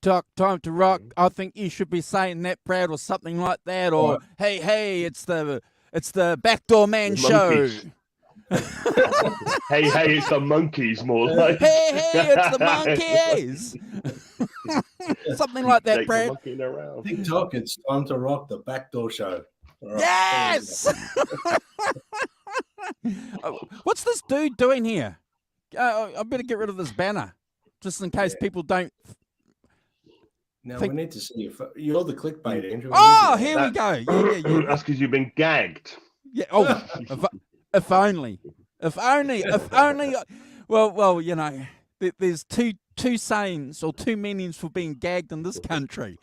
time to rock. I think you should be saying that, Brad, or something like that. Or hey, it's the Backdoor Man show. Hey, it's the monkeys, more like. Hey, it's the monkeys. Something like that, Brad. TikTok, it's time to rock the Backdoor show. Right. Yes. What's this dude doing here? I better get rid of this banner, just in case people don't. Now we need to see you. You're the clickbait, Andrew. Oh, here we go. Yeah. That's because you've been gagged. Yeah. Oh, if only. Well, you know, there's two sayings or two meanings for being gagged in this country.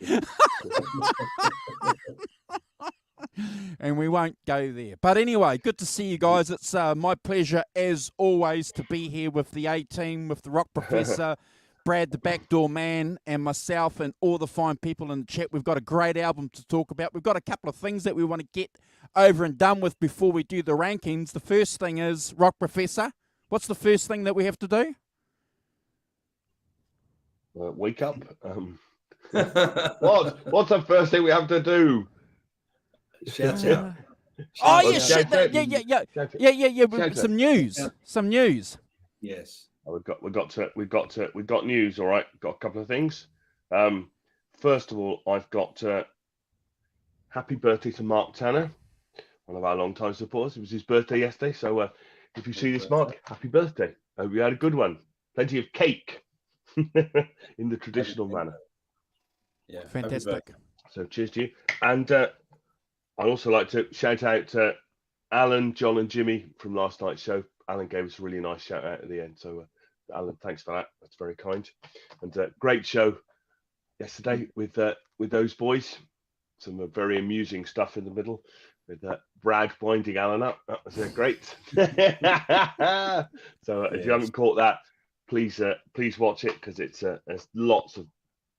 And we won't go there. But anyway, good to see you guys. It's my pleasure, as always, to be here with the A-Team, with the Rock Professor, Brad the Backdoor Man, and myself, and all the fine people in the chat. We've got a great album to talk about. We've got a couple of things that we want to get over and done with before we do the rankings. The first thing is, Rock Professor, what's the first thing that we have to do? Wake up. What's the first thing we have to do? Shout out. Oh, yeah, shit. Yeah. Some news. Yes. We've got news. All right. Got a couple of things. First of all, I've got happy birthday to Mark Tanner, one of our long-time supporters. It was his birthday yesterday. So if you see this, Mark, happy birthday. Hope you had a good one. Plenty of cake in the traditional manner. Yeah. Fantastic. So cheers to you. And I'd also like to shout out Alan, John, and Jimmy from last night's show. Alan gave us a really nice shout out at the end. So, Alan, thanks for that. That's very kind. And great show yesterday with those boys. Some very amusing stuff in the middle with Brad winding Alan up. That was great. So, if you haven't caught that, please watch it, because there's lots of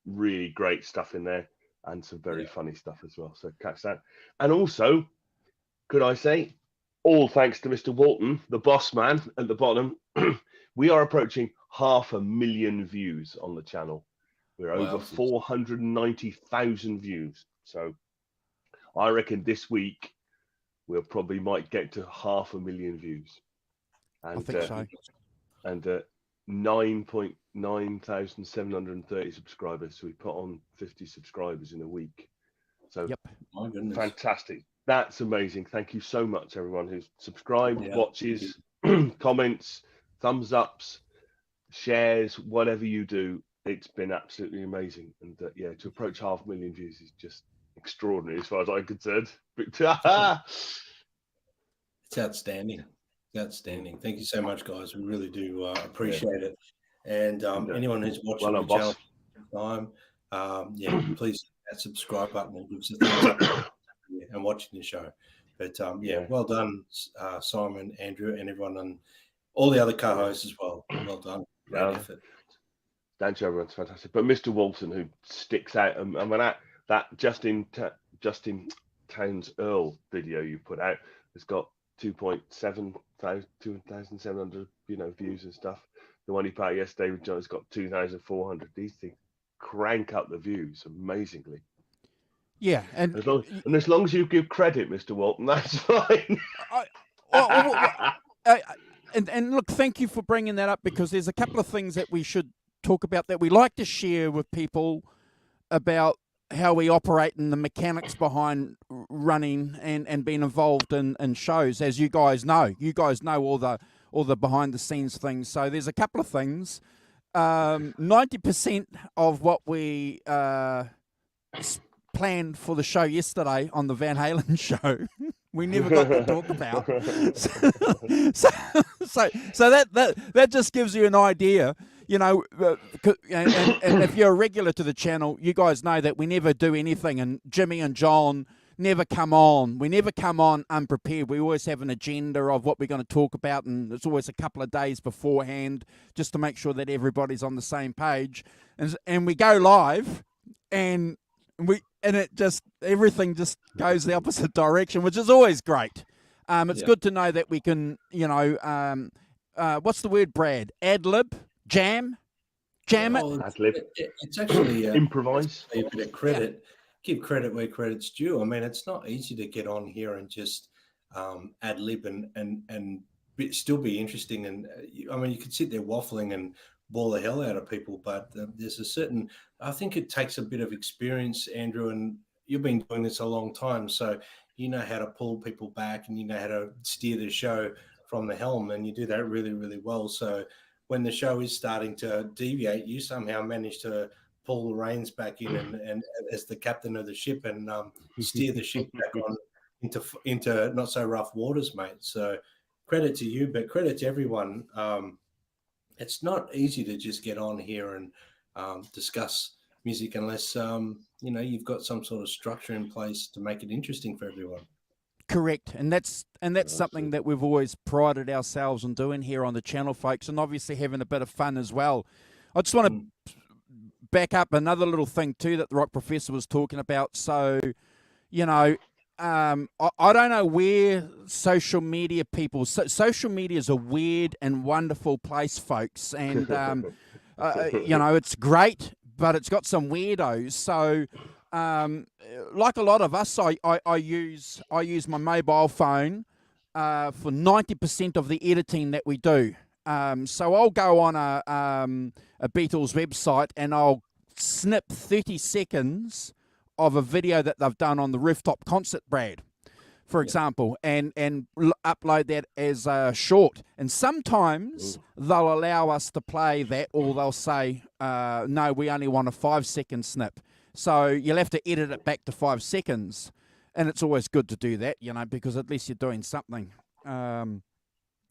really great stuff in there. And some very funny stuff as well. So catch that. And also, could I say, all thanks to Mr. Walton, the boss man at the bottom, we are approaching 500,000 views on the channel. We're over 490,000 views. So I reckon this week we'll probably might get to 500,000 views. And, I think so. And 9,730 subscribers. So we put on 50 subscribers in a week. So my goodness, fantastic. That's amazing. Thank you so much, everyone who's subscribed, watches, comments, thumbs ups, shares, whatever you do. It's been absolutely amazing. And to approach 500,000 views is just extraordinary as far as I'm concerned. It's outstanding. Outstanding. Thank you so much, guys. We really do appreciate it. And anyone who's watching the channel time, please hit that subscribe button and give us a thumbs up and watching the show. But well done, Simon, Andrew, and everyone, and all the other co-hosts as well. Well done. Great effort. Thanks, everyone. It's fantastic. But Mr. Walton, who sticks out, and when that Justin Towns Earl video you put out has got 2,700 views and stuff. The one he put out yesterday with John's got 2,400. These things crank up the views amazingly. Yeah, and as long as you give credit, Mr. Walton, that's fine. And look, thank you for bringing that up, because there's a couple of things that we should talk about that we like to share with people about how we operate and the mechanics behind running and being involved in shows. As you guys know all the behind the scenes things. So there's a couple of things. 90% of what we planned for the show yesterday on the Van Halen show, we never got to talk about. So that just gives you an idea. And if you're a regular to the channel, you guys know that we never do anything, and Jimmy and John never come on. We never come on unprepared. We always have an agenda of what we're going to talk about, and it's always a couple of days beforehand just to make sure that everybody's on the same page. And we go live, and everything just goes the opposite direction, which is always great. It's good to know that we can, what's the word, Brad? Ad lib, jam, jam it. Oh, Ad-lib. it's actually Improvise. a bit of credit. Give credit where credit's due. I mean, it's not easy to get on here and just ad lib and still be interesting. And I mean, you could sit there waffling and bore the hell out of people, but there's a certain. I think it takes a bit of experience, Andrew, and you've been doing this a long time, so you know how to pull people back and you know how to steer the show from the helm, and you do that really, really well. So when the show is starting to deviate, you somehow manage to pull the reins back in and as the captain of the ship and steer the ship back on into not so rough waters, mate. So credit to you, but credit to everyone. It's not easy to just get on here and discuss music unless you've got some sort of structure in place to make it interesting for everyone. Correct, and that's something that we've always prided ourselves on doing here on the channel, folks, and obviously having a bit of fun as well. I just want to back up another little thing too that the Rock Professor was talking about. So, I don't know where social media people. Social media is a weird and wonderful place, folks, and it's great, but it's got some weirdos. So. Like a lot of us, I use my mobile phone for 90% of the editing that we do. So I'll go on a Beatles website and I'll snip 30 seconds of a video that they've done on the rooftop concert, Brad, for example, and upload that as a short. And sometimes they'll allow us to play that, or they'll say, no, we only want a 5-second snip. So you'll have to edit it back to 5 seconds. And it's always good to do that, because at least you're doing something. And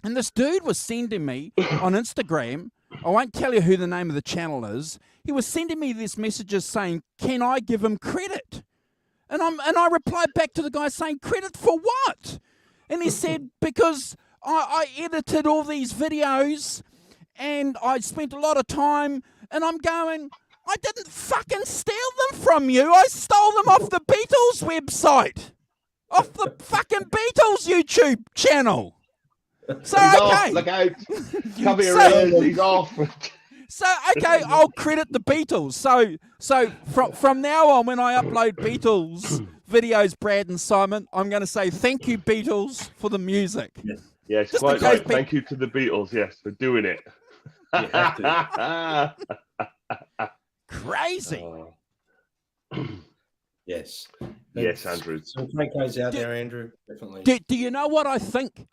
this dude was sending me on Instagram, I won't tell you who the name of the channel is, he was sending me these messages saying, can I give him credit? And I replied back to the guy saying, credit for what? And he said, because I edited all these videos and I spent a lot of time, and I'm going, I didn't fucking steal them from you. I stole them off the Beatles website. Off the fucking Beatles YouTube channel. So, he's okay. Off, look out. Cover your ears, he's off. So, okay, I'll credit the Beatles. So from now on, when I upload Beatles videos, Brad and Simon, I'm going to say thank you, Beatles, for the music. Yes, Just quite right. Thank you to the Beatles, yes, for doing it. You have to. Crazy. Yes. Yes, Andrew. Some great guys out there, Andrew. Definitely. Do you know what I think?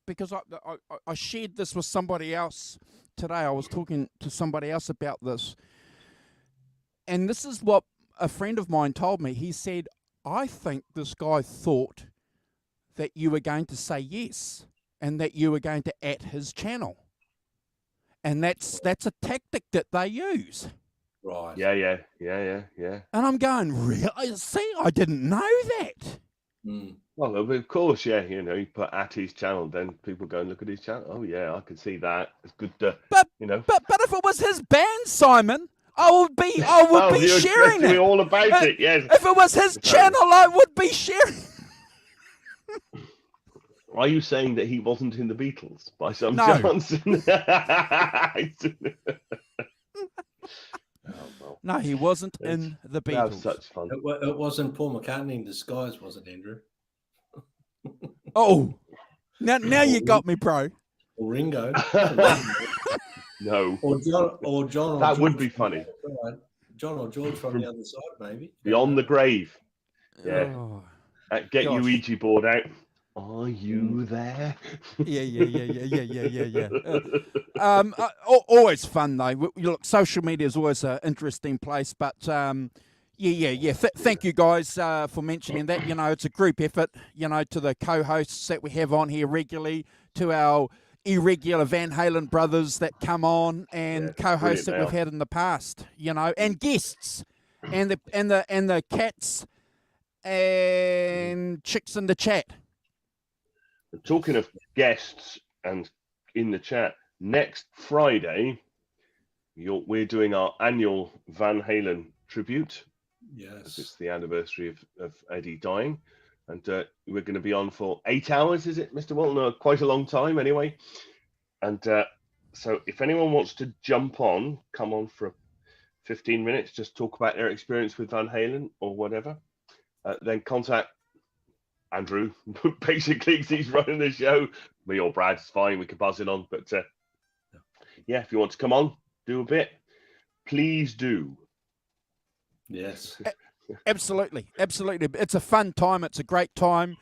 Because I shared this with somebody else today. I was talking to somebody else about this. And this is what a friend of mine told me. He said, I think this guy thought that you were going to say yes and that you were going to at his channel. And that's a tactic that they use. Right. Yeah. And I'm going, really? See, I didn't know that. Well, of course, yeah. You put at his channel, then people go and look at his channel. Oh, yeah, I can see that. It's good to, But if it was his band, Simon, I would be sharing it. All about it, yes. If it was his channel, I would be sharing. Are you saying that he wasn't in the Beatles by some No. chance? No, he wasn't in the That was Beatles. such fun. It wasn't Paul McCartney in disguise, was it, Andrew? Oh, now you got me, bro. Or Ringo? No. Or John? Or That would George be funny. John or George from the other side, maybe. Beyond the grave. Yeah. Oh. Get Gosh. your Ouija board out. Are you there? Yeah. Always fun though. Look, social media is always an interesting place, but yeah. Thank you guys for mentioning that. It's a group effort. To the co-hosts that we have on here regularly, to our irregular Van Halen brothers that come on, and co-hosts that we've had in the past. And guests, and the cats and chicks in the chat. Talking of guests and in the chat, next Friday, we're doing our annual Van Halen tribute. Yes. It's the anniversary of Eddie dying. And we're going to be on for 8 hours, is it, Mr. Walton? Quite a long time, anyway. And So if anyone wants to jump on, come on for 15 minutes, just talk about their experience with Van Halen or whatever, then contact Andrew. Basically, 'cause he's running the show. Me or Brad, it's fine. We can buzz it on. But yeah, if you want to come on, do a bit, please do. Yes. Absolutely. It's a fun time. It's a great time.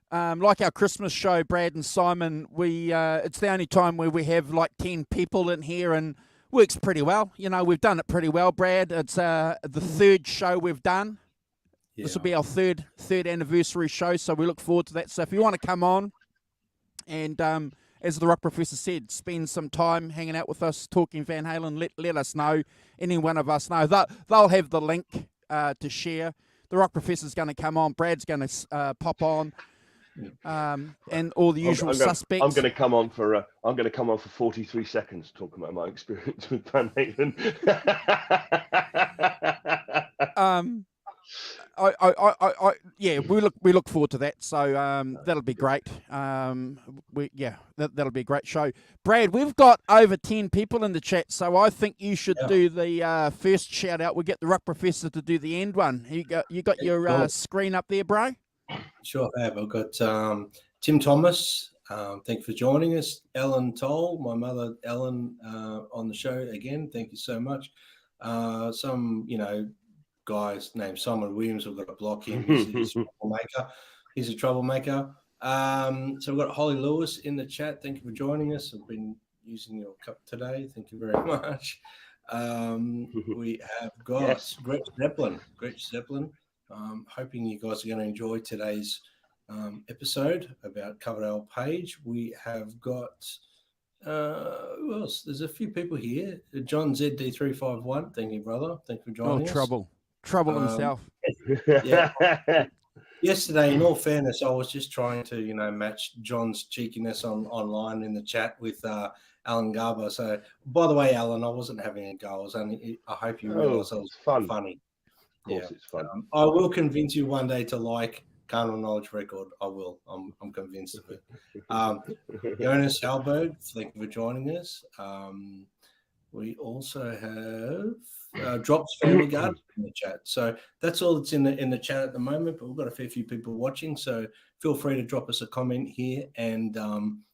Like our Christmas show, Brad and Simon, it's the only time where we have like 10 people in here, and works pretty well. You know, we've done it pretty well, Brad. It's the third show we've done. Yeah. This will be our third anniversary show, so we look forward to that. So if you want to come on and, as the Rock Professor said, spend some time hanging out with us, talking Van Halen, let us know. Any one of us know. They'll have the link to share. The Rock Professor's going to come on. Brad's going to pop on. And all the usual suspects. I'm going to come on for 43 seconds talking about my experience with Van Halen. Yeah, we look forward to that. So that'll be great. That'll be a great show. Brad, we've got over 10 people in the chat, so I think you should do the first shout out. We'll get the Rock Professor to do the end one. You got your screen up there, bro? Sure have. I've got Tim Thomas. Thank you for joining us. Ellen Toll, my mother Ellen, on the show again. Thank you so much. Some guys named Simon Williams. We've got to block him. He's a troublemaker. He's a troublemaker. So we've got Holly Lewis in the chat. Thank you for joining us. I've been using your cup today. Thank you very much. We have got Gretch Zeppelin. Hoping you guys are going to enjoy today's episode about Coverdale Page. We have got who else? There's a few people here. John ZD351. Thank you, brother. Thank you for joining us. Trouble himself. Yeah. Yesterday, in all fairness, I was just trying to match John's cheekiness online in the chat with Alan Garber. So, by the way, Alan, I wasn't having a go. I hope you realise I was funny. Of course, it's fun. I will convince you one day to like Carnal Knowledge Record. I will. I'm convinced of it. Jonas Halberg, thank you for joining us. We also have Drops Family Garden in the chat. So that's all that's in the chat at the moment, but we've got a fair few people watching. So feel free to drop us a comment here. And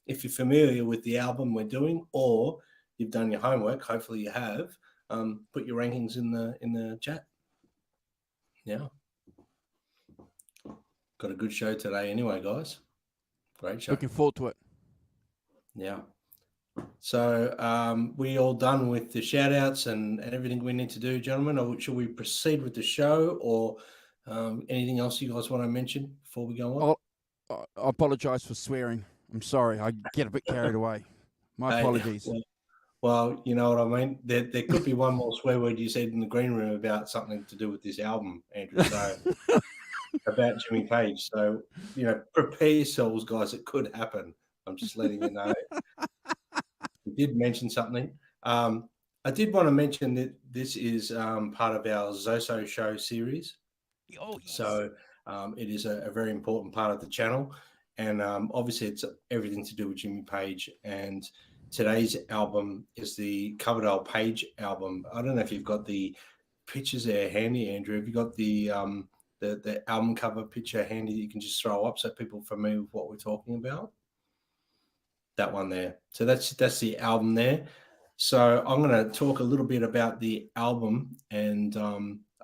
if you're familiar with the album we're doing, or you've done your homework, hopefully you have, put your rankings in the chat. Yeah. Got a good show today anyway, guys. Great show. Looking forward to it. Yeah. So we all done with the shout outs and everything we need to do, gentlemen, or should we proceed with the show, or anything else you guys want to mention before we go on? I apologise for swearing. I'm sorry. I get a bit carried away. My apologies. Well, you know what I mean? There could be one more swear word you said in the green room about something to do with this album, Andrew. So about Jimmy Page. So, prepare yourselves, guys. It could happen. I'm just letting you know. We did mention something. I did want to mention that this is part of our Zoso Show series. Oh, yes. So it is a very important part of the channel. And obviously it's everything to do with Jimmy Page. And today's album is the Coverdale Page album. I don't know if you've got the pictures there handy, Andrew. Have you got the album cover picture handy that you can just throw up so people are familiar with what we're talking about? That one there. So that's the album there. So I'm going to talk a little bit about the album, and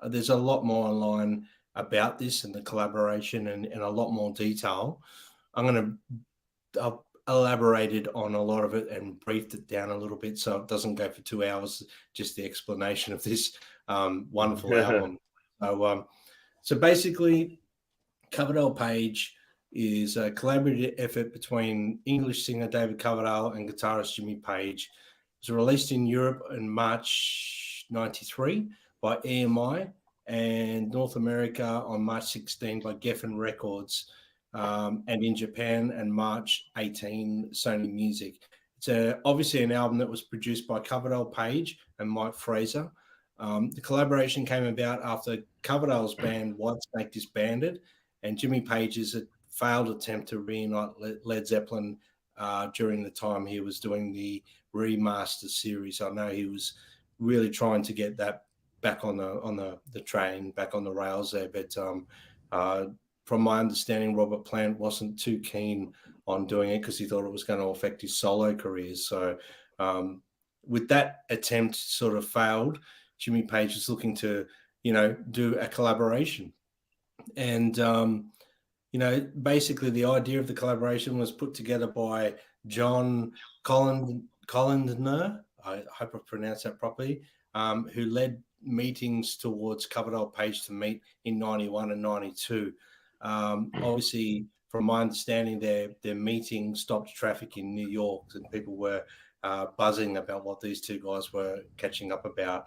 there's a lot more online about this and the collaboration and a lot more detail. I've elaborated on a lot of it and briefed it down a little bit so it doesn't go for 2 hours, just the explanation of this wonderful album. So basically, Coverdale Page is a collaborative effort between English singer David Coverdale and guitarist Jimmy Page. It was released in Europe in March 93 by EMI and North America on March 16 by Geffen Records, and in Japan and March 18 Sony Music. It's obviously an album that was produced by Coverdale Page and Mike Fraser. The collaboration came about after Coverdale's band Whitesnake disbanded and Jimmy Page's failed attempt to reunite Led Zeppelin during the time he was doing the remaster series. I know he was really trying to get that back on the train, back on the rails there. But from my understanding, Robert Plant wasn't too keen on doing it because he thought it was going to affect his solo career. So with that attempt sort of failed, Jimmy Page is looking to, do a collaboration. And, basically the idea of the collaboration was put together by John Collindner, I hope I pronounced that properly, who led meetings towards Coverdale Page to meet in 91 and 92. Obviously, from my understanding, their meeting stopped traffic in New York, and people were buzzing about what these two guys were catching up about.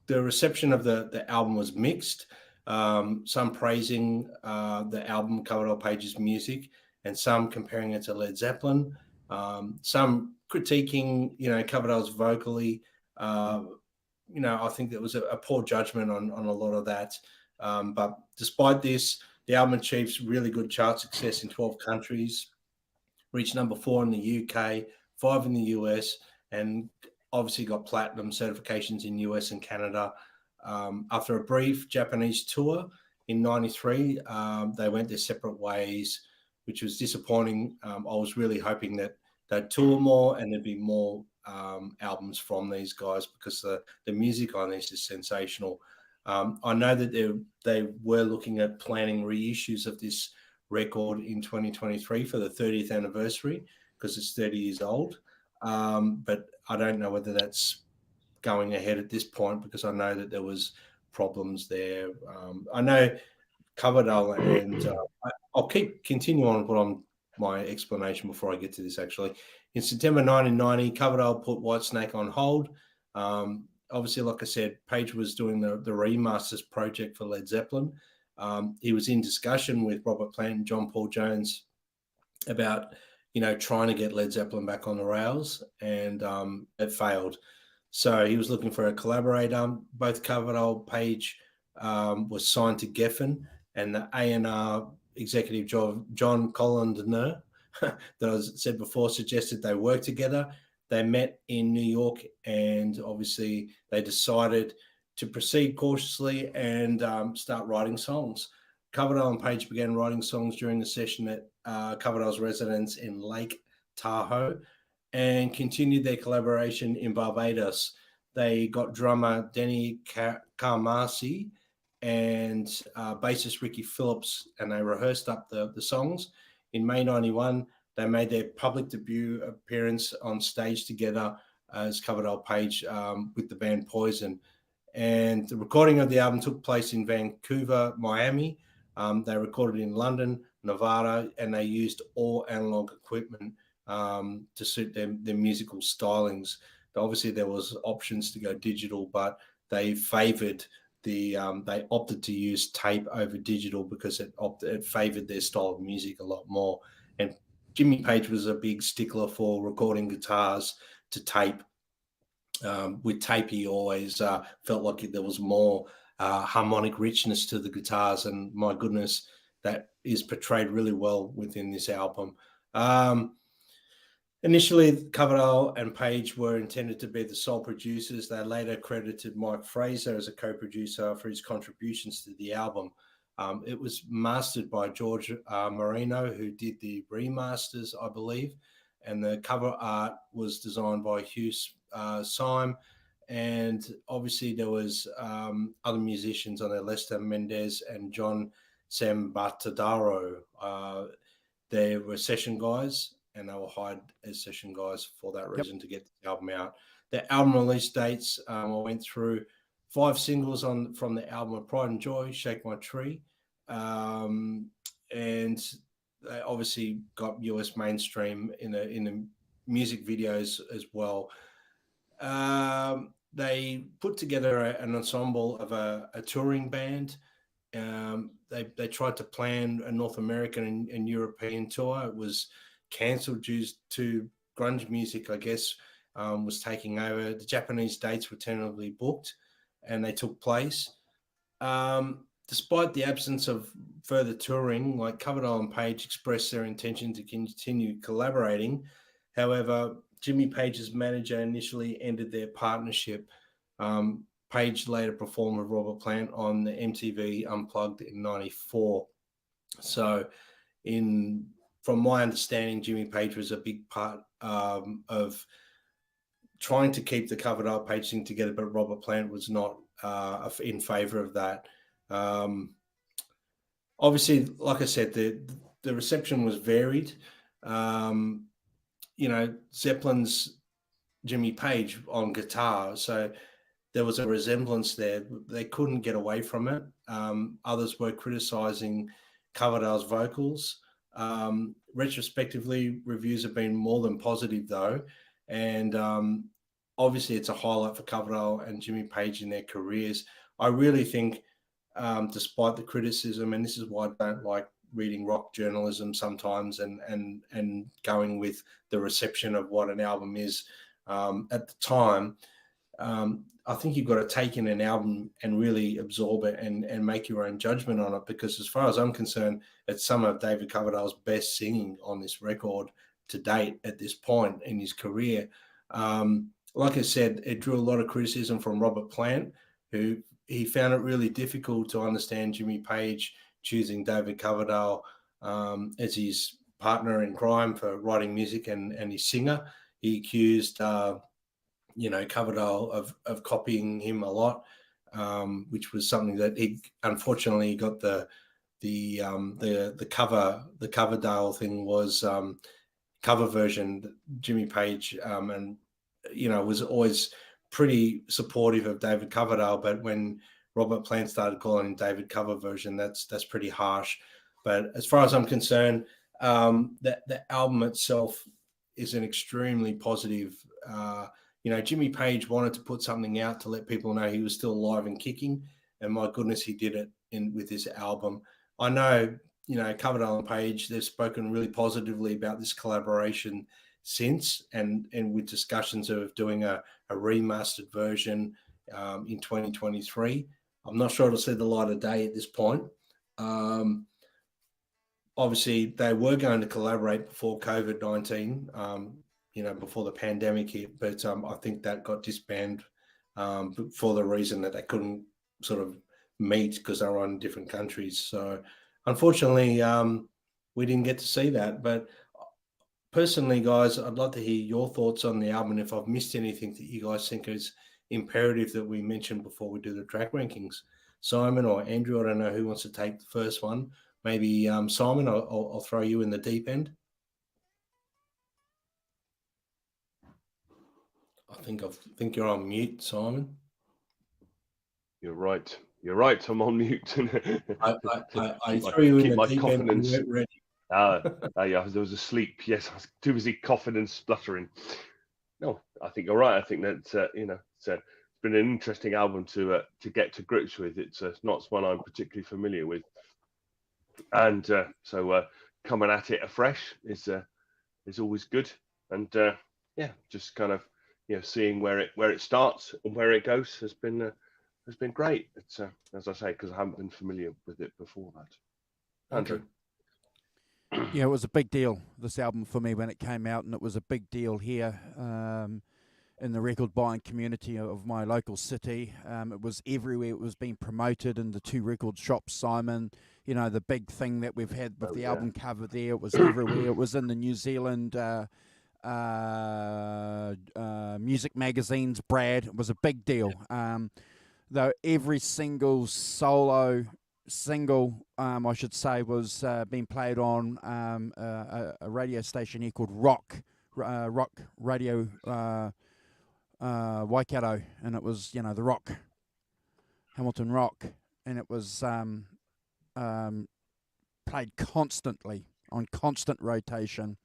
The reception of the album was mixed. Some praising the album Coverdale Page's music, and some comparing it to Led Zeppelin. Some critiquing, Coverdale's vocally. I think there was a poor judgment on a lot of that. But despite this, the album achieved really good chart success in 12 countries, reached number 4 in the UK, 5 in the US, and obviously got platinum certifications in US and Canada. After a brief Japanese tour in 93, they went their separate ways, which was disappointing. I was really hoping that they'd tour more and there'd be more albums from these guys, because the music on this is sensational. I know that they were looking at planning reissues of this record in 2023 for the 30th anniversary, because it's 30 years old. But I don't know whether that's going ahead at this point, because I know that there was problems there. I know Coverdale, and I'll continue on my explanation before I get to this. Actually, in September 1990, Coverdale put Whitesnake on hold. Obviously, like I said, Page was doing the remasters project for Led Zeppelin. He was in discussion with Robert Plant and John Paul Jones about, trying to get Led Zeppelin back on the rails, and it failed. So he was looking for a collaborator. Both Coverdale Page was signed to Geffen, and the A&R executive John Collindner, that I said before, suggested they work together. They met in New York, and obviously they decided to proceed cautiously and start writing songs. Coverdale and Page began writing songs during the session at Coverdale's residence in Lake Tahoe, and continued their collaboration in Barbados. They got drummer Denny Carmassi and bassist Ricky Phillips, and they rehearsed up the songs. In May 91, they made their public debut appearance on stage together as Coverdale Page with the band Poison. And the recording of the album took place in Vancouver, Miami. They recorded in London, Nevada, and they used all analog equipment to suit their musical stylings. Obviously, there was options to go digital, but they favored they opted to use tape over digital because it favored their style of music a lot more. And Jimmy Page was a big stickler for recording guitars to tape. With tape, he always felt like there was more harmonic richness to the guitars, and my goodness, that is portrayed really well within this album. Initially, Coverdale and Page were intended to be the sole producers. They later credited Mike Fraser as a co-producer for his contributions to the album. It was mastered by George Marino, who did the remasters, I believe, and the cover art was designed by Hugh Syme. And obviously there was other musicians on there, Lester Mendez and John Sambatadaro. They were session guys, and they were hired as session guys for that reason, to get the album out. The album release dates, I went through 5 singles from the album of Pride and Joy, Shake My Tree. And they obviously got US mainstream in the music videos as well. They put together an ensemble of a touring band. They tried to plan a North American and European tour. It was cancelled due to grunge music, I guess, was taking over. The Japanese dates were tentatively booked, and they took place. despite the absence of further touring, like Coverdale and Page expressed their intention to continue collaborating. However, Jimmy Page's manager initially ended their partnership. Page later performed with Robert Plant on the MTV Unplugged in '94. So, from my understanding, Jimmy Page was a big part of trying to keep the Coverdale Page thing together, but Robert Plant was not in favour of that. Obviously, like I said, the reception was varied. Zeppelin's Jimmy Page on guitar, so there was a resemblance there. They couldn't get away from it. Others were criticising Coverdale's vocals. Retrospectively, reviews have been more than positive, though, and obviously it's a highlight for Coverdale and Jimmy Page in their careers. I really think, despite the criticism, and this is why I don't like reading rock journalism sometimes and going with the reception of what an album is at the time, I think you've got to take in an album and really absorb it and make your own judgment on it, because as far as I'm concerned, it's some of David Coverdale's best singing on this record to date at this point in his career. Like I said, it drew a lot of criticism from Robert Plant, who he found it really difficult to understand Jimmy Page choosing David Coverdale as his partner in crime for writing music and his singer. He accused Coverdale of copying him a lot, which was something that he unfortunately got the Coverdale thing was cover version. Jimmy Page and was always pretty supportive of David Coverdale, but when Robert Plant started calling him David cover version, that's pretty harsh. But as far as I'm concerned, the album itself is an extremely positive. Jimmy Page wanted to put something out to let people know he was still alive and kicking, and my goodness, he did it with this album. I know, Coverdale and Page, they've spoken really positively about this collaboration since, and with discussions of doing a remastered version in 2023. I'm not sure it'll see the light of day at this point. Obviously, they were going to collaborate before COVID-19, before the pandemic hit, but I think that got disbanded for the reason that they couldn't sort of meet because they were in different countries. So, unfortunately, we didn't get to see that. But personally, guys, I'd love to hear your thoughts on the album. If I've missed anything that you guys think is imperative that we mention before we do the track rankings. Simon or Andrew, I don't know who wants to take the first one. Maybe Simon, I'll throw you in the deep end. I think you're on mute, Simon. You're right. I'm on mute. I threw you in the deep end and you weren't ready. Yeah, I was asleep. Yes, I was too busy coughing and spluttering. No, I think you're right. I think that it's been an interesting album to get to grips with. It's not one I'm particularly familiar with, and so coming at it afresh is always good. And just kind of seeing where it starts and where it goes has been great. It's as I say, because I haven't been familiar with it before that. Andrew. Yeah, it was a big deal, this album, for me when it came out, and it was a big deal here in the record buying community of my local city. It was everywhere. It was being promoted in the 2 record shops, Simon. The big thing that we've had with the album cover there, it was everywhere. It was in the New Zealand music magazines, Brad. It was a big deal. Though every single solo single, I should say, was being played on a radio station here called Rock Radio Waikato, and it was the Rock, Hamilton Rock, and it was played constantly on constant rotation.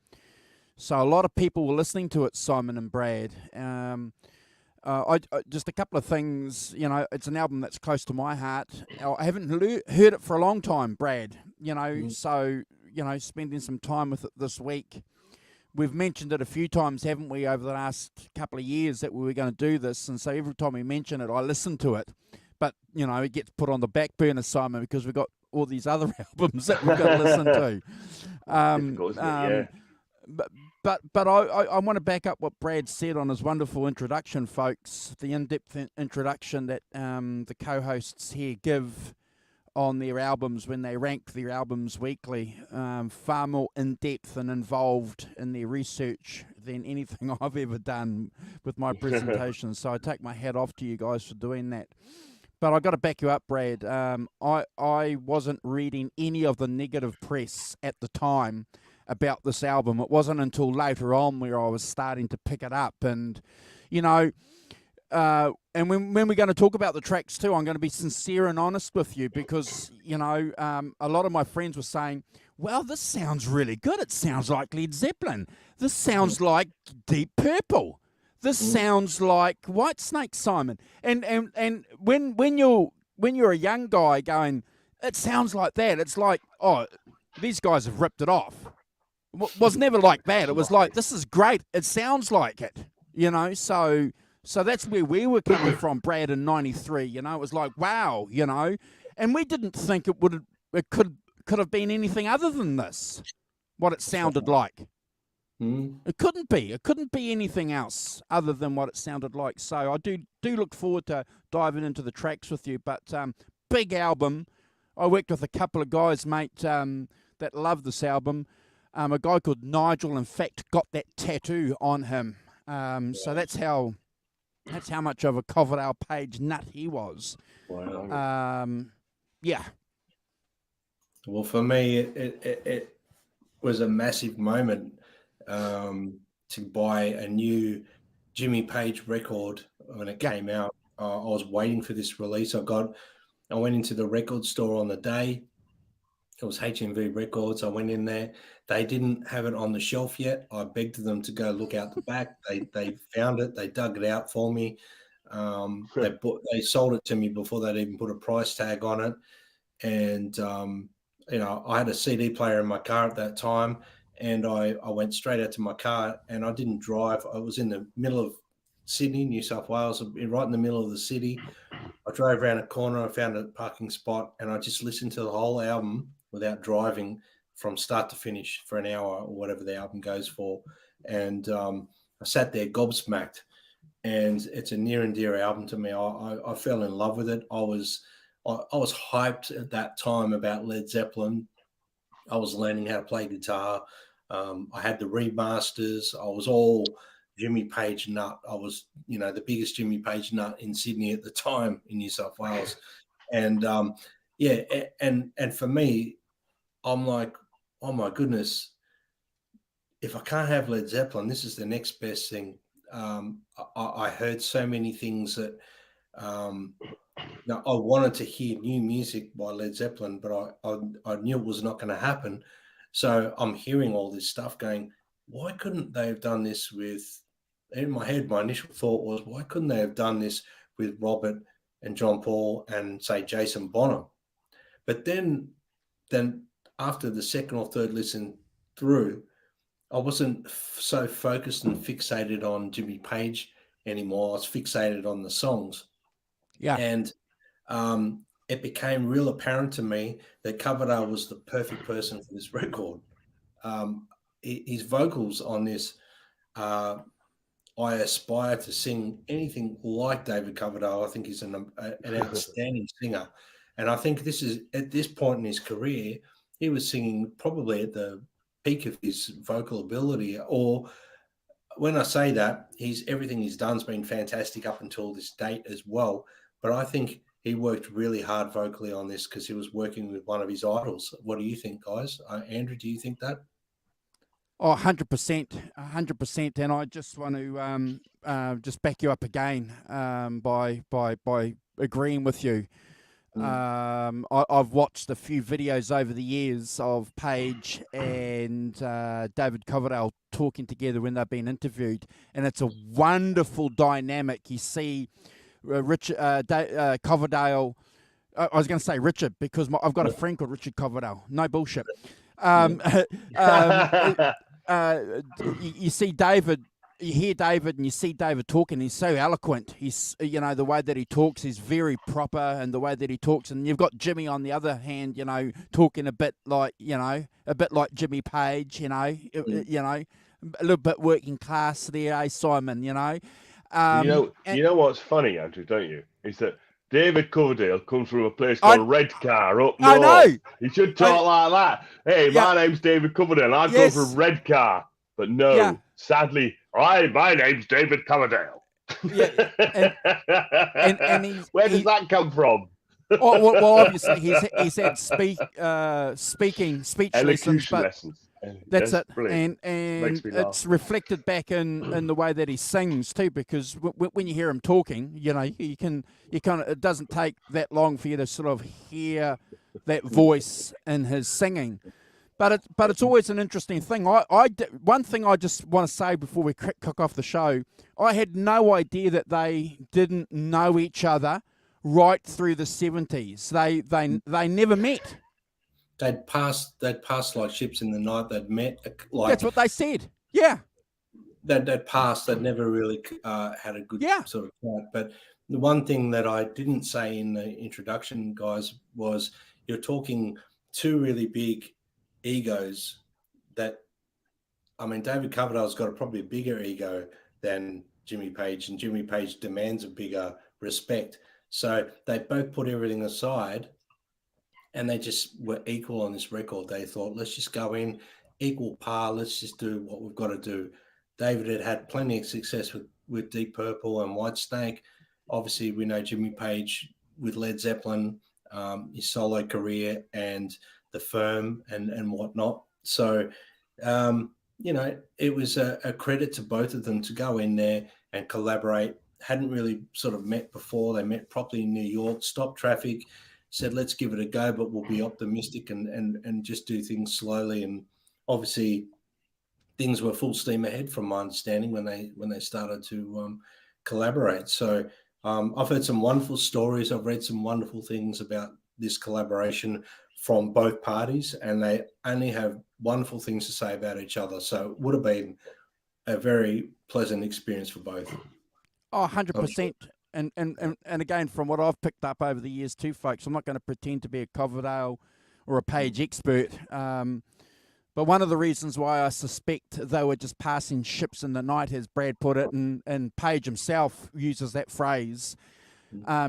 So a lot of people were listening to it, Simon and Brad. I just a couple of things. It's an album that's close to my heart. I haven't heard it for a long time, Brad. So spending some time with it this week. We've mentioned it a few times, haven't we, over the last couple of years that we were going to do this, and so every time we mention it, I listen to it. but it gets put on the back burner, Simon, because we've got all these other albums that we've got to listen to. Difficult, isn't it? Yeah. But I want to back up what Brad said on his wonderful introduction, folks. The in-depth introduction that the co-hosts here give on their albums when they rank their albums weekly, far more in-depth and involved in their research than anything I've ever done with my presentation. So I take my hat off to you guys for doing that. But I got to back you up, Brad. I wasn't reading any of the negative press at the time about this album. It wasn't until later on where I was starting to pick it up, and and when we're going to talk about the tracks too, I'm going to be sincere and honest with you, because a lot of my friends were saying, well, this sounds really good. It sounds like Led Zeppelin. This sounds like Deep Purple. This sounds like Whitesnake, Simon. And when you're a young guy going, it sounds like that, it's like, oh, these guys have ripped it off. Was never like that. It was like, this is great. It sounds like it, So that's where we were coming from, Brad, in '93. It was like, wow, and we didn't think it could have been anything other than this. What it sounded like. It couldn't be. It couldn't be anything else other than what it sounded like. So I do look forward to diving into the tracks with you. But big album. I worked with a couple of guys, mate, that love this album. A guy called Nigel, in fact, got that tattoo on him. So that's how much of a Coverdale page nut he was. Wow. Yeah. Well, for me, it was a massive moment to buy a new Jimmy Page record when it came out. I was waiting for this release. I went into the record store on the day. It was HMV Records. I went in there. They didn't have it on the shelf yet. I begged them to go look out the back. They found it. They dug it out for me. They sold it to me before they'd even put a price tag on it. And I had a CD player in my car at that time, and I went straight out to my car, and I didn't drive. I was in the middle of Sydney, New South Wales, right in the middle of the city. I drove around a corner. I found a parking spot, and I just listened to the whole album without driving from start to finish for an hour or whatever the album goes for. And I sat there gobsmacked, and it's a near and dear album to me. I fell in love with it. I was hyped at that time about Led Zeppelin. I was learning how to play guitar. I had the remasters. I was all Jimmy Page nut. I was, the biggest Jimmy Page nut in Sydney at the time in New South Wales. And and for me, I'm like, oh my goodness, if I can't have Led Zeppelin, this is the next best thing. I heard so many things that I wanted to hear new music by Led Zeppelin, but I knew it was not going to happen. So I'm hearing all this stuff going, why couldn't they have done this with, in my head, my initial thought was, why couldn't they have done this with Robert and John Paul and, say, Jason Bonham? But then after the second or third listen through, I wasn't so focused and fixated on Jimmy Page anymore. I was fixated on the songs. Yeah. And it became real apparent to me that Coverdale was the perfect person for this record. His vocals on this, I aspire to sing anything like David Coverdale. I think he's an outstanding singer. And I think this is, at this point in his career, he was singing probably at the peak of his vocal ability. Or when I say that, everything he's done has been fantastic up until this date as well. But I think he worked really hard vocally on this because he was working with one of his idols. What do you think, guys? Andrew, do you think that? Oh, 100%, 100%. And I just want to just back you up again by agreeing with you. I've watched a few videos over the years of Page and David Coverdale talking together when they've been interviewed, and it's a wonderful dynamic. You see Coverdale. I was going to say Richard because I've got a friend called Richard Coverdale. No bullshit. You see David you hear David and you see David talking, he's so eloquent. He's, the way that he talks is very proper, and the way that he talks. And you've got Jimmy on the other hand, talking a bit like Jimmy Page, a little bit working class there, eh, Simon, you know what's funny, Andrew, don't you? Is that David Coverdale comes from a place called Redcar up north. I know. He should talk like that. Hey, my name's David Coverdale. I go from Redcar. But no, sadly, my name's David Coverdale. Yeah, and where does that come from? well, obviously he's had speech lessons. That's it, brilliant. and it's reflected back in the way that he sings too. Because when you hear him talking, it doesn't take that long for you to sort of hear that voice in his singing. But it's always an interesting thing. One thing I just want to say before we kick off the show, I had no idea that they didn't know each other right through the 70s. They never met. They'd passed like ships in the night. They'd met. That's what they said. Yeah. They'd passed. They'd never really had a good sort of chat. But the one thing that I didn't say in the introduction, guys, was you're talking two really big egos David Coverdale's got probably a bigger ego than Jimmy Page, and Jimmy Page demands a bigger respect. So they both put everything aside and they just were equal on this record. They thought, let's just go in equal par. Let's just do what we've got to do. David had plenty of success with Deep Purple and Whitesnake. Obviously, we know Jimmy Page with Led Zeppelin, his solo career, and The Firm and whatnot. So, it was a credit to both of them to go in there and collaborate. Hadn't really sort of met before. They met properly in New York, stopped traffic, said, let's give it a go, but we'll be optimistic and just do things slowly. And obviously things were full steam ahead from my understanding when they started to collaborate. So I've heard some wonderful stories. I've read some wonderful things about this collaboration from both parties, and they only have wonderful things to say about each other. So it would have been a very pleasant experience for both. Oh, 100%. And again, from what I've picked up over the years too, folks, I'm not going to pretend to be a Coverdale or a Page expert, but one of the reasons why I suspect they were just passing ships in the night, as Brad put it, and Page himself uses that phrase,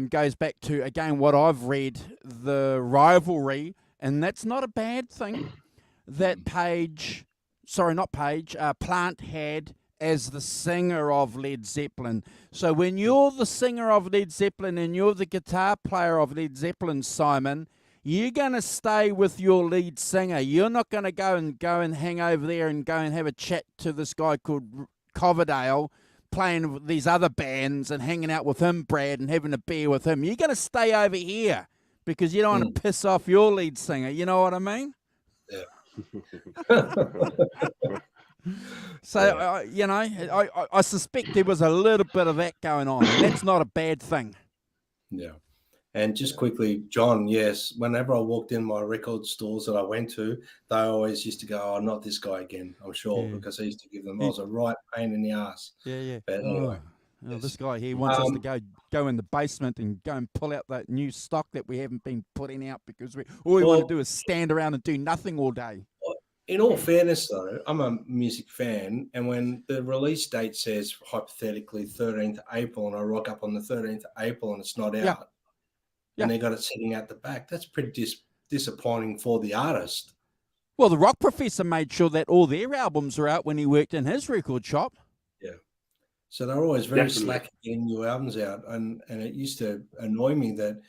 goes back to, again, what I've read, the rivalry, and that's not a bad thing, that Plant had as the singer of Led Zeppelin. So when you're the singer of Led Zeppelin and you're the guitar player of Led Zeppelin, Simon, you're going to stay with your lead singer. You're not going to go and hang over there and go and have a chat to this guy called Coverdale, playing with these other bands and hanging out with him, Brad, and having a beer with him. You're going to stay over here because you don't want to piss off your lead singer. You know what I mean? Yeah. So, I suspect there was a little bit of that going on, and that's not a bad thing. Yeah. And just quickly, John, yes, whenever I walked in my record stores that I went to, they always used to go, oh, not this guy again, I'm sure, because I used to give them, I was a right pain in the ass. Yeah. But anyway. This guy here wants us to go in the basement and go and pull out that new stock that we haven't been putting out because all we want to do is stand around and do nothing all day. In all fairness, though, I'm a music fan, and when the release date says, hypothetically, 13th April, and I rock up on the 13th April and it's not out, and they got it sitting out the back, that's pretty disappointing for the artist. Well, the Rock Professor made sure that all their albums are out when he worked in his record shop. Yeah. So they're always very slack getting new albums out, and it used to annoy me that,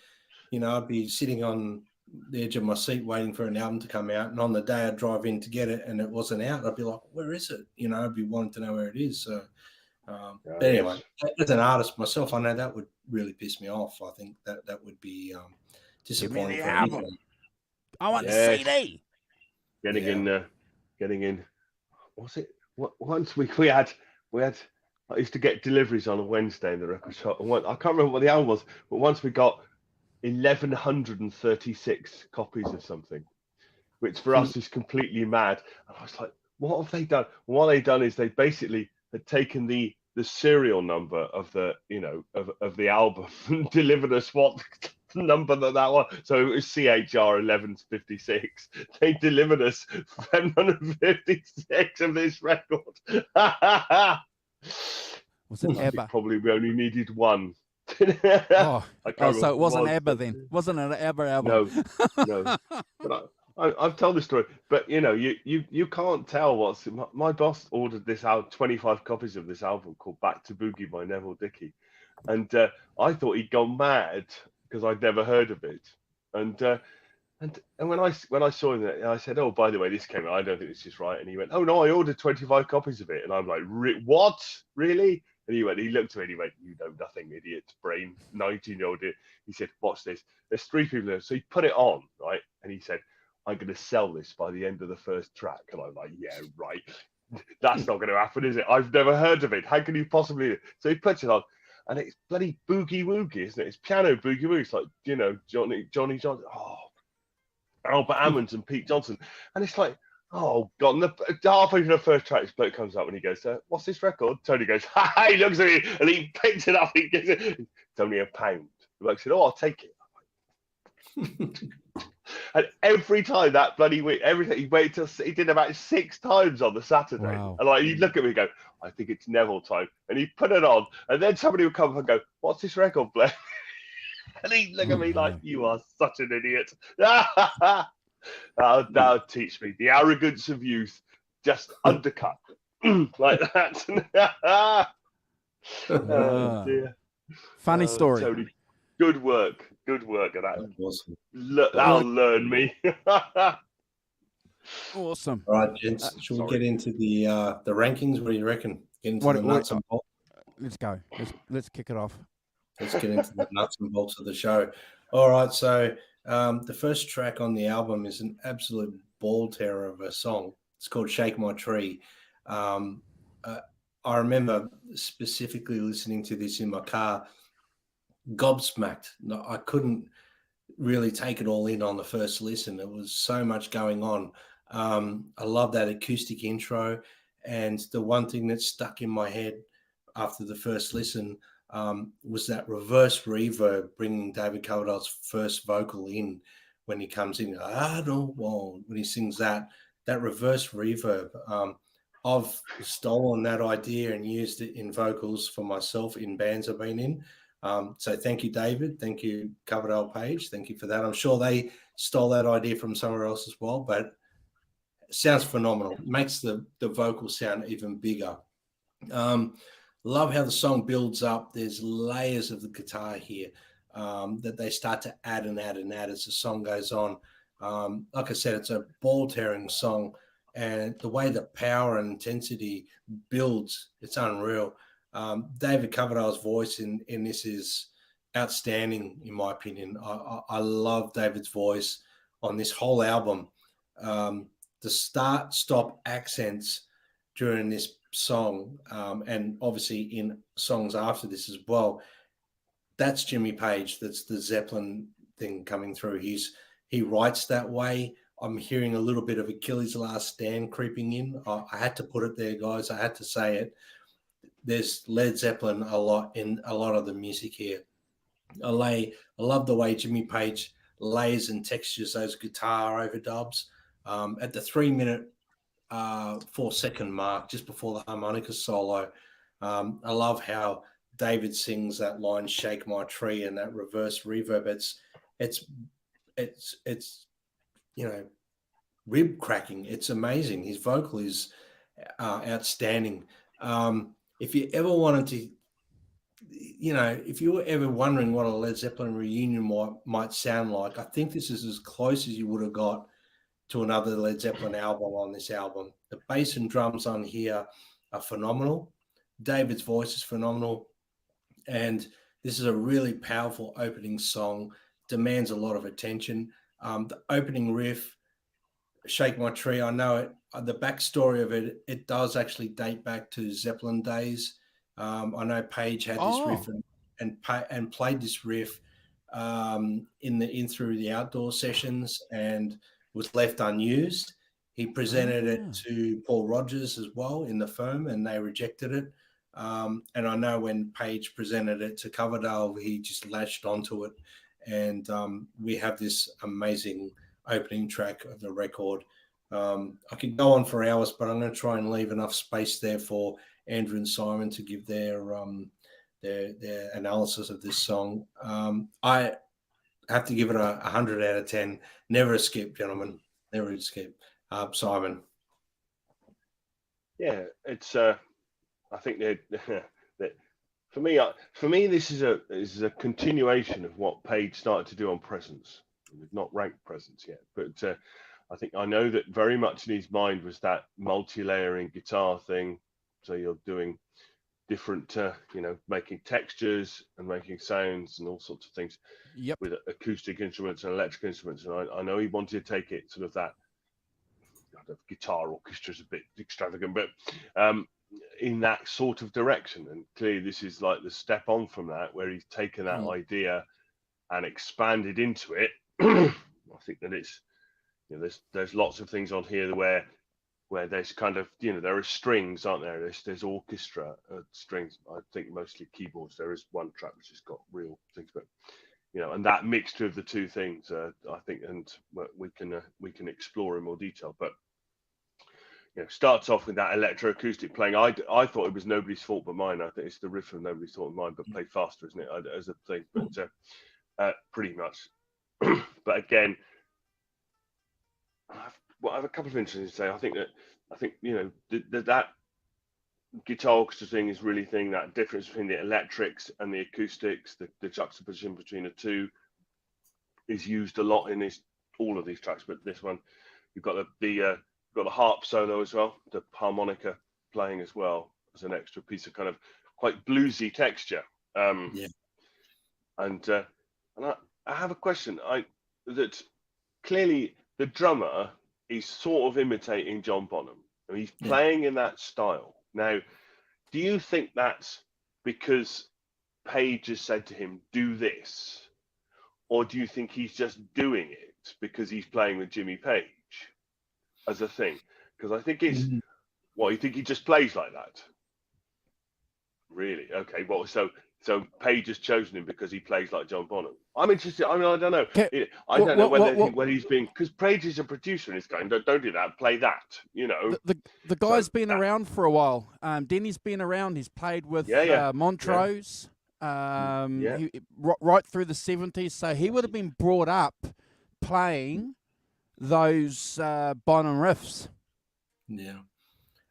I'd be sitting on the edge of my seat waiting for an album to come out, and on the day I'd drive in to get it and it wasn't out, I'd be like, where is it? I'd be wanting to know where it is. So but anyway, as an artist myself, I know that would really piss me off. I think that would be disappointing for anyone. I want the CD. Getting in. What's it? Once we had I used to get deliveries on a Wednesday in the record shop. I can't remember what the album was, but once we got 1,136 copies of something, which for us is completely mad. And I was like, what have they done? And what they've done is they had taken the serial number of the of the album and delivered us what number that was. So it was CHR 1156. They delivered us 756 of this record. Was it ABBA? Probably we only needed one. So it wasn't ABBA then. Wasn't an ABBA album? No. But I've told this story, but you can't tell what's. My boss ordered this out, 25 copies of this album called Back to Boogie by Neville Dickey, and I thought he'd gone mad because I'd never heard of it, and when I saw him, I said, "Oh, by the way, this came out. I don't think this is right." And he went, "Oh no, I ordered 25 copies of it," and I'm like, "What? Really?" And he looked at me and he went, "You know nothing, idiot brain, 19-year-old." He said, "Watch this. There's 3 people there." So he put it on, right? And he said, "I'm going to sell this by the end of the first track." And I'm like, "Yeah, right. That's not going to happen, is it? I've never heard of it. How can you possibly?" So he puts it on, and it's bloody boogie woogie, isn't it? It's piano boogie woogie. It's like, Johnny Johnson, Albert Ammons and Pete Johnson. And it's like, oh God, and halfway through the first track, this bloke comes up and he goes, "What's this record?" Tony goes, "Ha!" He looks at me and he picks it up. He gives it. It's only £1. The bloke said, "Oh, I'll take it." And every time that bloody week, everything he waited till he did about 6 times on the Saturday. Wow. And like he'd look at me and go, "I think it's Neville time," and he'd put it on, and then somebody would come up and go, "What's this record, Blair?" And he'd look at me like, "You are such an idiot." That'll teach me the arrogance of youth, just undercut like that. Oh dear. Funny story. Tony, good work, and that. Awesome. That'll learn me. Awesome. All right, gents. Should we get into the rankings? What do you reckon? Get into the nuts and bolts. Let's go. Let's kick it off. Let's get into the nuts and bolts of the show. All right, so the first track on the album is an absolute ball terror of a song. It's called "Shake My Tree." I remember specifically listening to this in my car, gobsmacked. I couldn't really take it all in on the first listen. There was so much going on. I love that acoustic intro, and the one thing that stuck in my head after the first listen was that reverse reverb, bringing David Coverdale's first vocal in when he comes in. "I don't want," when he sings that reverse reverb. I've stolen that idea and used it in vocals for myself in bands I've been in. So thank you, David. Thank you, Coverdale Page. Thank you for that. I'm sure they stole that idea from somewhere else as well, but it sounds phenomenal. It makes the vocal sound even bigger. Love how the song builds up. There's layers of the guitar here that they start to add as the song goes on. Like I said, it's a ball-tearing song, and the way the power and intensity builds, it's unreal. David Coverdale's voice in this is outstanding, in my opinion. I love David's voice on this whole album. The start-stop accents during this song, and obviously in songs after this as well, that's Jimmy Page. That's the Zeppelin thing coming through. He writes that way. I'm hearing a little bit of Achilles' Last Stand creeping in. I had to put it there, guys. I had to say it. There's Led Zeppelin a lot in a lot of the music here. I love the way Jimmy Page lays and textures those guitar overdubs. At the 3-minute 4-second mark, just before the harmonica solo, I love how David sings that line "Shake My Tree" and that reverse reverb. It's rib cracking. It's amazing. His vocal is outstanding. If you ever wanted to, if you were ever wondering what a Led Zeppelin reunion might sound like, I think this is as close as you would have got to another Led Zeppelin album on this album. The bass and drums on here are phenomenal. David's voice is phenomenal. And this is a really powerful opening song, demands a lot of attention. The opening riff, "Shake My Tree," I know it. The backstory of it does actually date back to Zeppelin days. I know Page had this riff and played this riff in through the outdoor sessions and was left unused. He presented it to Paul Rogers as well in the firm, and they rejected it. And I know when Page presented it to Coverdale, he just latched onto it. And we have this amazing opening track of the record. I could go on for hours, but I'm going to try and leave enough space there for Andrew and Simon to give their analysis of this song. I have to give it 100 out of 10. Never a skip, gentlemen. Never a skip. Simon. Yeah, it's. I think that for me, this is a continuation of what Page started to do on Presence. We've not ranked Presence yet, but I know that very much in his mind was that multi-layering guitar thing. So you're doing different, making textures and making sounds and all sorts of things. Yep. With acoustic instruments and electric instruments, and I know he wanted to take it sort of that. Guitar orchestra is a bit extravagant, but in that sort of direction. And clearly, this is like the step on from that, where he's taken that idea and expanded into it. I think that it's, there's lots of things on here where there's kind of, there are strings, aren't there? There's orchestra strings. I think mostly keyboards. There is one track which has got real things, but and that mixture of the two things, I think, and we can explore in more detail. But starts off with that electroacoustic playing. I thought it was Nobody's Fault But Mine. I think it's the riff of Nobody's Fault But Mine, but played faster, isn't it, as a thing? But pretty much. But again, I have a couple of interesting to say. I think that guitar orchestra thing is really thing, that difference between the electrics and the acoustics, the juxtaposition between the two is used a lot in all of these tracks, but this one you've got the harp solo as well, the harmonica playing as well as an extra piece of kind of quite bluesy texture. And I have a question. That clearly the drummer is sort of imitating John Bonham. I mean, he's playing in that style. Now, do you think that's because Page has said to him, do this? Or do you think he's just doing it because he's playing with Jimmy Page as a thing? Because I think it's, you think he just plays like that? Really? Okay. Well, so Page has chosen him because he plays like John Bonham. I'm interested. I mean, I don't know. I don't know whether he's been, because Page is a producer and he's going, don't do that, play that. The guy's been around for a while. Denny's been around. He's played with Montrose. Right through the 70s, so he would have been brought up playing those Bonham riffs.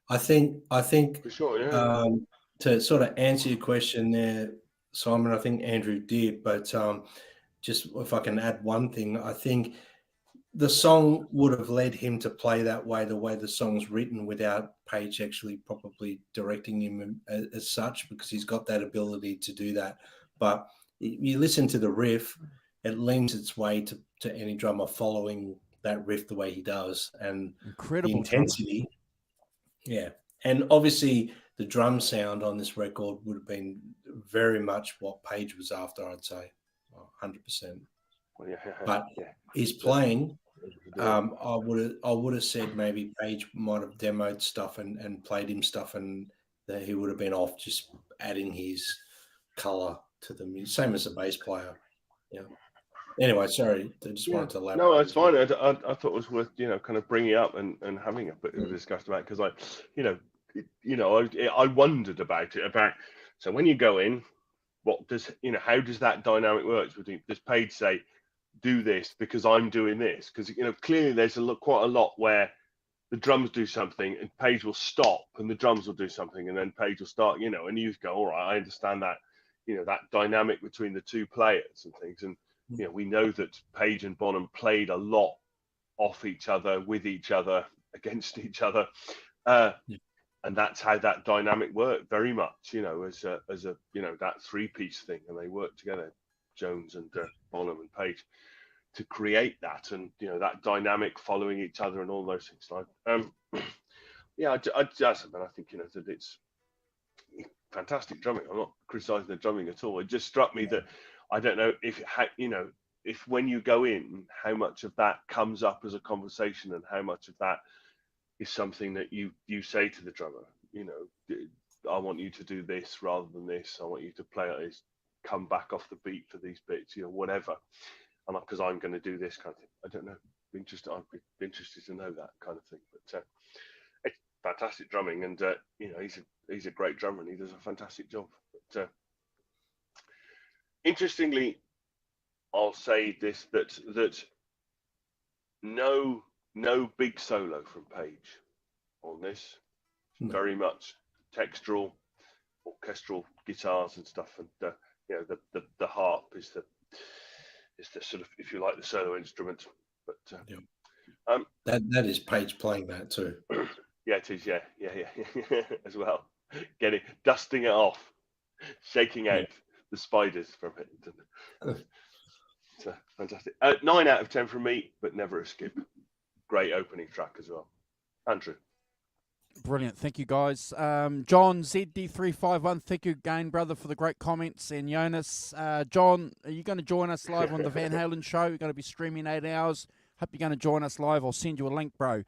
I think for sure, to sort of answer your question there, Simon, I think Andrew did, but just if I can add one thing, I think the song would have led him to play that way, the way the song's written, without Page actually probably directing him as such, because he's got that ability to do that. But you listen to the riff, it lends its way to any drummer following that riff the way he does, and incredible the intensity. Drummer. Yeah, and obviously the drum sound on this record would have been very much what Page was after, I'd say, 100%. But he's playing. I would have said maybe Page might have demoed stuff and played him stuff, and that he would have been off just adding his color to the music, same as a bass player. Yeah. Anyway, sorry, I just wanted to elaborate. No, it's fine. I thought it was worth kind of bringing up and having a bit of a discussion about, because I wondered about it. So when you go in, what does how does that dynamic work? Does Page say, do this because I'm doing this? Because clearly there's quite a lot where the drums do something and Page will stop and the drums will do something and then Page will start, and you go, all right, I understand that, that dynamic between the two players and things. And we know that Page and Bonham played a lot off each other, with each other, against each other, and that's how that dynamic worked very much, as a that three-piece thing, and they worked together, Jones and Bonham and Page, to create that, and that dynamic following each other and all those things. Like, I think that it's fantastic drumming. I'm not criticizing the drumming at all. It just struck me that I don't know if when you go in, how much of that comes up as a conversation and how much of that is something that you say to the drummer. You know, I want you to do this rather than this. I want you to play this, come back off the beat for these bits. You know, whatever. And because I'm going to do this kind of thing. I don't know. I'd be interested to know that kind of thing. But it's fantastic drumming, and you know, he's a great drummer, and he does a fantastic job. But interestingly, I'll say this, that no big solo from Page on this. No. Very much textural, orchestral guitars and stuff, and you know, the harp is the sort of, if you like, the solo instrument. But that is Page playing that too. Yeah, it is. Yeah, as well. Dusting it off, shaking out the spiders from it. It's fantastic. 9 out of 10 from me, but never a skip. Great opening track as well. Andrew. Brilliant. Thank you, guys. John ZD351, thank you again, brother, for the great comments. And Jonas, John, are you going to join us live on the Van Halen show? We're going to be streaming 8 hours. Hope you're going to join us live. I'll send you a link, bro.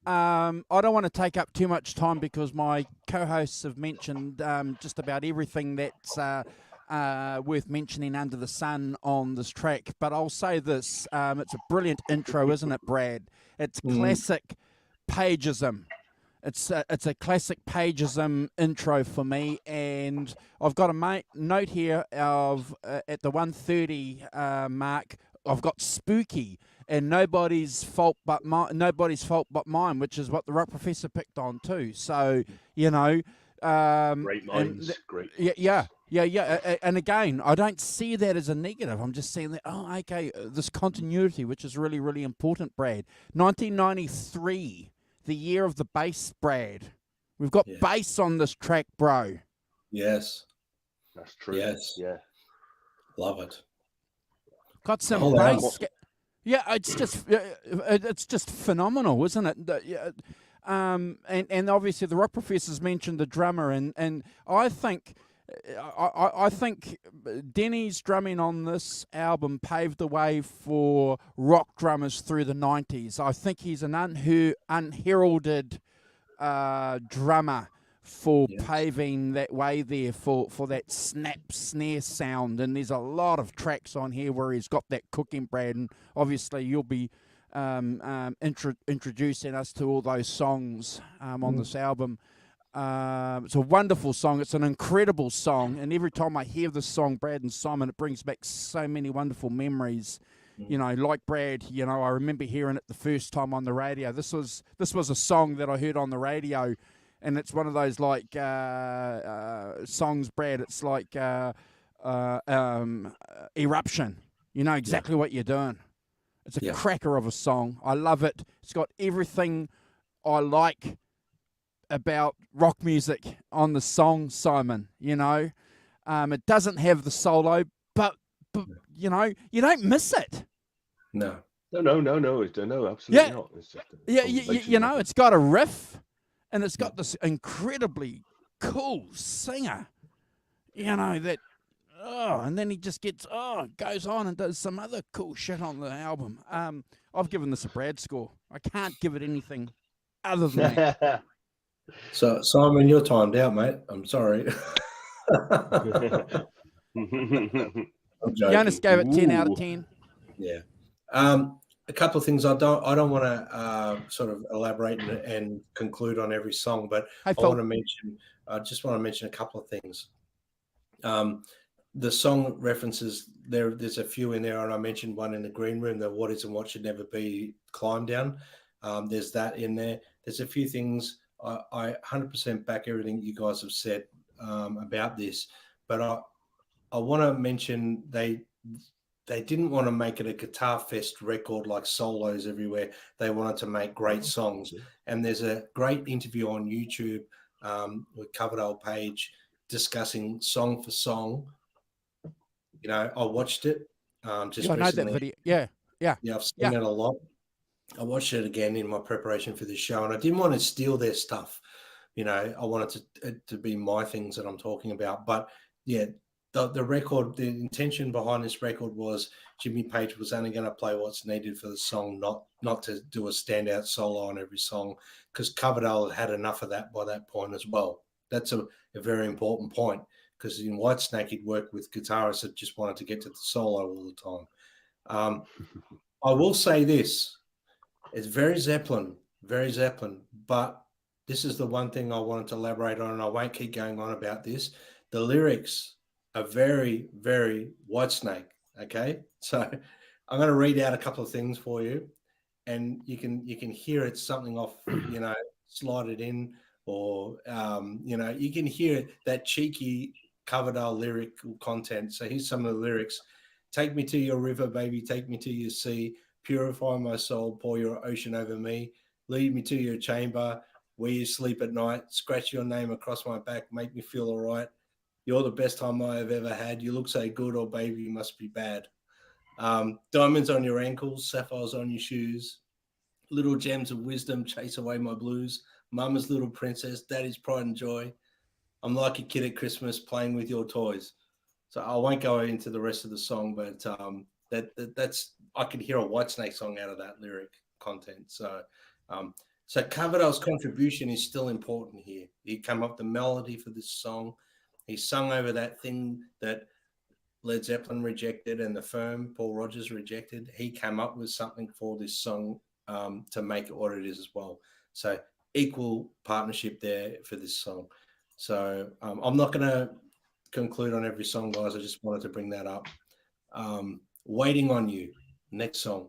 I don't want to take up too much time because my co-hosts have mentioned just about everything that's worth mentioning under the sun on this track. But I'll say this. It's a brilliant intro, isn't it, Brad? It's classic Pageism. It's a classic Pageism intro for me, and I've got a note here of at the 1:30 mark. I've got Spooky and nobody's fault but mine, which is what the Rock Professor picked on too. So you know, Great minds, great. Yeah. And again, I don't see that as a negative. I'm just saying that, okay, this continuity, which is really, really important, Brad. 1993. The year of the bass, Brad. We've got bass on this track, bro. Yes. That's true. Yes. Yeah. Love it. Got some bass. Yeah, it's just phenomenal, isn't it? And obviously the Rock Professors mentioned the drummer, and I think Denny's drumming on this album paved the way for rock drummers through the 90s. I think he's an unheralded drummer for paving that way there for that snap snare sound. And there's a lot of tracks on here where he's got that cooking, Brad, and obviously you'll be introducing us to all those songs on this album. It's a wonderful song. It's an incredible song, and every time I hear this song, Brad and Simon, it brings back so many wonderful memories. You know, like Brad, you know, I remember hearing it the first time on the radio. This was a song that I heard on the radio, and it's one of those like songs, Brad. It's like Eruption. You know exactly what you're doing. It's a cracker of a song. I love it. It's got everything I like about rock music on the song, Simon. You know, it doesn't have the solo, but you know, you don't miss it. No, absolutely not. It's just you know, it's got a riff, and it's got this incredibly cool singer. You know that. And then he just goes on and does some other cool shit on the album. I've given this a Brad score. I can't give it anything other than that. So, Simon, you're timed out, mate. I'm sorry. Jonas gave it 10 out of 10. Yeah. A couple of things. I don't want to sort of elaborate and conclude on every song, but I just want to mention a couple of things. The song references there's a few in there, and I mentioned one in the green room, the What Is and What Should Never Be Climb Down. There's that in there. There's a few things. I 100% back everything you guys have said about this, but I want to mention they didn't want to make it a guitar fest record like solos everywhere. They wanted to make great songs, and there's a great interview on YouTube with Coverdale Page discussing song for song. You know, I watched it just recently. I know that video. Yeah, I've seen it a lot. I watched it again in my preparation for this show, and I didn't want to steal their stuff. You know, I wanted it to be my things that I'm talking about. But yeah, the record, the intention behind this record was Jimmy Page was only going to play what's needed for the song, not to do a standout solo on every song, because Coverdale had enough of that by that point as well. That's a very important point, because in Whitesnake he'd work with guitarists that just wanted to get to the solo all the time. I will say this. It's very Zeppelin, but this is the one thing I wanted to elaborate on, and I won't keep going on about this. The lyrics are very, very Whitesnake, okay? So I'm going to read out a couple of things for you, and you can hear it's something off, Slide It In, or, you can hear that cheeky Coverdale lyrical content. So here's some of the lyrics. Take me to your river, baby, take me to your sea. Purify my soul, pour your ocean over me. Lead me to your chamber where you sleep at night. Scratch your name across my back, make me feel all right. You're the best time I have ever had. You look so good, or baby, you must be bad. Diamonds on your ankles, sapphires on your shoes. Little gems of wisdom chase away my blues. Mama's little princess, daddy's pride and joy. I'm like a kid at Christmas playing with your toys. So I won't go into the rest of the song, but that's I can hear a Whitesnake song out of that lyric content. So Coverdale's contribution is still important here. He came up with the melody for this song. He sung over that thing that Led Zeppelin rejected and the firm Paul Rodgers rejected. He came up with something for this song to make it what it is as well. So equal partnership there for this song. So I'm not going to conclude on every song, guys. I just wanted to bring that up. Waiting on You, next song.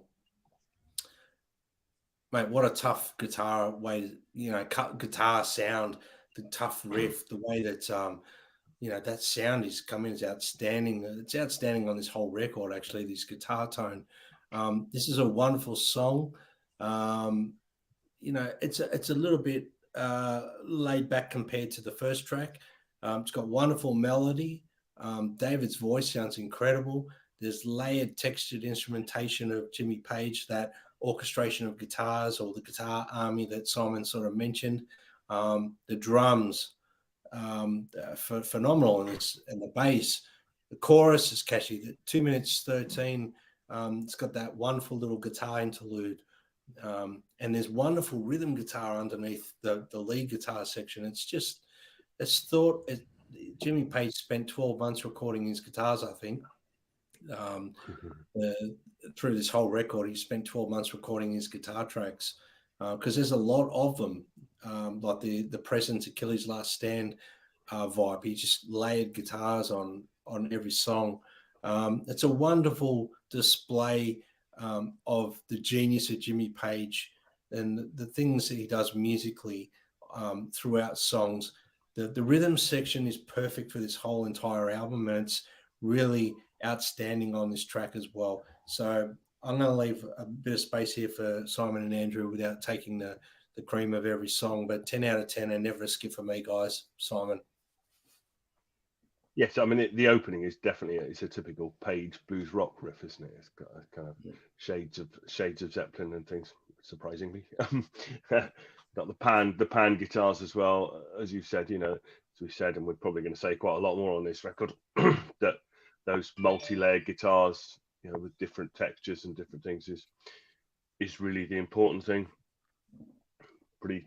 Mate, what a tough guitar way, guitar sound, the tough riff, the way that, that sound is coming is outstanding. It's outstanding on this whole record, actually, this guitar tone. This is a wonderful song. It's a little bit laid back compared to the first track. It's got wonderful melody. David's voice sounds incredible. There's layered, textured instrumentation of Jimmy Page, that orchestration of guitars, or the guitar army that Simon sort of mentioned. The drums, phenomenal in this, and the bass. The chorus is catchy. The 2 minutes 13. It's got that wonderful little guitar interlude. And there's wonderful rhythm guitar underneath the lead guitar section. Jimmy Page spent 12 months recording his guitars, I think. Through this whole record, he spent 12 months recording his guitar tracks, because there's a lot of them, like the Presence, Achilles' Last Stand vibe. He just layered guitars on every song. It's a wonderful display of the genius of Jimmy Page and the things that he does musically throughout songs. The rhythm section is perfect for this whole entire album, and it's really outstanding on this track as well. So I'm going to leave a bit of space here for Simon and Andrew without taking the cream of every song, but 10 out of 10 and never a skip for me, guys. Simon. Yes, I mean the opening is definitely it's a typical Page blues rock riff, isn't it? It's got a kind of shades of Zeppelin and things. Surprisingly, got the pan guitars as well, as you said. As we said, and we're probably going to say quite a lot more on this record. That those multi-layered guitars, with different textures and different things, is really the important thing. Pretty,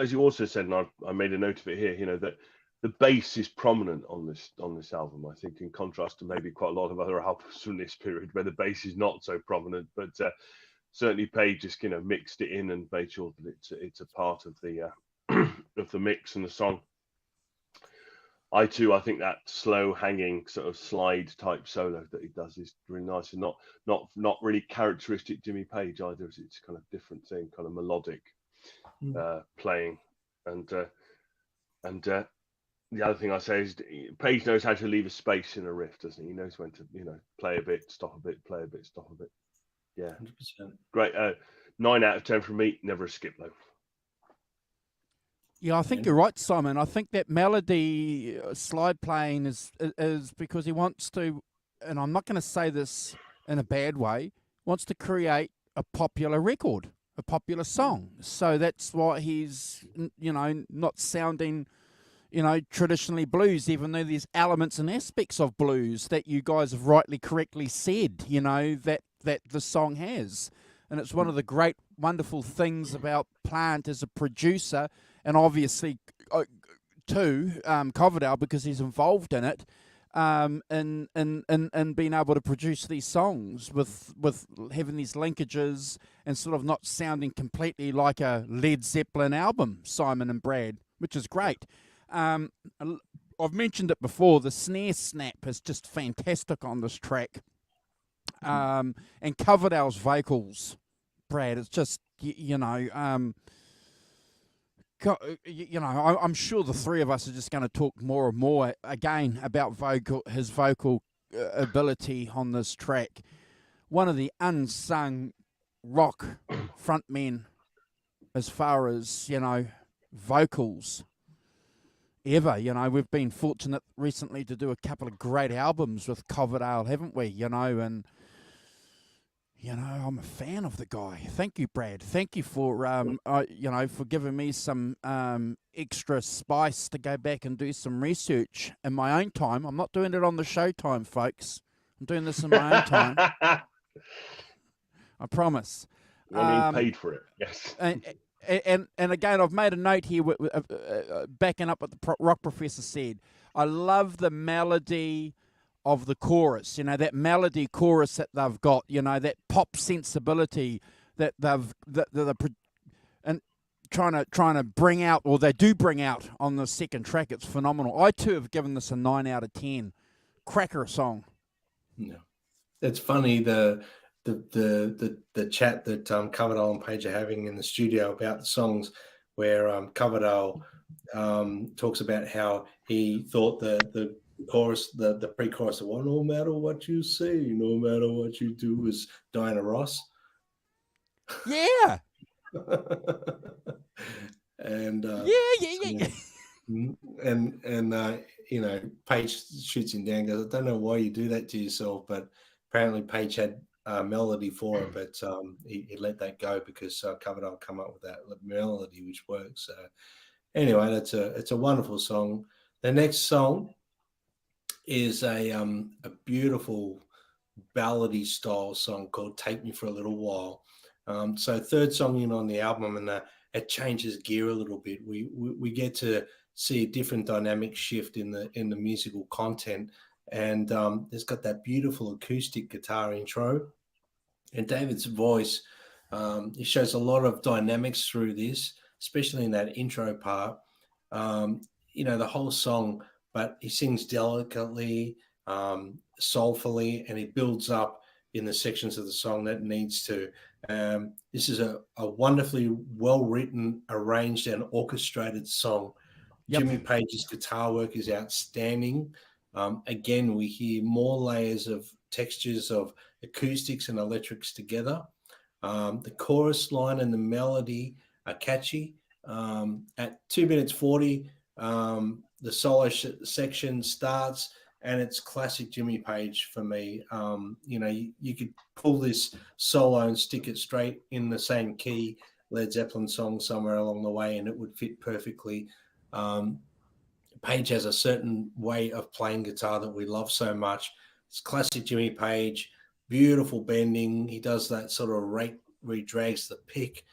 as you also said, and I made a note of it here. That the bass is prominent on this album, I think, in contrast to maybe quite a lot of other albums from this period where the bass is not so prominent. But certainly Page just mixed it in and made sure that it's a part of the of the mix and the song. I think that slow hanging sort of slide type solo that he does is really nice, and not really characteristic Jimmy Page either. It's kind of different thing, kind of melodic playing, and the other thing I say is Page knows how to leave a space in a riff, doesn't he? He knows when to play a bit, stop a bit, play a bit, stop a bit. Yeah, 100%. Great. 9 out of 10 from me. Never a skip though. Yeah, I think you're right, Simon. I think that melody slide playing is because he wants to, and I'm not going to say this in a bad way, wants to create a popular record, a popular song. So that's why he's, not sounding, traditionally blues, even though there's elements and aspects of blues that you guys have rightly, correctly said, that the song has. And it's one of the great, wonderful things about Plant as a producer, and obviously, too, Coverdale, because he's involved in it, and being able to produce these songs with having these linkages and sort of not sounding completely like a Led Zeppelin album, Simon and Brad, which is great. I've mentioned it before. The snare snap is just fantastic on this track, and Coverdale's vocals, Brad. It's just I'm sure the three of us are just going to talk more and more again about his vocal ability on this track. One of the unsung rock frontmen as far as vocals ever. We've been fortunate recently to do a couple of great albums with Coverdale, haven't we? And I'm a fan of the guy. Thank you, Brad. Thank you for for giving me some extra spice to go back and do some research in my own time. I'm not doing it on the show time, folks. I'm doing this in my own time. I promise. Paid for it. Yes. And again, I've made a note here, backing up what the rock professor said. I love the melody of the chorus, that melody chorus that they've got, that pop sensibility that they're and trying to bring out, or they do bring out on the second track. It's phenomenal. I too have given this a 9 out of 10. Cracker song. No, it's funny the chat that Coverdale and Page are having in the studio about the songs, where Coverdale talks about how he thought the chorus, the pre-chorus of "No matter what you say, no matter what you do" is Diana Ross. Yeah. And yeah. And Paige shoots him down. Goes, "I don't know why you do that to yourself," but apparently Paige had a melody for it, but he let that go because Coverdale come up with that melody, which works. Anyway, it's a wonderful song. The next song is a beautiful ballady style song called "Take Me for a Little While." So third song in on the album, and it changes gear a little bit. We get to see a different dynamic shift in the musical content, and it's got that beautiful acoustic guitar intro, and David's voice. He shows a lot of dynamics through this, especially in that intro part. The whole song, but he sings delicately, soulfully, and he builds up in the sections of the song that needs to. This is a wonderfully well-written, arranged, and orchestrated song. Yep. Jimmy Page's guitar work is outstanding. Again, we hear more layers of textures of acoustics and electrics together. The chorus line and the melody are catchy. At 2 minutes 40, the solo section starts, and it's classic Jimmy Page for me. You could pull this solo and stick it straight in the same key Led Zeppelin song somewhere along the way, and it would fit perfectly. Page has a certain way of playing guitar that we love so much. It's classic Jimmy Page, beautiful bending. He does that sort of rate where he drags the pick,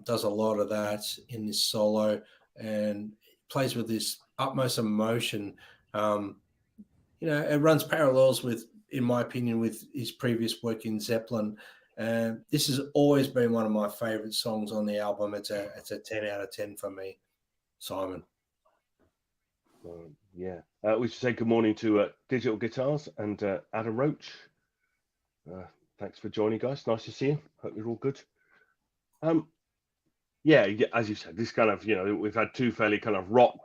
does a lot of that in this solo, and plays with this utmost emotion. It runs parallels with, in my opinion, with his previous work in Zeppelin. And this has always been one of my favorite songs on the album. It's a 10 out of 10 for me. Simon. We should say good morning to Digital Guitars and Adam Roach. Thanks for joining, guys. Nice to see you. Hope you're all good. As you said, this kind of, we've had two fairly kind of rock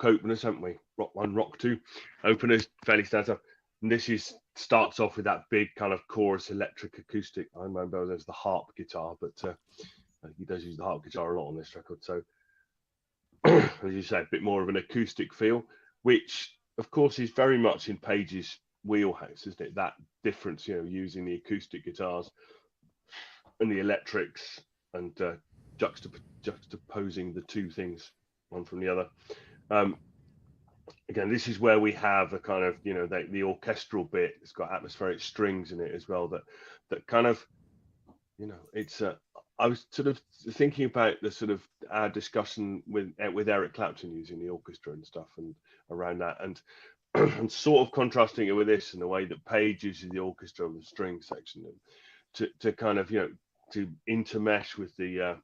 openers, haven't we? Rock 1, Rock 2 openers, fairly standard. And this starts off with that big kind of chorus electric acoustic. I remember there's the harp guitar, but he does use the harp guitar a lot on this record. So, as you say, a bit more of an acoustic feel, which of course is very much in Page's wheelhouse, isn't it? That difference, using the acoustic guitars and the electrics and juxtaposing the two things one from the other. Again, this is where we have a kind of, the orchestral bit. It's got atmospheric strings in it as well. That kind of, it's. I was sort of thinking about the sort of our discussion with Eric Clapton using the orchestra and stuff, and around that, and and sort of contrasting it with this in the way that Page uses the orchestra and the string section, and to kind of to intermesh with the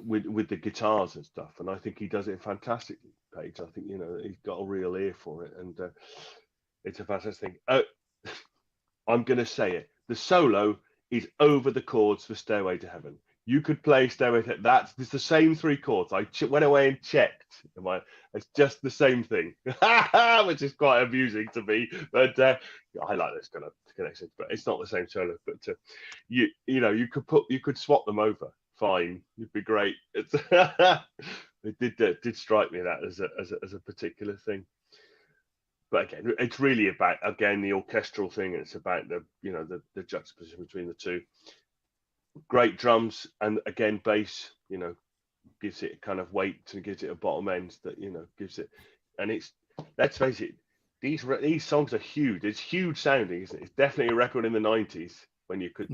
with the guitars and stuff. And I think he does it fantastically, Page. I think he's got a real ear for it, and it's a fantastic thing. I'm going to say it. The solo is over the chords for Stairway to Heaven. You could play Stairway to Heaven. It's the same 3 chords. I went away and checked. It's just the same thing, which is quite amusing to me. But I like those kind of connections. But it's not the same solo. But you could swap them over. Fine, it'd be great. It did strike me that as a particular thing. But again, it's really about the orchestral thing. It's about the juxtaposition between the two. Great drums, and again bass. Gives it kind of weight and gives it a bottom end that gives it. And it's, let's face it, these songs are huge. It's huge sounding, isn't it? It's definitely a record in the '90s when you could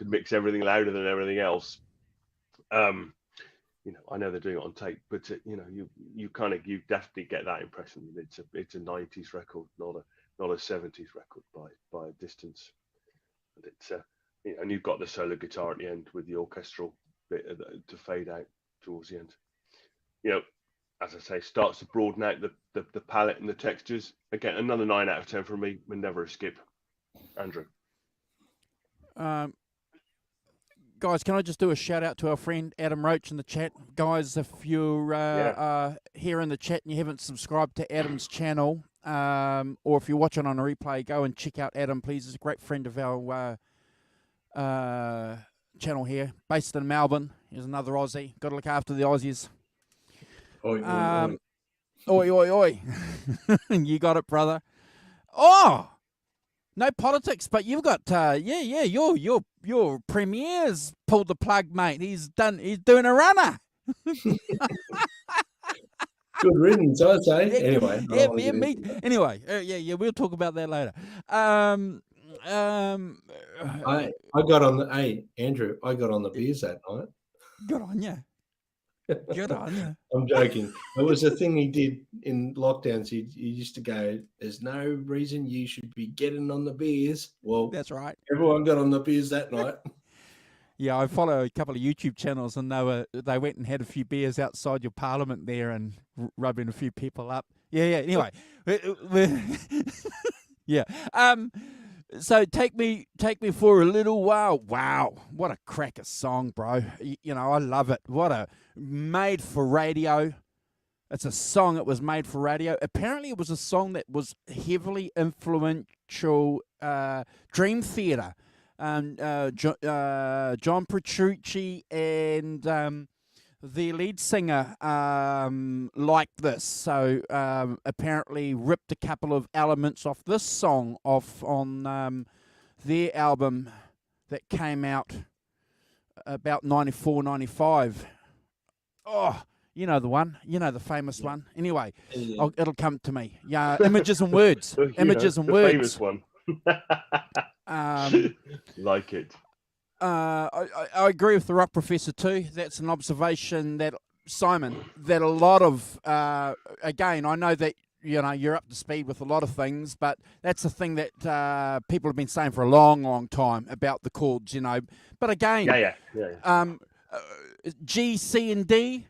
mix everything louder than everything else. I know they're doing it on tape, but you definitely get that impression that it's a '90s record, not a '70s record by a distance. And it's and you've got the solo guitar at the end with the orchestral bit to fade out towards the end. As I say, starts to broaden out the palette and the textures. Again, another 9 out of 10 from me, and never a skip. Andrew. Guys, can I just do a shout out to our friend Adam Roach in the chat? Guys, if you're here in the chat and you haven't subscribed to Adam's channel, or if you're watching on a replay, go and check out Adam, please. He's a great friend of our channel here, based in Melbourne. He's another Aussie. Got to look after the Aussies. Oi, oi, oi, oi, oi. You got it, brother. Oh, no politics, but you've got your premier's pulled the plug, mate. He's doing a runner. Good riddance, I'd say. Anyway. We'll talk about that later. I got on the Andrew, I got on the beers that night. Good on you. Good on you. I'm joking. It was a thing he did in lockdowns. He used to go, there's no reason you should be getting on the beers. Well, that's right. Everyone got on the beers that night. Yeah, I follow a couple of YouTube channels, and they went and had a few beers outside your parliament there and rubbing a few people up. Yeah. Anyway, yeah. So take me for a little while. Wow, what a cracker song, bro. I love it. What a made for radio. It's a song that was made for radio. Apparently it was a song that was heavily influential Dream Theater. John Petrucci and the lead singer liked this, so apparently ripped a couple of elements off this song off on their album that came out about 94, 95. Oh, you know the one, the famous one. Anyway, it'll come to me. Yeah, Images and Words. Images and Words. Famous one. Like it. I agree with the Rock Professor too. That's an observation that, Simon, that a lot of again, I know that you're up to speed with a lot of things, but that's a thing that people have been saying for a long, long time about the chords, But again, G, C, and D.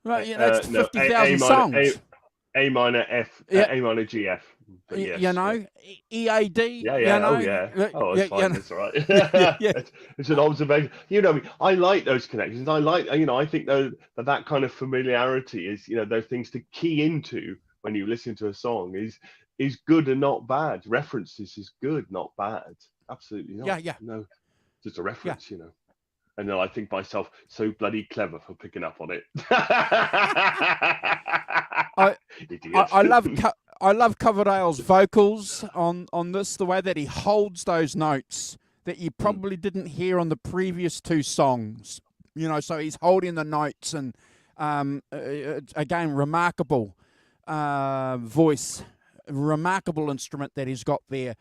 Right, it's 50,000 songs. A minor, F, A minor, G, F. But yes, EAD. It's all right. It's an observation. I like those connections. I think that kind of familiarity is, those things to key into when you listen to a song is good and not bad. References is good, not bad. Absolutely not. Yeah. No, just a reference, And then I think myself, so bloody clever for picking up on it. I love Coverdale's vocals on this, the way that he holds those notes that you probably didn't hear on the previous 2 songs. so he's holding the notes, and again, remarkable voice, remarkable instrument that he's got there.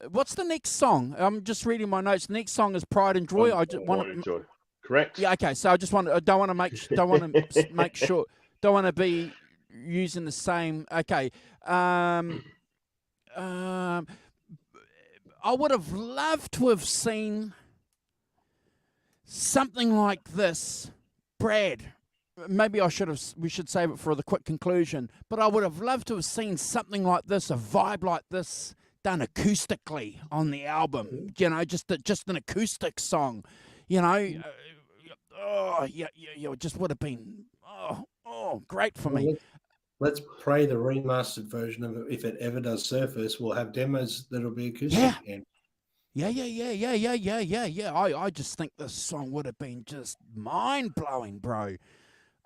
What's the next song? I'm just reading my notes. The next song is Pride and Joy. I just want to. Joy. Correct. Yeah. Okay. So I just want. I don't want to make sure. Don't want to be using the same. Okay. I would have loved to have seen something like this, Brad. Maybe we should save it for the quick conclusion. But I would have loved to have seen something like this, a vibe like this, done acoustically on the album. Just an acoustic song. It just would have been great for me. Let's pray the remastered version of it, if it ever does surface, will have demos that'll be acoustic. Yeah. I just think this song would have been just mind-blowing, bro.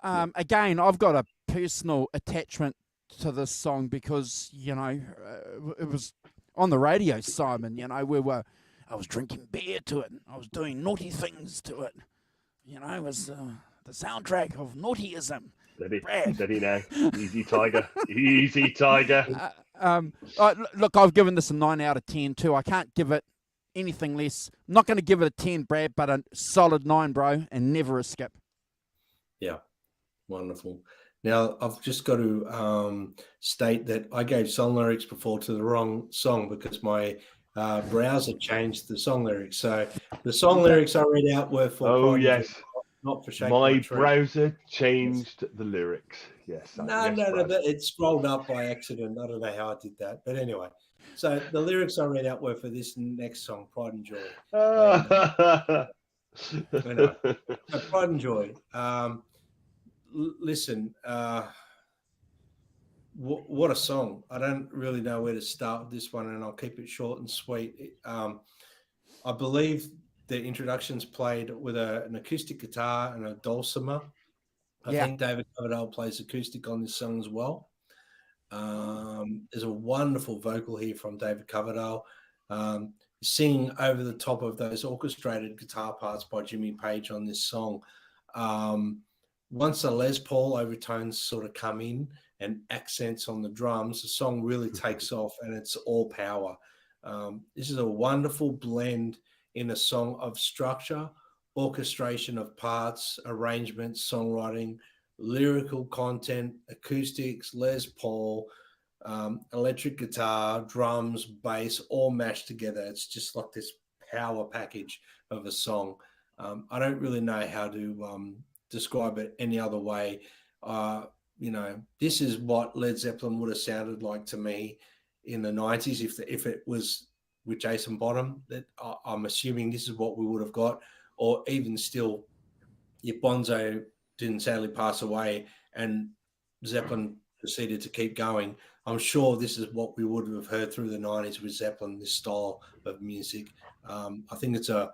Again, I've got a personal attachment to this song because, it was on the radio, Simon. I was drinking beer to it. I was doing naughty things to it. It was the soundtrack of naughtyism. Steady now. Easy, Tiger. Easy, Tiger. Look, I've given this a 9 out of 10 too. I can't give it anything less. I'm not going to give it a 10, Brad, but a solid 9, bro, and never a skip. Yeah, wonderful. Now, I've just got to state that I gave song lyrics before to the wrong song because my browser changed the song lyrics. So the song lyrics I read out were for... Oh, yes. Not for Shake My browser changed the lyrics. Yes. No, it scrolled up by accident. I don't know how I did that. But anyway, so the lyrics I read out were for this next song, Pride and Joy. So Pride and Joy. Listen, what a song. I don't really know where to start with this one, and I'll keep it short and sweet. I believe the introduction's played with an acoustic guitar and a dulcimer. I think David Coverdale plays acoustic on this song as well. There's a wonderful vocal here from David Coverdale, singing over the top of those orchestrated guitar parts by Jimmy Page on this song. Once the Les Paul overtones sort of come in and accents on the drums, the song really takes off, and it's all power. This is a wonderful blend in a song of structure, orchestration of parts, arrangements, songwriting, lyrical content, acoustics, Les Paul, electric guitar, drums, bass, all mashed together. It's just like this power package of a song. I don't really know how to describe it any other way. This is what Led Zeppelin would have sounded like to me in the 90s if it was with Jason Bonham. That I'm assuming this is what we would have got, or even still, if Bonzo didn't sadly pass away and Zeppelin proceeded to keep going, I'm sure this is what we would have heard through the 90s with Zeppelin, this style of music. I think it's a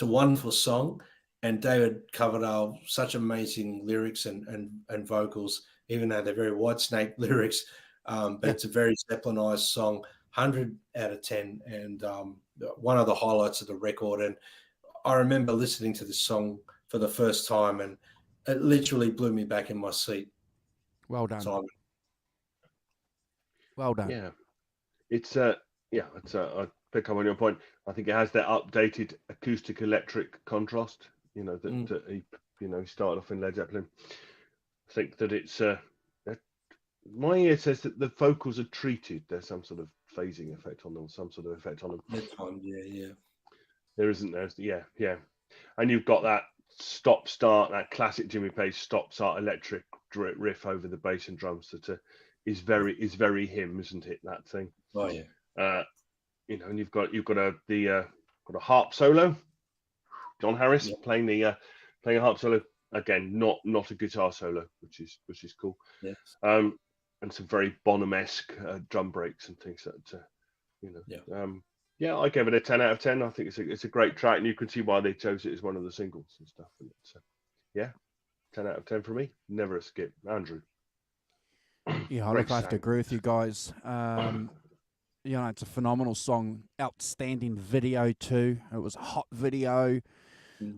wonderful song, and David Coverdale, such amazing lyrics and vocals, even though they're very Whitesnake lyrics, but it's a very Zeppelinized song. 100 out of 10, and one of the highlights of the record. And I remember listening to this song for the first time, and it literally blew me back in my seat. Well done, Simon. Well done. Yeah, it's I pick up on your point. I think it has that updated acoustic electric contrast. That he started off in Led Zeppelin. I think that it's my ear says that the vocals are treated. There's some sort of phasing effect on them, some sort of effect on them. Yeah. There isn't. Yeah. And you've got that stop-start, that classic Jimmy Page stop-start electric riff over the bass and drums that is very him, isn't it? That thing. Oh yeah. And you've got a harp solo. John Harris playing a harp solo again, not a guitar solo, which is cool. Yes. And some very Bonham-esque drum breaks and things that I gave it a 10 out of 10. I think it's a great track, and you can see why they chose it as one of the singles and stuff. And it's 10 out of 10 for me. Never a skip. Andrew. Yeah, I have to agree with you guys. It's a phenomenal song. Outstanding video too. It was a hot video.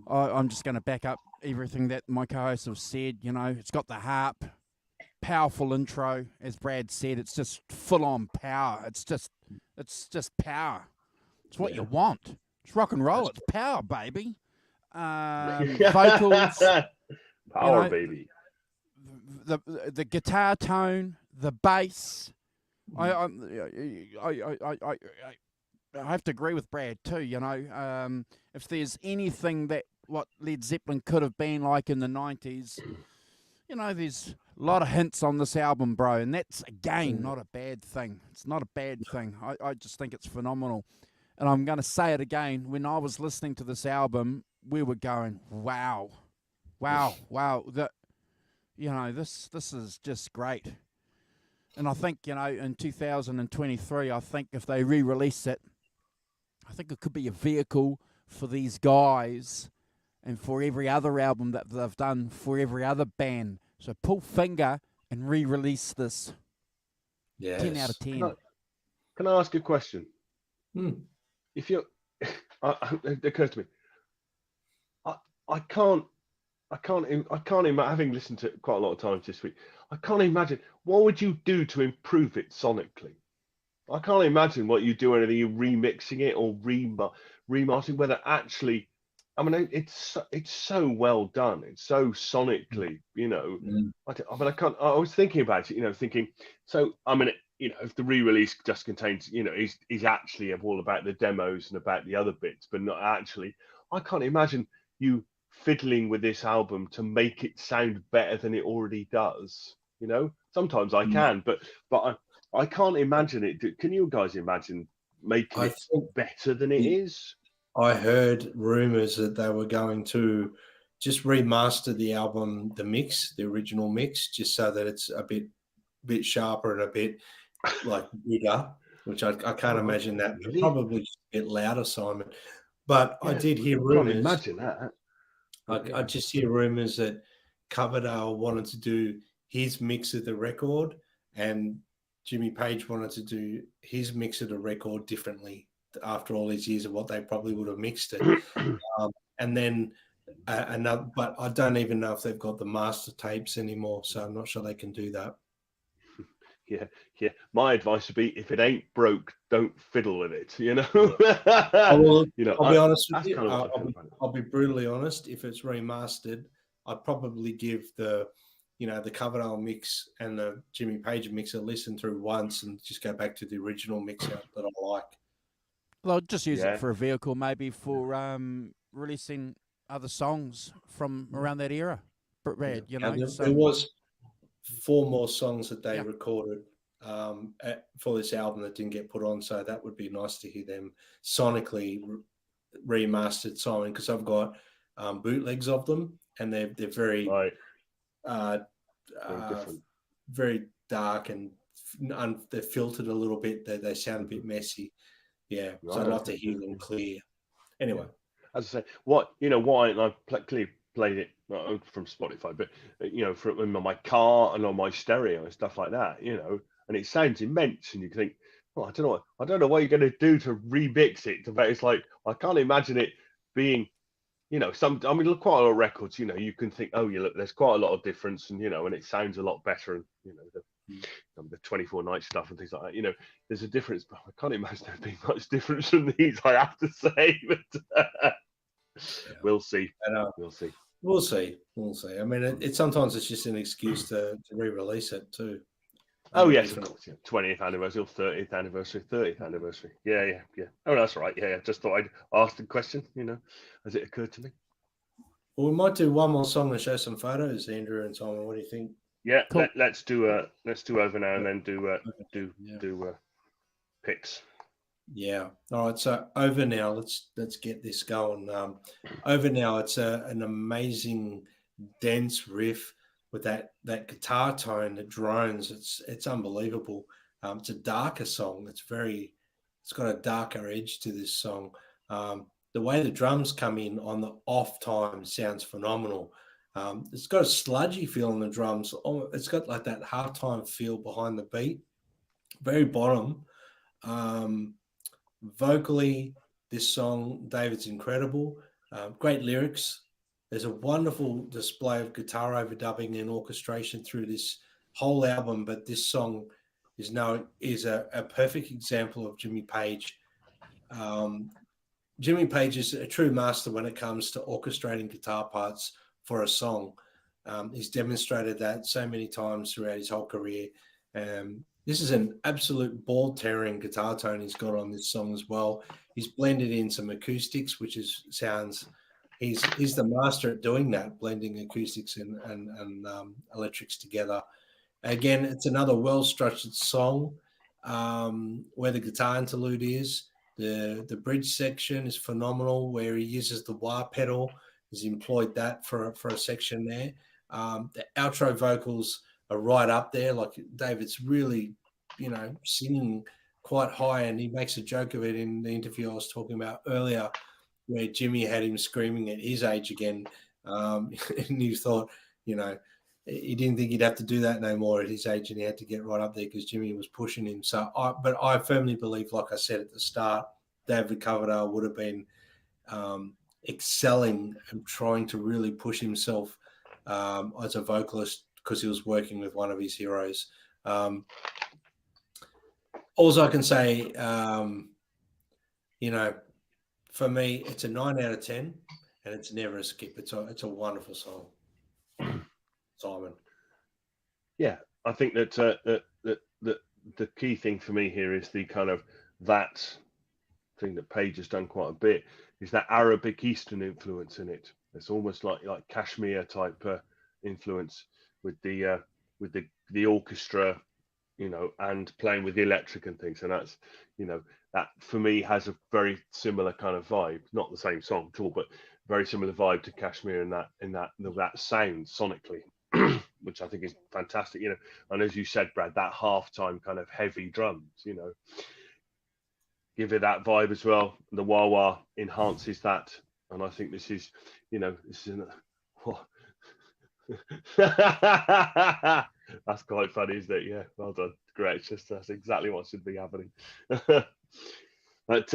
I'm just going to back up everything that my co-hosts have said. You know, it's got the harp, powerful intro, as Brad said. It's just full-on power. It's just power. It's what you want. It's rock and roll. It's power, baby. Vocals, power, baby. The guitar tone, the bass. I have to agree with Brad too. You know, if there's anything that what Led Zeppelin could have been like in the 90s, you know, there's a lot of hints on this album, bro, and that's again not a bad thing. It's not a bad thing. I just think it's phenomenal. And I'm going to say it again. When I was listening to this album, we were going, wow. You know, this is just great. And I think, you know, in 2023, I think if they re-release it, I think it could be a vehicle for these guys and for every other album that they've done for every other band. So pull finger and re-release this. Yes. 10 out of 10. Can I ask a question? If you're, it occurs to me, I can't imagine, having listened to it quite a lot of times this week, I can't imagine, what would you do to improve it sonically? I can't imagine what you do, anything, you remixing it or remastering, whether actually, I mean, it's so well done. It's so sonically, you know, I was thinking about it, you know, thinking, so, I mean, you know, if the re-release just contains, you know, is actually all about the demos and about the other bits, but not actually, I can't imagine you fiddling with this album to make it sound better than it already does. You know, sometimes I can, but I can't imagine it. Can you guys imagine making it better than it is? I heard rumors that they were going to just remaster the album, the original mix, just so that it's a bit sharper and a bit like bigger, which I can't imagine that. Really? Probably a bit louder, Simon. But I did hear rumors. I can't imagine that. I just hear rumors that Coverdale wanted to do his mix of the record, and Jimmy Page wanted to do his mix of the record differently after all these years of what they probably would have mixed it. And then another, but I don't even know if they've got the master tapes anymore, so I'm not sure they can do that. Yeah. My advice would be, if it ain't broke, don't fiddle with it. You know. You know, I'll be honest with you. I'll be brutally honest. If it's remastered, I'd probably give the Coverdale mix and the Jimmy Page mix a listen through once and just go back to the original mix that I like. Well, just use it for a vehicle, maybe for releasing other songs from around that era. Brad, you know, there was 4 more songs that they recorded for this album that didn't get put on, so that would be nice to hear them sonically remastered, Simon, because I've got bootlegs of them, and they're very very dark, and they're filtered a little bit. They sound a bit messy. So I'd like to hear them clear. Anyway, as I say, I've clearly played it from Spotify, but you know, in my car and on my stereo and stuff like that, you know, and it sounds immense, and you think, well, I don't know what you're going to do to remix it. But it's like, I can't imagine it being, you know, quite a lot of records, you know, you can think, oh, look, there's quite a lot of difference, and you know, and it sounds a lot better, and you know, the 24 night stuff and things like that, you know, there's a difference, but I can't imagine there being much difference from these, I have to say. But we'll see. We'll see. I mean, it sometimes it's just an excuse to re-release it too. Oh yes, of course. 20th anniversary or 30th anniversary. Yeah. Oh, that's right. Yeah. Just thought I'd ask the question, you know, as it occurred to me. Well, we might do one more song and show some photos, Andrew and Simon. What do you think? Yeah, cool. Let's do Over Now and then do picks. Yeah. All right. So Over Now, let's get this going. Over Now, it's an amazing dense riff with that guitar tone that drones. It's unbelievable. It's a darker song. It's got a darker edge to this song. The way the drums come in on the off time sounds phenomenal. It's got a sludgy feel on the drums. It's got like that halftime feel behind the beat. Very bottom. Vocally, this song, David's incredible. Great lyrics. There's a wonderful display of guitar overdubbing and orchestration through this whole album, but this song is a perfect example of Jimmy Page. Jimmy Page is a true master when it comes to orchestrating guitar parts for a song. He's demonstrated that so many times throughout his whole career. This is an absolute ball-tearing guitar tone he's got on this song as well. He's blended in some acoustics, which sounds. He's the master at doing that, blending acoustics and electrics together. Again, it's another well-structured song where the guitar interlude is. The bridge section is phenomenal, where he uses the wah pedal. He's employed that for a section there. The outro vocals are right up there. Like David's really, singing quite high, and he makes a joke of it in the interview I was talking about earlier, where Jimmy had him screaming at his age again. And he thought, he didn't think he'd have to do that no more at his age, and he had to get right up there because Jimmy was pushing him. But I firmly believe, like I said at the start, David Coverdale would have been excelling and trying to really push himself as a vocalist because he was working with one of his heroes. All I can say, for me, it's a 9 out of 10, and it's never a skip. It's a wonderful song, Simon. Yeah, I think that the key thing for me here is the kind of that thing that Page has done quite a bit is that Arabic Eastern influence in it. It's almost like Kashmir type influence with the orchestra, and playing with the electric and things, and that's that for me has a very similar kind of vibe. Not the same song at all, but very similar vibe to Kashmir in that sound sonically, which I think is fantastic. And as you said, Brad, that halftime kind of heavy drums, give it that vibe as well. The wah wah enhances that, and I think this is, that's quite funny, isn't it? Yeah, well done. Great. That's exactly what should be happening. But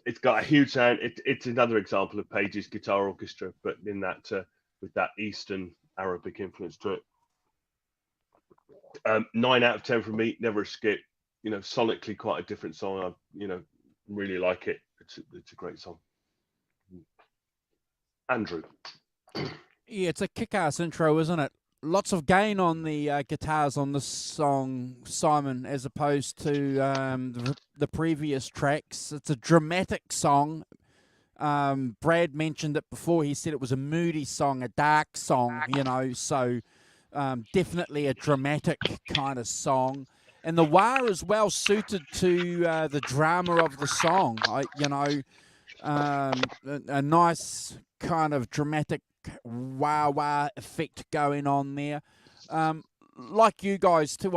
it's got a huge sound. It's another example of Page's guitar orchestra, but in that with that Eastern Arabic influence to it. 9 out of 10 from me. Never a skip. Sonically quite a different song. I really like it. It's a great song. Andrew. Yeah, it's a kick-ass intro, isn't it? Lots of gain on the guitars on this song, Simon, as opposed to the previous tracks. It's a dramatic song. Brad mentioned it before. He said it was a moody song, a dark song, so definitely a dramatic kind of song. And the wah is well suited to the drama of the song. A nice kind of dramatic wah-wah effect going on there. Like you guys too,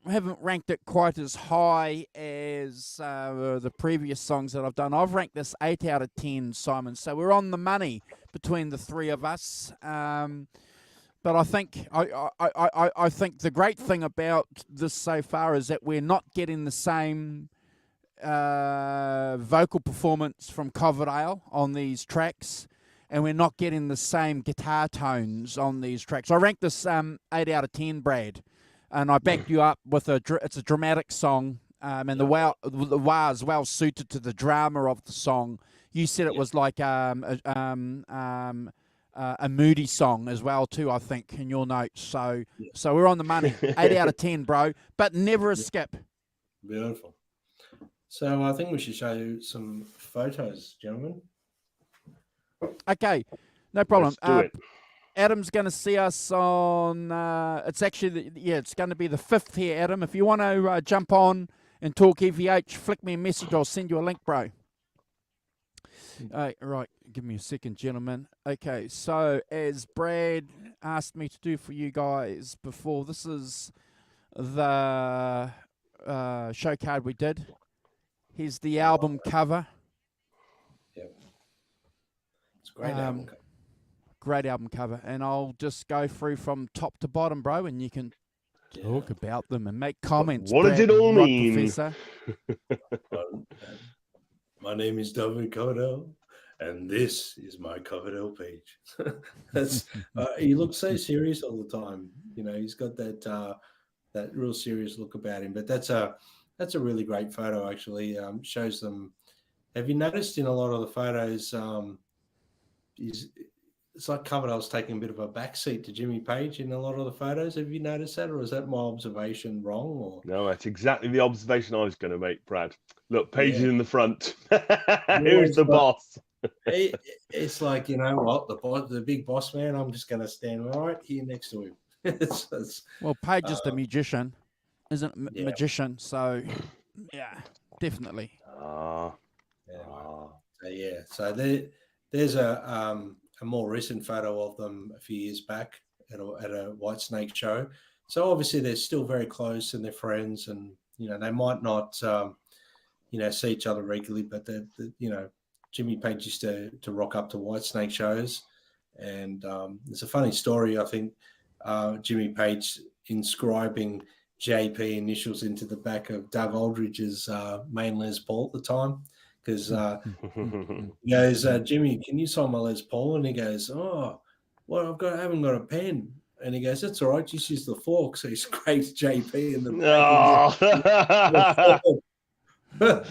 haven't ranked it quite as high as the previous songs that I've done. I've ranked this 8 out of 10, Simon. So we're on the money between the three of us. But I think I think the great thing about this so far is that we're not getting the same vocal performance from Coverdale on these tracks, and we're not getting the same guitar tones on these tracks. I ranked this 8 out of 10, Brad, and I backed you up with it's a dramatic song, and the wah is well suited to the drama of the song. You said it was like a moody song as well too, I think, in your notes. So we're on the money. 8 out of 10, bro, but never a skip. Beautiful. So I think we should show you some photos, gentlemen. Okay, no problem. Let's do it. Adam's going to see us on. It's actually it's going to be the 5th here, Adam. If you want to jump on and talk EVH, flick me a message. I'll send you a link, bro. Right, give me a second, gentlemen. Okay, so as Brad asked me to do for you guys before, this is the show card we did. Here's the album cover. Yep. It's a great album cover. Great album cover. And I'll just go through from top to bottom, bro, and you can talk about them and make comments. What does it all mean? Professor. My name is David Coverdale, and this is my Coverdale page. That's he looks so serious all the time. You know, he's got that real serious look about him. But that's a really great photo. Actually, shows them. Have you noticed in a lot of the photos, it's like Coverdale's taking a bit of a backseat to Jimmy Page in a lot of the photos. Have you noticed that, or is that my observation wrong? Or No, that's exactly the observation I was going to make, Brad. Look, Page is yeah, in the front. you Who's always the got, boss? it's like, you know what, the big boss man. I'm just going to stand right here next to him. Well, Page is the magician, isn't yeah. magician? So, yeah, definitely. Anyway, so there's a more recent photo of them a few years back at a White Snake show. So obviously they're still very close and they're friends, and you know they might not see each other regularly, but Jimmy Page used to rock up to White Snake shows, and it's a funny story. I think Jimmy Page inscribing JP initials into the back of Doug Aldridge's main Les Paul at the time, because he goes, Jimmy, can you sign my Les Paul? And he goes, oh, well, I haven't got a pen. And he goes, that's all right, just use the fork. So he scrapes JP in the back.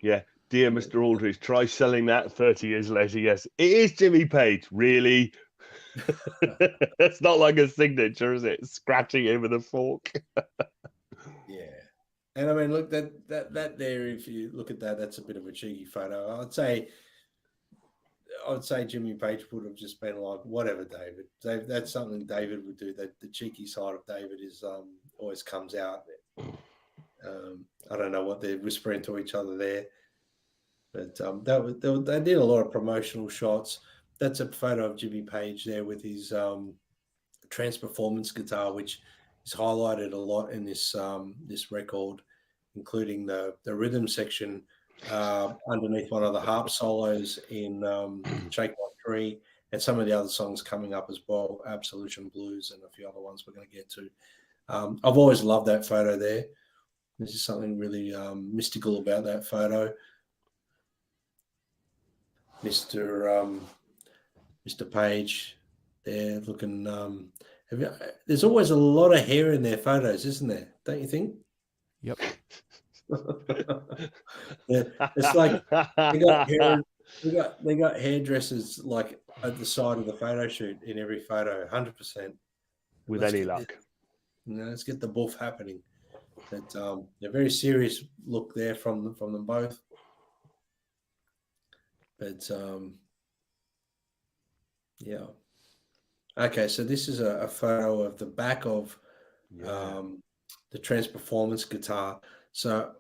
Yeah, dear Mr. Aldridge, try selling that 30 years later. Yes, it is Jimmy Page. Really? It's not like a signature, is it? Scratching him with a fork. Yeah. And I mean, look, that there, if you look at that, that's a bit of a cheeky photo. I'd say Jimmy Page would have just been like, whatever, David. That's something David would do. That the cheeky side of David is always comes out. I don't know what they're whispering to each other there, but they did a lot of promotional shots. That's a photo of Jimmy Page there with his trance performance guitar, which is highlighted a lot in this record, including the rhythm section underneath one of the harp solos in Shake My Tree, and some of the other songs coming up as well, Absolution Blues and a few other ones we're going to get to. I've always loved that photo there. There's just something really mystical about that photo. Mr. Page there looking. There's always a lot of hair in their photos, isn't there? Don't you think? Yep. Yeah, it's like they got hairdressers like at the side of the photo shoot in every photo, 100%. With any luck. Let's get the buff happening. But a very serious look there from them both. But yeah. Okay, so this is a photo of the back of the Trance Performance guitar. So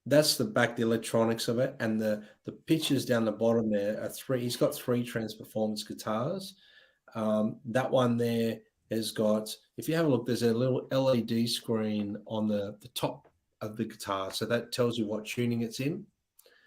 that's the back, the electronics of it, and the pictures down the bottom there are three. He's got three Trance Performance guitars. That one there has got, if you have a look, there's a little LED screen on the top of the guitar. So that tells you what tuning it's in.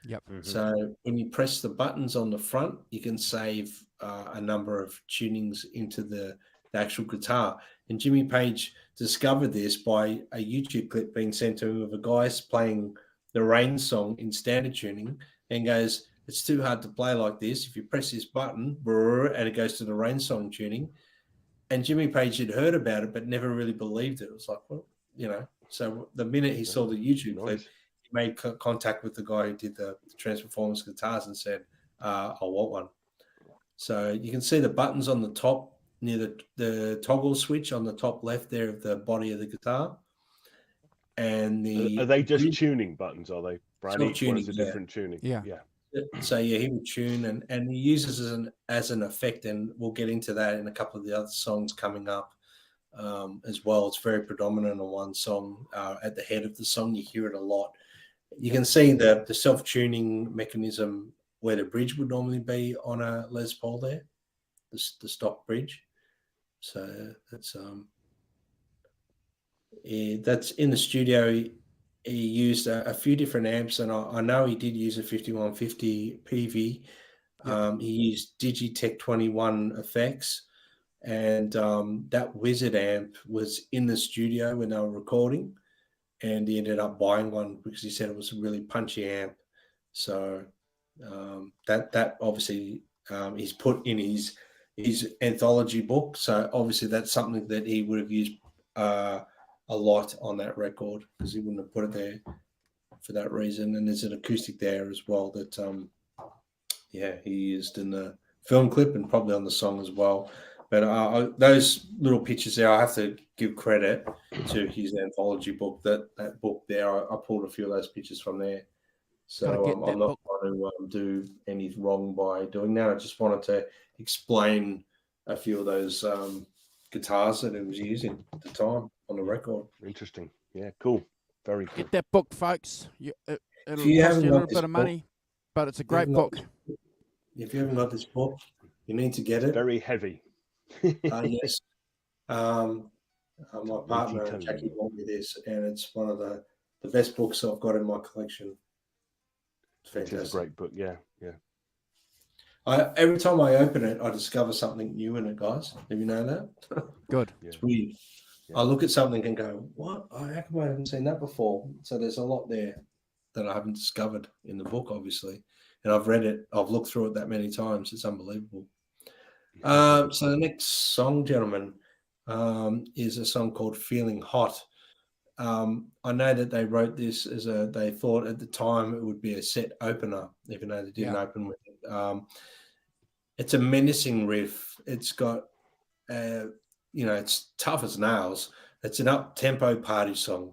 Yep. Mm-hmm. So when you press the buttons on the front, you can save a number of tunings into the actual guitar. And Jimmy Page discovered this by a YouTube clip being sent to him of a guy playing the Rain song in standard tuning, and goes, it's too hard to play like this. If you press this button, and it goes to the Rain song tuning. And Jimmy Page had heard about it, but never really believed it. It was like, well, so the minute he saw the YouTube clip, he made contact with the guy who did the Trance Performance guitars and said, I want one. So you can see the buttons on the top near the toggle switch on the top left there of the body of the guitar. And are they just tuning buttons? Are they, Brad? Each tuning, one's a different tuning. Yeah. So yeah, he would tune and he uses as an effect, and we'll get into that in a couple of the other songs coming up as well. It's very predominant on one song. At the head of the song, you hear it a lot. You can see the self-tuning mechanism where the bridge would normally be on a Les Paul there, the stock bridge. So that's in the studio. He used a few different amps, and I know he did use a 5150 PV. He used Digitech 21 effects, and that Wizard amp was in the studio when they were recording, and he ended up buying one because he said it was a really punchy amp. So That obviously he's put in his anthology book. So obviously that's something that he would have used a lot on that record, because he wouldn't have put it there for that reason. And there's an acoustic there as well that he used in the film clip and probably on the song as well. But those little pictures there, I have to give credit to his anthology book. That book there, I pulled a few of those pictures from there. So I'm not trying to do any wrong by doing that. I just wanted to explain a few of those guitars that he was using at the time on the record. Interesting. Yeah, cool. Very cool. Get that book, folks. It'll cost you you a haven't little got bit this of money, but it's a great book. If you haven't got this book, you need to get it. Very heavy. Yes. My partner Jackie bought me this, and it's one of the best books I've got in my collection. It's fantastic. It's a great book. Yeah. Every time I open it, I discover something new in it, guys. Have you known that? Good. It's weird. Yeah. I look at something and go, "What? How come I haven't seen that before?" So there's a lot there that I haven't discovered in the book, obviously. And I've read it. I've looked through it that many times. It's unbelievable. So the next song, gentlemen, is a song called "Feeling Hot." I know that they wrote this they thought at the time it would be a set opener, even though they didn't open with it. It's a menacing riff. It's got, it's tough as nails. It's an up-tempo party song.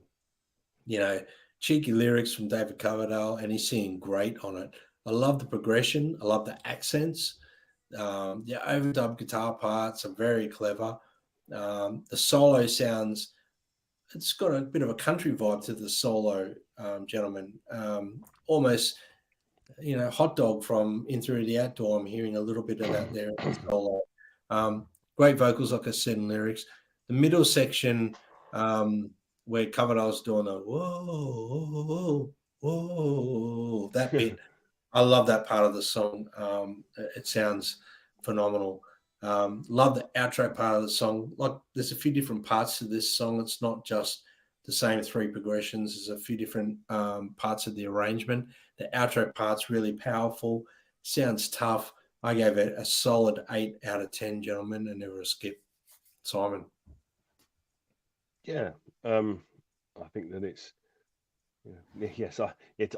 Cheeky lyrics from David Coverdale, and he's singing great on it. I love the progression. I love the accents. The overdub guitar parts are very clever. The solo sounds, it's got a bit of a country vibe to the solo, gentlemen. Almost, Hot Dog from In Through the Outdoor. I'm hearing a little bit of that there in the solo. Great vocals, like I said, and lyrics. The middle section, where Coverdale's doing the whoa, whoa, that bit. I love that part of the song. It sounds phenomenal. Love the outro part of the song. Like, there's a few different parts to this song. It's not just the same three progressions. There's a few different parts of the arrangement. The outro part's really powerful. Sounds tough. I gave it a solid 8 out of 10, gentlemen, and never a skip. Simon. Yeah, I think that it's. Yes,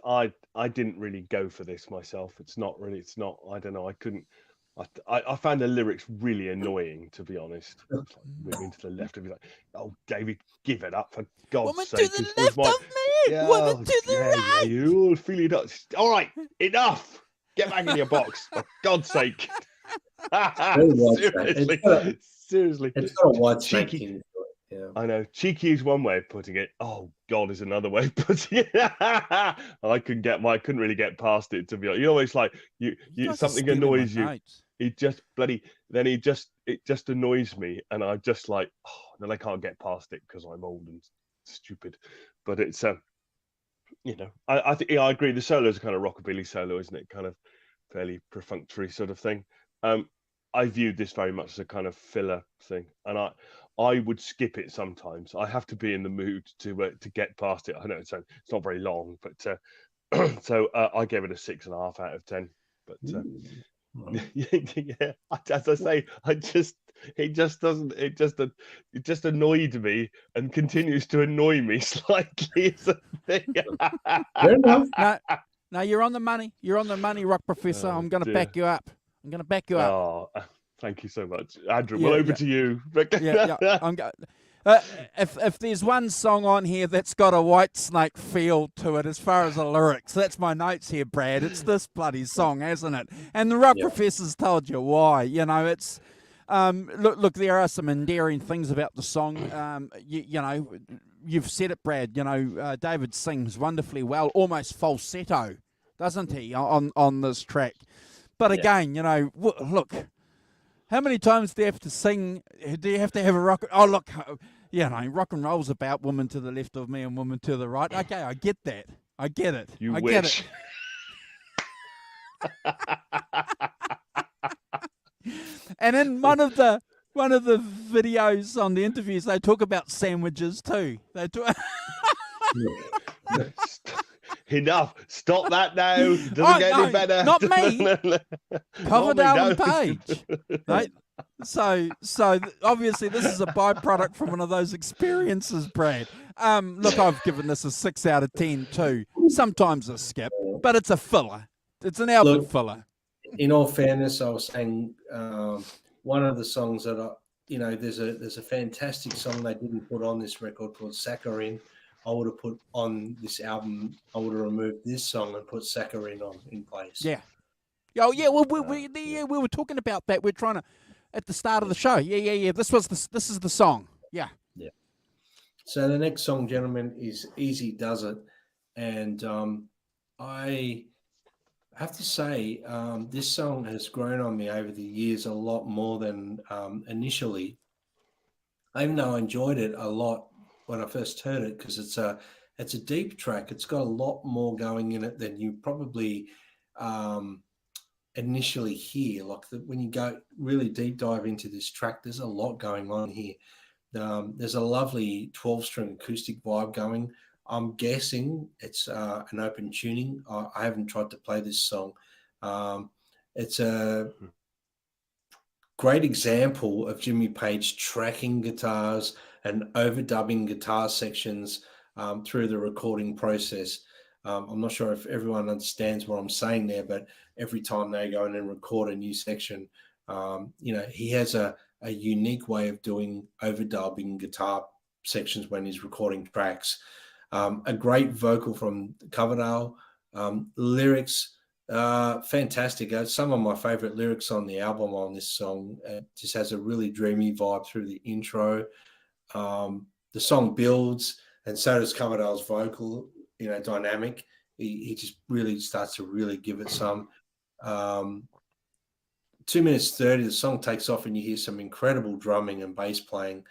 I didn't really go for this myself. It's not. I don't know. I couldn't. I found the lyrics really annoying, to be honest. It's like moving to the left of you, like, oh, David, give it up for God's Woman sake. to the left of me. Yeah, Woman to the right. Yeah, you all feel it up. All right, enough. Get back in your box, for God's sake. Seriously. It's got a wide cheeky. Yeah. I know. Cheeky is one way of putting it. Oh God is another way of putting it. I couldn't really get past it, to be honest. You always like you something annoys you. It just it just annoys me, and I just like, then I can't get past it because I'm old and stupid. But it's I think I agree. The solo is a kind of rockabilly solo, isn't it? Kind of fairly perfunctory sort of thing. I viewed this very much as a kind of filler thing, and I would skip it sometimes. I have to be in the mood to get past it. I know it's not very long, but so I gave it a 6.5 out of 10. But yeah, as I say, it just annoyed me and continues to annoy me slightly. It's a thing. Fair enough. No, you're on the money. You're on the money, Rock Professor. I'm going to back you up. I'm going to back you up. Oh, thank you so much, Andrew. Well, over to you. If there's one song on here that's got a Whitesnake feel to it as far as the lyrics, that's my notes here, Brad. It's this bloody song, hasn't it? And the Rock Professor's told you why. It's look. There are some endearing things about the song. You've said it, Brad. David sings wonderfully well, almost falsetto, doesn't he, on this track? But again, look. How many times do you have to sing? Do you have to have a rock? Oh, look, rock and roll's about woman to the left of me and woman to the right. Okay, I get that. I get it. I wish. Get it. And in one of the videos on the interviews, they talk about sandwiches too. They talk. Enough. Stop that now. It doesn't Oh, get no, any better. not me. Not me, Coverdale and no. Page. Right? So obviously this is a byproduct from one of those experiences, Brad. Look, I've given this a 6 out of 10 too. Sometimes a skip, but it's a filler. It's an album Look, filler. In all fairness, I was saying one of the songs that there's a fantastic song they didn't put on this record called Saccharin. I would have put on this album. I would have removed this song and put Saccharin on in place. Yeah. Oh yeah. Well, we were talking about that. We're trying to at the start of the show. Yeah. This is the song. Yeah. Yeah. So the next song, gentlemen, is Easy Does It, and I have to say this song has grown on me over the years a lot more than initially. Even though I enjoyed it a lot when I first heard it, because it's a deep track. It's got a lot more going in it than you probably initially hear. When you go really deep dive into this track, there's a lot going on here. There's a lovely 12-string acoustic vibe going. I'm guessing it's an open tuning. I haven't tried to play this song. It's a great example of Jimmy Page tracking guitars and overdubbing guitar sections through the recording process. I'm not sure if everyone understands what I'm saying there, but every time they go in and record a new section, he has a unique way of doing overdubbing guitar sections when he's recording tracks. A great vocal from Coverdale. Lyrics, fantastic. Some of my favorite lyrics on the album on this song. Just has a really dreamy vibe through the intro. The song builds, and so does Coverdale's vocal, dynamic. He just really starts to really give it some. 2 minutes 30, the song takes off and you hear some incredible drumming and bass playing,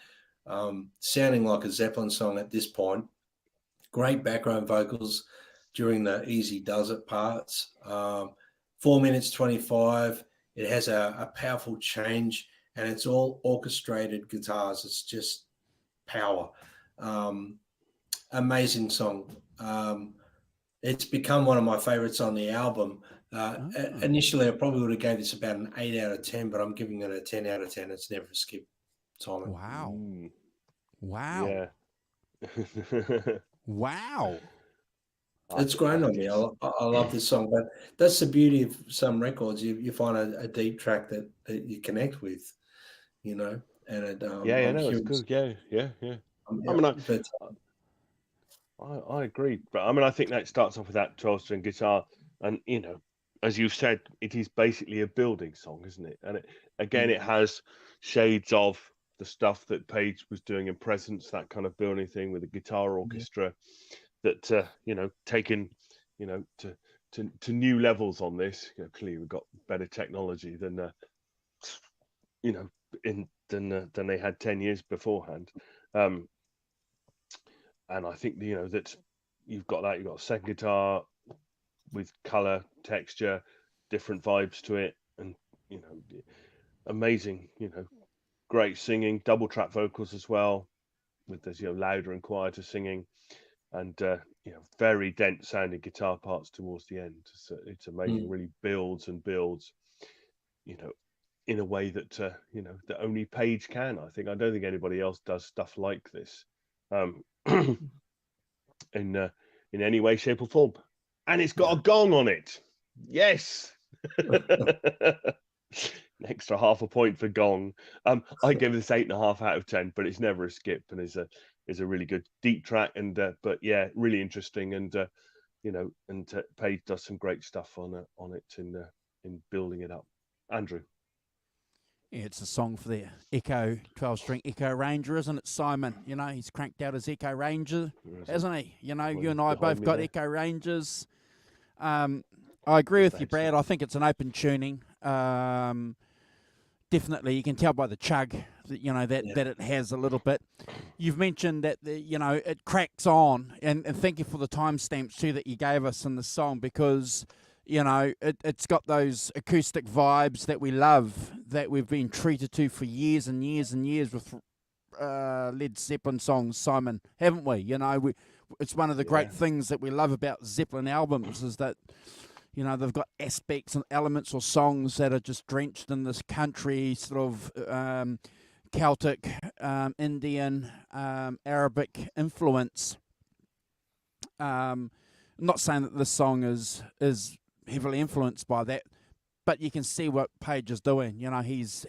sounding like a Zeppelin song at this point. Great background vocals during the Easy Does It parts. 4 minutes 25, it has a powerful change, and it's all orchestrated guitars. It's just power. Amazing song. It's become one of my favorites on the album. Initially, I probably would have gave this about an 8 out of 10, but I'm giving it a 10 out of 10. It's never a skip, Simon. Wow. Yeah. Wow. It's grown on me. I love this song, but that's the beauty of some records. You find a deep track that you connect with, and it. It's good. Yeah. I agree, but I think that starts off with that 12-string guitar, and as you said, it is basically a building song, isn't it? And it has shades of the stuff that Page was doing in Presence, that kind of building thing with the guitar orchestra, that taken to new levels on this. Clearly we've got better technology than than they had 10 years beforehand. And I think that you've got a second guitar with color, texture, different vibes to it, and amazing, great singing, double track vocals as well, with this louder and quieter singing, and very dense sounding guitar parts towards the end. So it's amazing. Really builds and builds, in a way that that only Page can. I don't think anybody else does stuff like this. In any way, shape, or form, and it's got a gong on it. Yes, an extra half a point for gong. I give this 8.5 out of 10, but it's never a skip, and is a really good deep track, and but yeah, really interesting, and Page does some great stuff on it in building it up. Andrew. Yeah, it's a song for the Echo 12-string Echo Ranger, isn't it, Simon? He's cranked out his Echo Ranger, hasn't he? You and I both got Echo Rangers. I agree with you, Brad. I think it's an open tuning. Definitely, you can tell by the chug that that it has a little bit. You've mentioned that it cracks on, and thank you for the timestamps too that you gave us in the song, because it's got those acoustic vibes that we love, that we've been treated to for years and years and years with Led Zeppelin songs, Simon, haven't we? it's one of the great things that we love about Zeppelin albums is that, you know, they've got aspects and elements or songs that are just drenched in this country sort of Celtic, Indian, Arabic influence. I'm not saying that this song is heavily influenced by that, but you can see what Page is doing. You know, he's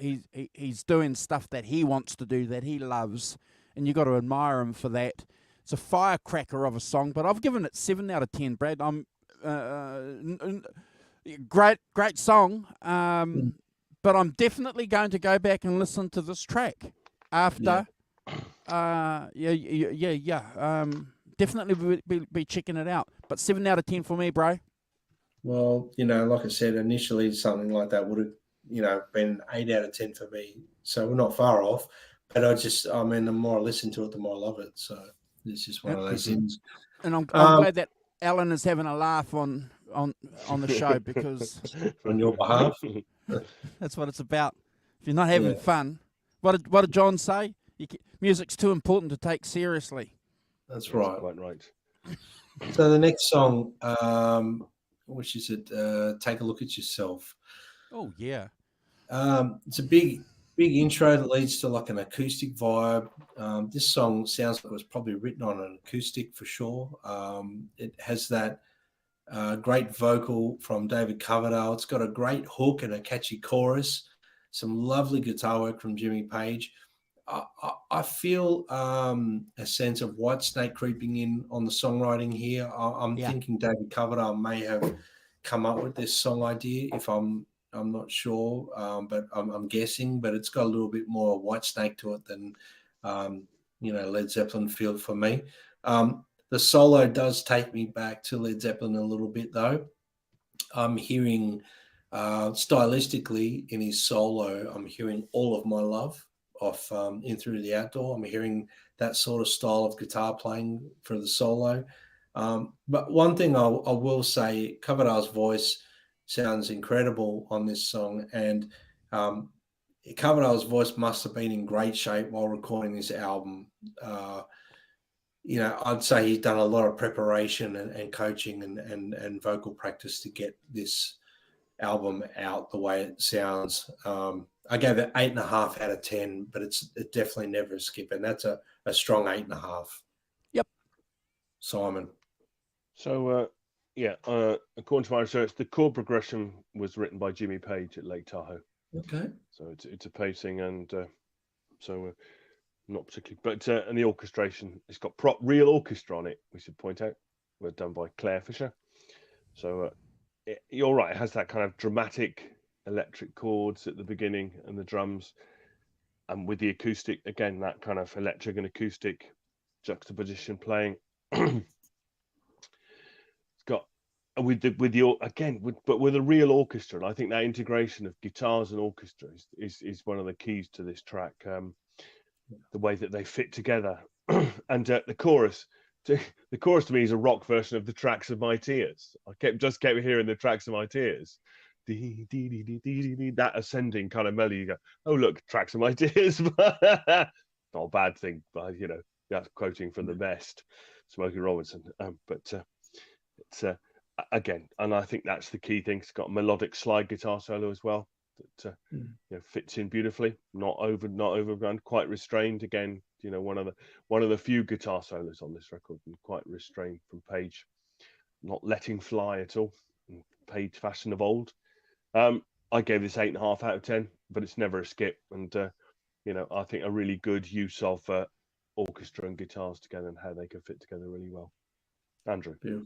doing stuff that he wants to do, that he loves, and you got to admire him for that. It's a firecracker of a song, but I've given it 7 out of 10, Brad. I'm great song, but I'm definitely going to go back and listen to this track after. Definitely be checking it out. But 7 out of 10 for me, bro. Well, you know, like I said, initially something like that would have, you know, been 8 out of 10 for me. So we're not far off. But I mean, the more I listen to it, the more I love it. So it's just one of those things. And I'm glad that Alan is having a laugh on the show because on your behalf, that's what it's about. If you're not having fun, what did John say? Music's too important to take seriously. That's right. Quite right. So the next song, which is Take a Look at Yourself. Oh yeah. It's a big intro that leads to like an acoustic vibe. This song sounds like it was probably written on an acoustic for sure. It has that great vocal from David Coverdale. It's got a great hook and a catchy chorus. Some lovely guitar work from Jimmy Page. I feel a sense of Whitesnake creeping in on the songwriting here. I'm thinking David Coverdale may have come up with this song idea. If I'm not sure, but I'm guessing. But it's got a little bit more Whitesnake to it than Led Zeppelin feel for me. The solo does take me back to Led Zeppelin a little bit, though. I'm hearing stylistically in his solo, I'm hearing All of My Love off In Through the Outdoor. I'm hearing that sort of style of guitar playing for the solo. But one thing I will say, Coverdale's voice sounds incredible on this song, and Coverdale's voice must have been in great shape while recording this album. I'd say he's done a lot of preparation and coaching and vocal practice to get this album out the way it sounds. I gave it 8.5 out of 10, but it's definitely never a skip, and that's a strong 8.5. Yep. Simon. So, according to my research, the chord progression was written by Jimmy Page at Lake Tahoe. Okay. So it's a pacing, and not particularly, but and the orchestration, it's got real orchestra on it. We should point out, were done by Claire Fisher. So you're right, it has that kind of dramatic electric chords at the beginning and the drums, and with the acoustic again, that kind of electric and acoustic juxtaposition playing. It's got with a real orchestra, and I think that integration of guitars and orchestra is one of the keys to this track. The way that they fit together, and the chorus to me is a rock version of the Tracks of My Tears. I kept hearing the Tracks of My Tears, that ascending kind of melody. You go, oh look, Tracks of My Tears. Not a bad thing, but that's quoting from the best, Smokey Robinson. But it's again, and I think that's the key thing. It's got a melodic slide guitar solo as well that fits in beautifully, not overrun, quite restrained. Again, one of the few guitar solos on this record, and quite restrained from Page, not letting fly at all, in Page fashion of old. I gave this 8.5 out of 10, but it's never a skip, and I think a really good use of orchestra and guitars together and how they can fit together really well. Andrew. Yeah.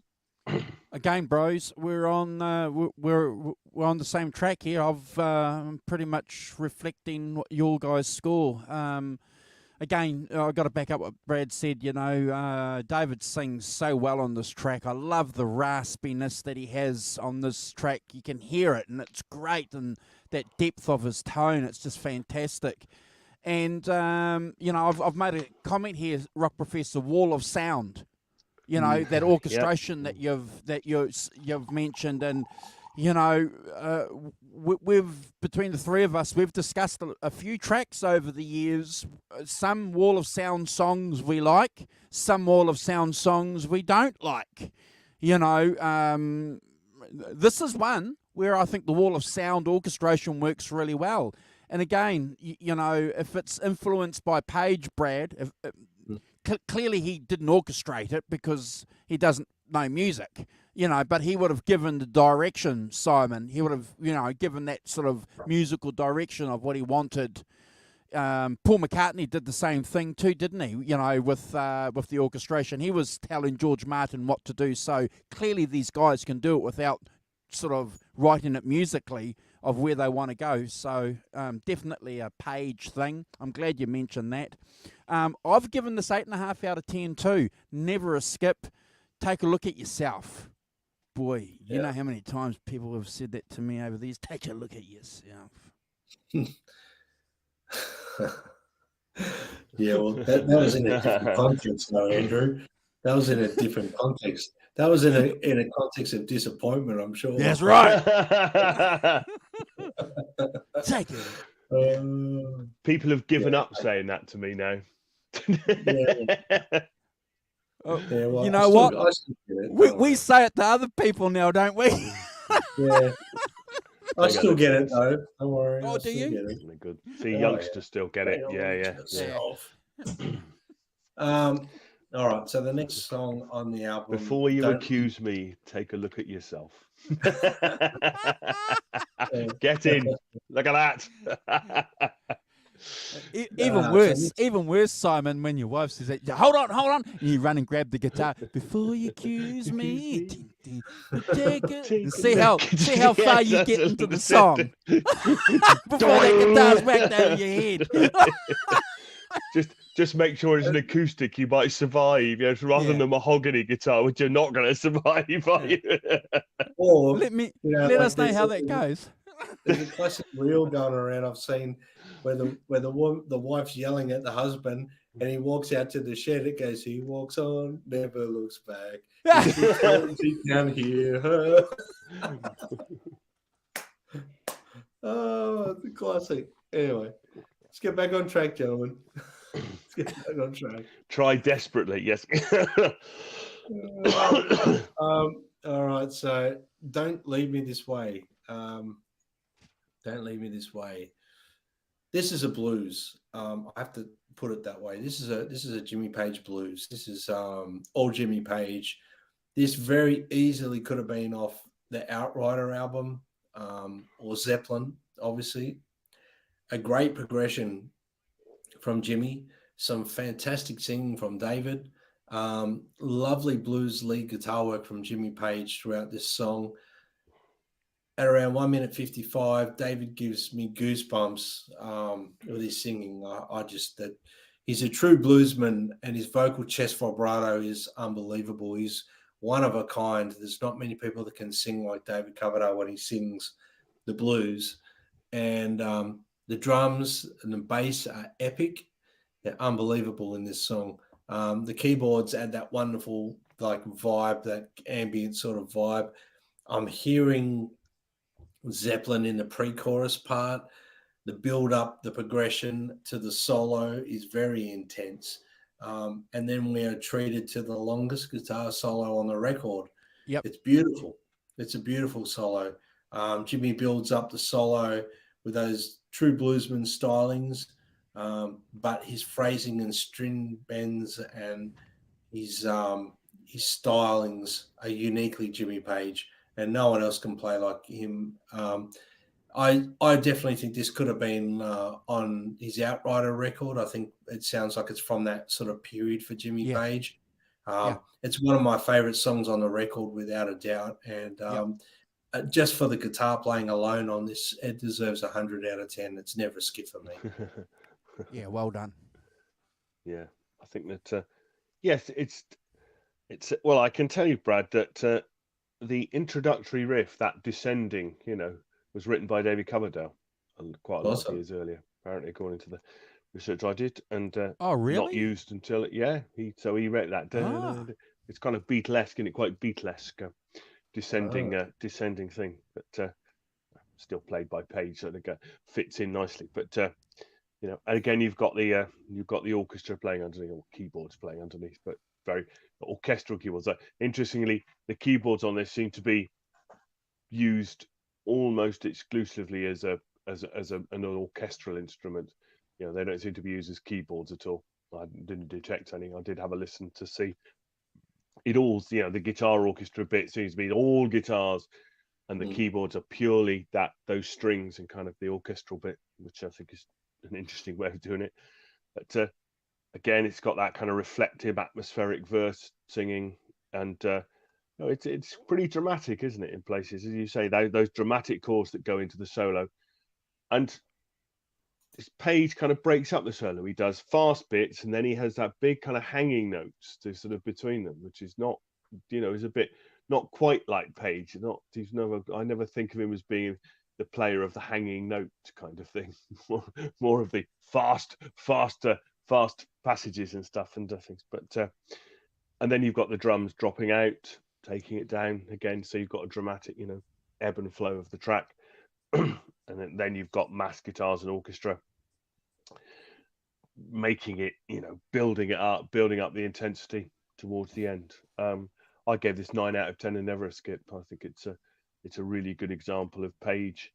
Again, bros, we're on the same track here. I'm pretty much reflecting what your guys score. Again, I've got to back up what Brad said. David sings so well on this track. I love the raspiness that he has on this track. You can hear it, and it's great, and that depth of his tone, it's just fantastic. And I've made a comment here, Rock Professor, wall of sound. That orchestration that you've mentioned, and you know, we've between the three of us, we've discussed a few tracks over the years. Some Wall of Sound songs we like, some Wall of Sound songs we don't like. You know, this is one where I think the Wall of Sound orchestration works really well. And again, you know, if it's influenced by Page, Brad, clearly he didn't orchestrate it because he doesn't know music, you know, but he would have given the direction, Simon. He would have, you know, given that sort of musical direction of what he wanted. Paul McCartney did the same thing too, didn't he? You know, with the orchestration. He was telling George Martin what to do. So clearly these guys can do it without sort of writing it musically of where they want to go. So definitely a Page thing. I'm glad you mentioned that. I've given this 8.5 out of 10 too. Never a skip. Take a look at yourself. Boy, you know how many times people have said that to me over these. Take a look at yourself. Yeah, well, that was in a different context, though, Andrew. That was in a different context. That was in a context of disappointment, I'm sure. That's right. Take it. People have given up saying that to me now. Well, you know what? We say it to other people now, don't we? Yeah. I still get it, though. Don't worry. Oh, do you? Get it. Good. See, youngsters still get it. Yeah. All right. So the next song on the album. Before you accuse me, take a look at yourself. Get in. Look at that. Even worse, Simon, when your wife says that, hold on, and you run and grab the guitar. Before you accuse me, take it. And see how far you get into the song before that guitar's whacked over your head. Just make sure it's an acoustic. You might survive, rather than a mahogany guitar, which you're not going to survive. Are you? Or let us know how that goes. There's a classic reel going around I've seen where the wife's yelling at the husband and he walks out to the shed. It goes, he walks on, never looks back. He can't hear her. Oh, it's a classic. Anyway, let's get back on track, gentlemen. Let's get back on track. Try desperately, yes. All right, so Don't Leave Me This Way. Don't Leave Me This Way. This is a blues. I have to put it that way. This is a Jimmy Page blues. This is all Jimmy Page. This very easily could have been off the Outrider album or Zeppelin, obviously. A great progression from Jimmy. Some fantastic singing from David. Lovely blues lead guitar work from Jimmy Page throughout this song. At around 1 minute 55, David gives me goosebumps with his singing. That he's a true bluesman, and his vocal chest vibrato is unbelievable. He's one of a kind. There's not many people that can sing like David Coverdale when he sings the blues. And the drums and the bass are epic. They're unbelievable in this song. The keyboards add that wonderful vibe, that ambient sort of vibe. I'm hearing Zeppelin in the pre-chorus part. The build-up, the progression to the solo is very intense. And then we are treated to the longest guitar solo on the record. Yep. It's beautiful. It's a beautiful solo. Jimmy builds up the solo with those true bluesman stylings, but his phrasing and string bends and his stylings are uniquely Jimmy Page, and no one else can play like him. I definitely think this could have been on his Outrider record. I think it sounds like it's from that sort of period for Jimmy Page. It's one of my favorite songs on the record, without a doubt. And just for the guitar playing alone on this, it deserves 100 out of 10. It's never a skip for me. Yeah, well done. Yeah, I think that, yes, it's well, I can tell you, Brad, that the introductory riff, that descending, was written by David Coverdale quite a lot of years earlier, apparently, according to the research I did, and oh, really? not used until he wrote that. It's kind of Beatlesque, and it quite Beatlesque. descending thing, but still played by Page, so it fits in nicely. But and again, you've got the orchestra playing underneath, or keyboards playing underneath, but very orchestral keyboards. Interestingly, the keyboards on this seem to be used almost exclusively as an orchestral instrument. They don't seem to be used as keyboards at all. I didn't detect any. I did have a listen to see it all. The guitar orchestra bit seems to be all guitars, and the keyboards are purely those strings and kind of the orchestral bit, which I think is an interesting way of doing it. But again, it's got that kind of reflective, atmospheric verse singing, and it's pretty dramatic, isn't it? In places, as you say, those dramatic chords that go into the solo, and this Page kind of breaks up the solo. He does fast bits, and then he has that big kind of hanging notes to sort of between them, which is not, is a bit not quite like Page. I never think of him as being the player of the hanging note kind of thing. more of the fast passages and stuff and things. But and then you've got the drums dropping out, taking it down again. So you've got a dramatic, ebb and flow of the track. And then you've got mass guitars and orchestra making it, building up the intensity towards the end. I gave this 9 out of 10 and never a skip. I think it's a really good example of Page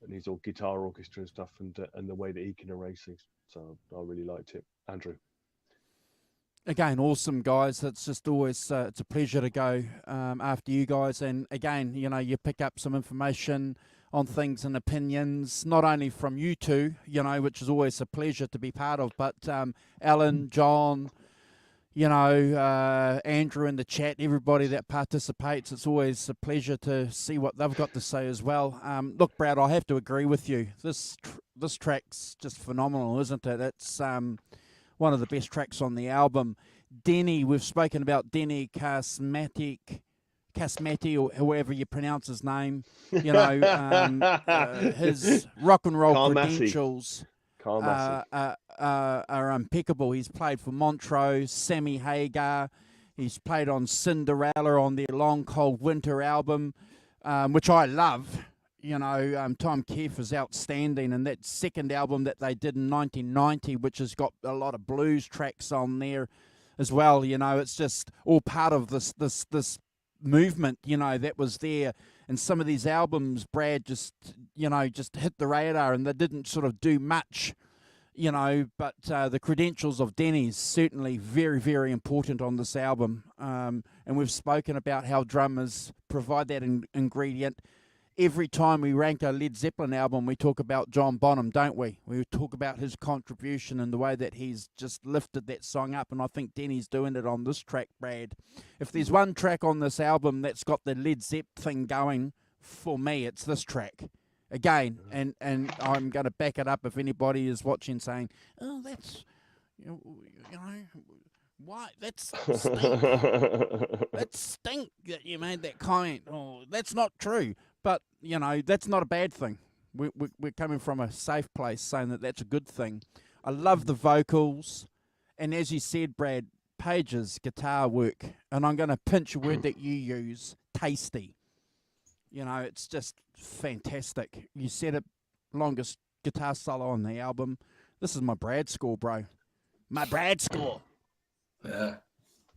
and his all guitar orchestra and stuff, and the way that he can arrange things. So I really liked it. Andrew. Again, awesome guys. It's just always it's a pleasure to go after you guys. And again, you pick up some information on things and opinions, not only from you two, which is always a pleasure to be part of, but Alan, John, Andrew in the chat, everybody that participates. It's always a pleasure to see what they've got to say as well. Look, Brad, I have to agree with you. This track's just phenomenal, isn't it? It's one of the best tracks on the album. Denny, we've spoken about Denny Casmati, or however you pronounce his name. His rock and roll credentials are impeccable. He's played for Montrose, Sammy Hagar. He's played on Cinderella on their Long Cold Winter album, which I love. Tom Keefe is outstanding, and that second album that they did in 1990, which has got a lot of blues tracks on there as well. It's just all part of this movement, that was there. And some of these albums, Brad, just hit the radar, and they didn't sort of do much, but the credentials of Denny's certainly very, very important on this album. And we've spoken about how drummers provide that ingredient. Every time we rank a Led Zeppelin album, we talk about John Bonham, don't we? We talk about his contribution and the way that he's just lifted that song up, and I think Denny's doing it on this track, Brad. If there's one track on this album that's got the Led Zepp thing going, for me, it's this track. Again, and I'm going to back it up if anybody is watching saying, oh, that's, why? That's stink. That's stink that you made that comment. Oh, that's not true. But, that's not a bad thing. We're coming from a safe place saying that that's a good thing. I love the vocals. And as you said, Brad, Page's guitar work, and I'm going to pinch a word that you use, tasty. It's just fantastic. You said it, longest guitar solo on the album. This is my Brad score, bro. My Brad score. Yeah,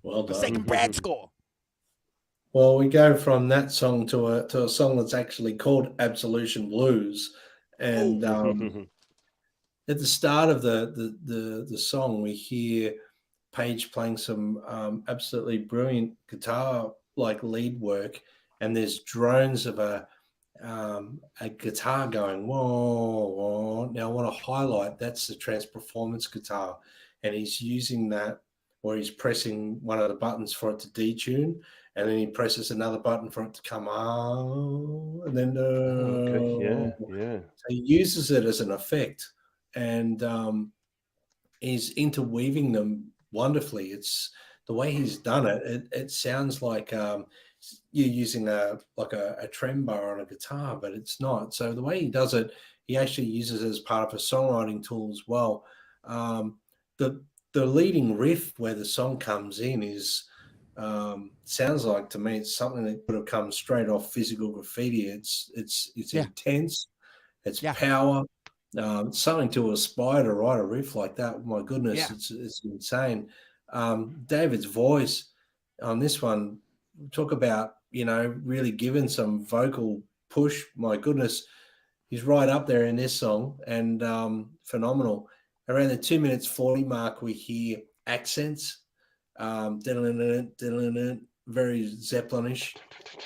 well done. The second Brad score. Well, we go from that song to a song that's actually called Absolution Blues, and at the start of the song, we hear Page playing some absolutely brilliant guitar lead work, and there's drones of a guitar going whoa, whoa. Now I want to highlight that's the Trance Performance guitar, and he's using that where he's pressing one of the buttons for it to detune, and then he presses another button for it to come on, and then okay, yeah. So he uses it as an effect, and he's interweaving them wonderfully. It's the way he's done it. It sounds like you're using a trem bar on a guitar, but it's not. So the way he does it, he actually uses it as part of a songwriting tool as well. The leading riff where the song comes in is sounds like to me it's something that could have come straight off Physical Graffiti. It's Yeah. intense, it's Yeah. power, it's something to aspire to write a riff like that. My goodness, Yeah. it's insane. David's voice on this one, talk about really giving some vocal push. My goodness, he's right up there in this song, and phenomenal. Around the 2 minutes 40 mark, we hear accents, very Zeppelinish.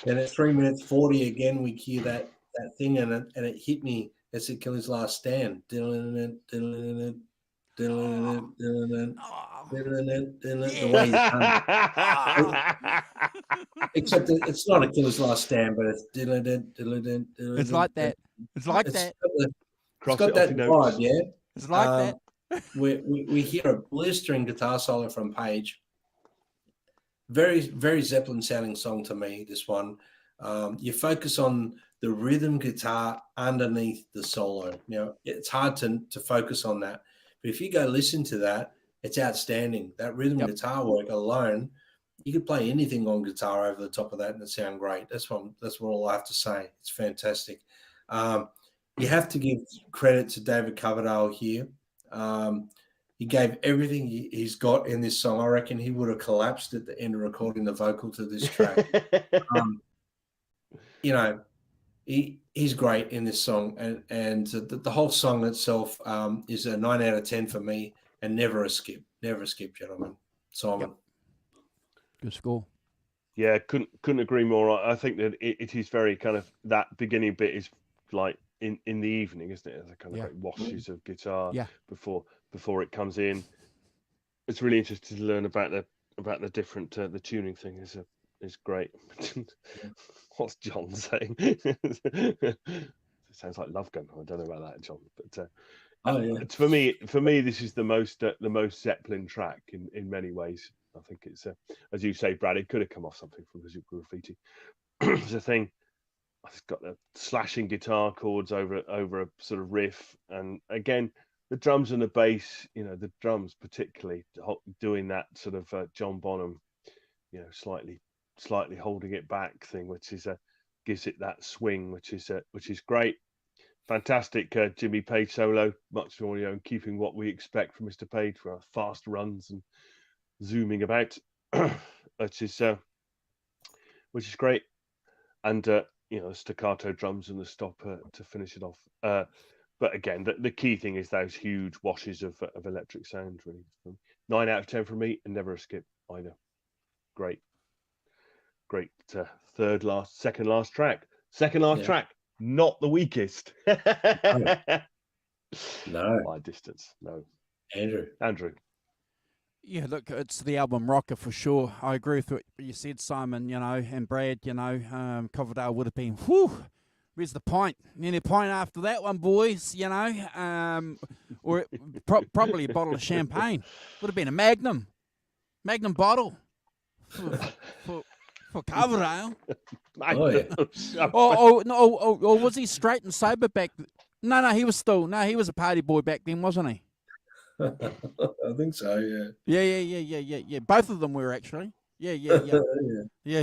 And at 3 minutes 40 again, we hear that thing, and it hit me as it killed his last stand. The way he's done it. Except it's not a killer's last stand, but it's It's like that. It's like that. It's got that vibe, yeah. It's like that. We hear a blistering guitar solo from Page. Very, very Zeppelin sounding song to me, this one. You focus on the rhythm guitar underneath the solo. It's hard to focus on that. But if you go listen to that, it's outstanding. That rhythm guitar work alone, you could play anything on guitar over the top of that and it sound great. That's what all I have to say. It's fantastic. You have to give credit to David Coverdale here. He gave everything he's got in this song. I reckon he would have collapsed at the end of recording the vocal to this track. He's great in this song, and the whole song itself is a 9 out of 10 for me, and never a skip, gentlemen. Simon. Yep. Good score. Yeah, couldn't agree more. I think that it is very kind of, that beginning bit is like in the evening, isn't it? There's a kind of like washes of guitar before it comes in. It's really interesting to learn about the different the tuning thing is great. What's John saying? It sounds like Love Gun. I don't know about that, John, but for me this is the most Zeppelin track in many ways. I think it's as you say, Brad, it could have come off something from Physical Graffiti. It's a thing. It's got the slashing guitar chords over a sort of riff, and again the drums and the bass. The drums particularly doing that sort of John Bonham, slightly holding it back thing, which is gives it that swing, which is great. Fantastic Jimmy Page solo, much more keeping what we expect from Mr. Page for fast runs and zooming about, which is great, and staccato drums and the stop to finish it off. But again, the key thing is those huge washes of electric sound. Really, 9 out of 10 from me, and never a skip either. Great, second last track, not the weakest. No, by distance, no. Andrew. Yeah, look, it's the album rocker for sure. I agree with what you said, Simon, and Brad, Coverdale would have been, whew, where's the pint? Nearly a pint after that one, boys, or probably a bottle of champagne. Would have been a Magnum bottle for Coverdale. Or was he straight and sober back? No, he was a party boy back then, wasn't he? I think so, yeah. Yeah. Both of them were actually. Yeah. Yeah. I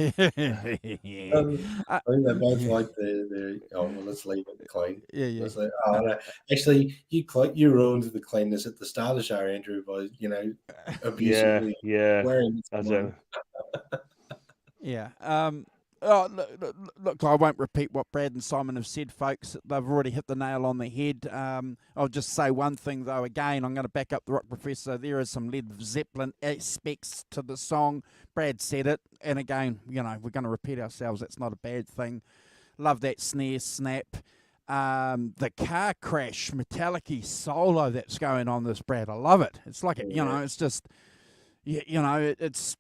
think they both like their. Oh, well, let's leave it clean. Yeah. No. Actually, you ruined the cleanness at the start of the show, Andrew, by abusively wearing this. Yeah. Look, I won't repeat what Brad and Simon have said, folks. They've already hit the nail on the head. I'll just say one thing, though. Again, I'm going to back up the Rock Professor. There is some Led Zeppelin aspects to the song. Brad said it. And again, we're going to repeat ourselves. That's not a bad thing. Love that snare snap. The car crash Metallica solo that's going on this, Brad. I love it. It's like, it's just, it's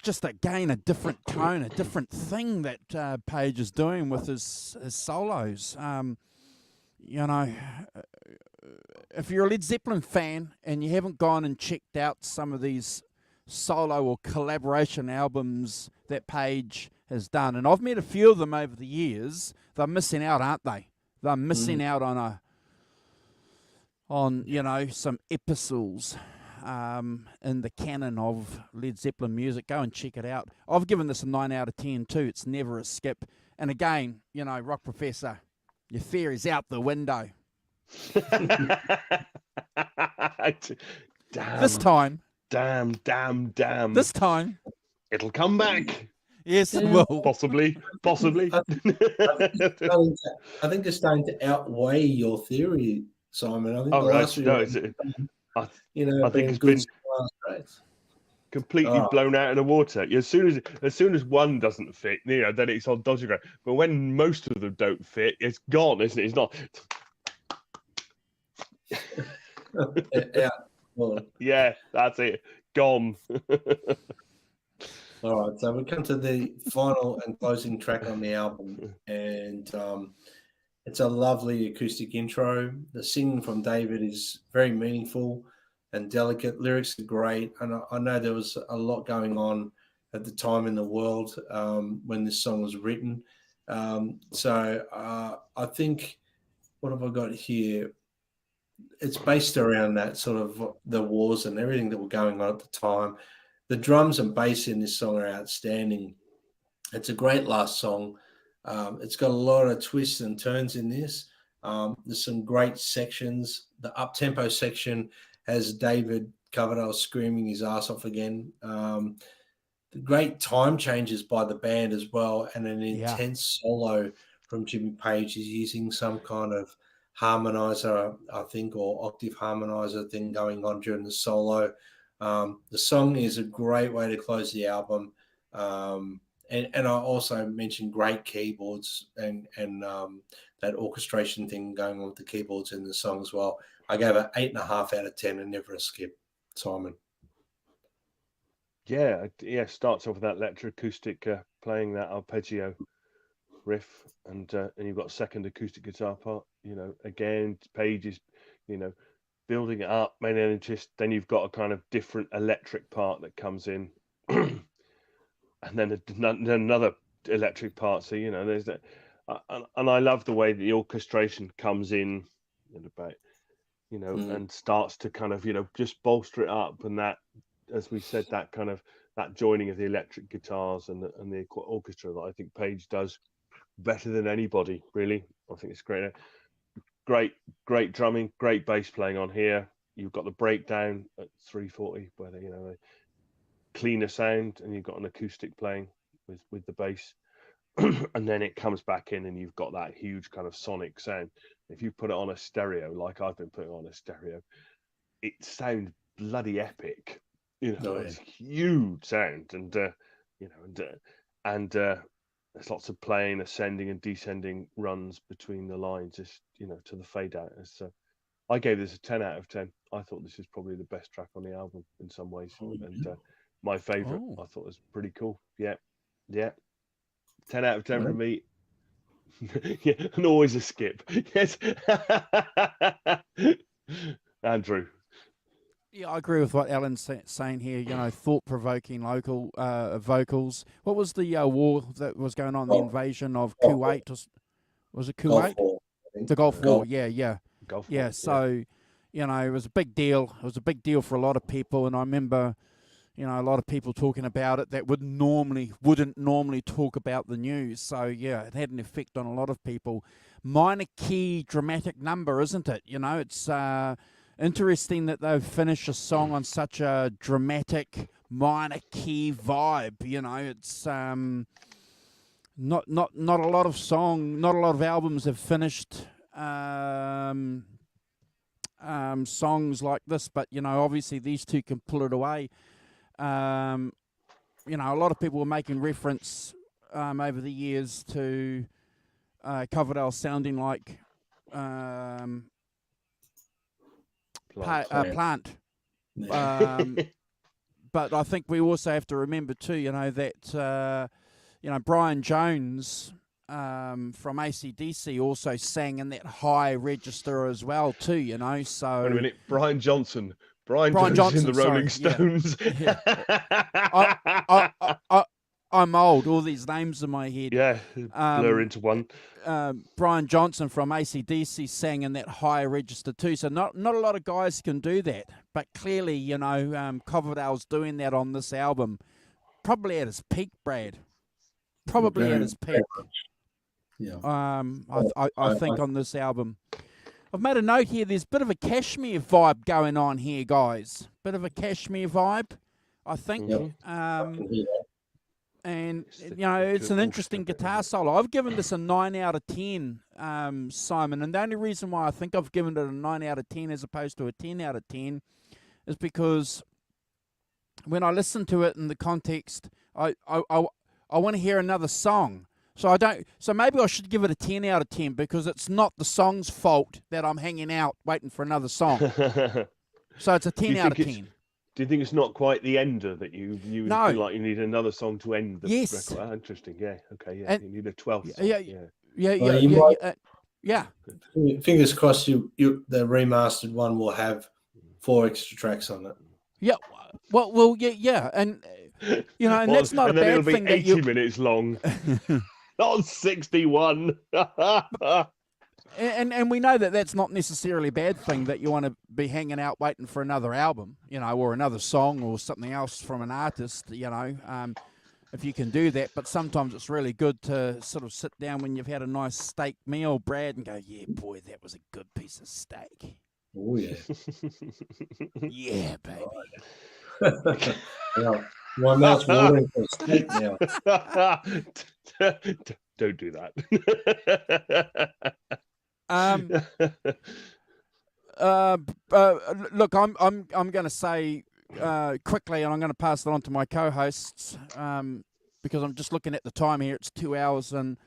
just again a different tone, a different thing that Page is doing with his solos. If you're a Led Zeppelin fan and you haven't gone and checked out some of these solo or collaboration albums that Page has done, and I've met a few of them over the years, they're missing out, aren't they? They're missing out on some epistles. in the canon of Led Zeppelin music. Go and check it out. I've given this a 9 out of 10 too. It's never a skip. And again, you know, Rock Professor, your theory's out the window. Damn. This time. Damn. This time. It'll come back. Yes, it Yeah. will. Possibly. I think it's starting to outweigh your theory, Simon. I think Oh, the right. last few No, ones, I have think been it's good been last race. completely blown out of the water. As soon as one doesn't fit, you know, then it's on dodgy ground. But when most of them don't fit, it's gone, isn't it? It's not. Yeah. Well, Yeah, that's it. Gone. all right, so we come to the final and closing track on the album, and it's a lovely acoustic intro. The singing from David is very meaningful and delicate. Lyrics are great, and I know there was a lot going on at the time in the world when this song was written. So I think, what have I got here? It's based around that sort of the wars and everything that were going on at the time. The drums and bass in this song are outstanding. It's a great last song. It's got a lot of twists and turns in this. There's some great sections. The up-tempo section has David Coverdale screaming his ass off again. The great time changes by the band as well, and an intense solo from Jimmy Page. He's using some kind of harmonizer, I think, or octave harmonizer thing going on during the solo. The song is a great way to close the album. And I also mentioned great keyboards and that orchestration thing going on with the keyboards in the song as well. I gave it 8.5 out of 10 and never a skip. Simon. Yeah. Starts off with that electroacoustic playing that arpeggio riff, and you've got a second acoustic guitar part. You know, again, Page is, you know, building it up, and then you've got a kind of different electric part that comes in, and then another electric part. So, you know, there's that, and I love the way the orchestration comes in and about, you know, and starts to kind of, you know, just bolster it up, and that, as we said, that kind of that joining of the electric guitars and the orchestra that I think Page does better than anybody, really. I think it's great. Great drumming, great bass playing on here. You've got the breakdown at 340, where they, you know, cleaner sound, and you've got an acoustic playing with the bass, and then it comes back in, and you've got that huge kind of sonic sound. If you put it on a stereo, like I've been putting on a stereo, it sounds bloody epic. You know, it's huge sound, and you know, and there's lots of playing, ascending and descending runs between the lines, just, you know, to the fade out. So I gave this a 10 out of 10. I thought this is probably the best track on the album in some ways, and my favorite. I thought it was pretty cool. Yeah, 10 out of 10 from me. Yeah, and always a skip. Yes. Andrew. Yeah, I agree with what Alan's saying here. You know, thought-provoking local vocals. What was the war that was going on? The invasion of Kuwait? Was it Kuwait? The Gulf War. Yeah. Gulf War, so, you know, it was a big deal. It was a big deal for a lot of people, and I remember, you know, a lot of people talking about it that wouldn't normally talk about the news. So yeah, it had an effect on a lot of people. Minor key dramatic number, isn't it? You know, it's interesting that they've finished a song on such a dramatic minor key vibe. You know, it's not a lot of albums have finished songs like this, but you know, obviously these two can pull it away. You know, a lot of people were making reference over the years to Coverdale sounding like Plant. But I think we also have to remember too, you know, that you know, Brian Jones from AC/DC also sang in that high register as well too, you know. So wait a minute, Brian Johnson in the Rolling Stones. Yeah. I'm old. All these names in my head. Yeah, blur into one. Brian Johnson from AC/DC sang in that high register too. So not a lot of guys can do that. But clearly, you know, Coverdale's doing that on this album. Probably at his peak, Brad. Probably at his peak. Yeah. I think on this album. I've made a note here. There's a bit of a Kashmir vibe going on here, guys. Bit of a Kashmir vibe, I think. Yep. And, you know, it's an interesting guitar solo. I've given this a 9 out of 10, Simon. And the only reason why I think I've given it a 9 out of 10 as opposed to a 10 out of 10 is because when I listen to it in the context, I want to hear another song. So So maybe I should give it a 10 out of 10 because it's not the song's fault that I'm hanging out waiting for another song. So it's a 10 out of 10. Do you think it's not quite the ender that you No. feel like you need another song to end the Yes. record? Interesting. Yeah. Okay. Yeah. And- you need a 12th. Song. Yeah. Fingers crossed, the remastered one will have 4 extra tracks on it. Yeah. Well, yeah, and you know, and that's not a then bad it'll be thing. 80 minutes long, not 61. And we know that that's not necessarily a bad thing, that you want to be hanging out waiting for another album, you know, or another song or something else from an artist, you know, if you can do that. But sometimes it's really good to sort of sit down when you've had a nice steak meal, Brad, and go, yeah, boy, that was a good piece of steak. Oh, yeah. Yeah, baby. Yeah. My mouth's watering for steak now. Don't do that. Look, I'm going to say quickly, and I'm going to pass it on to my co-hosts because I'm just looking at the time here. It's 2 hours, and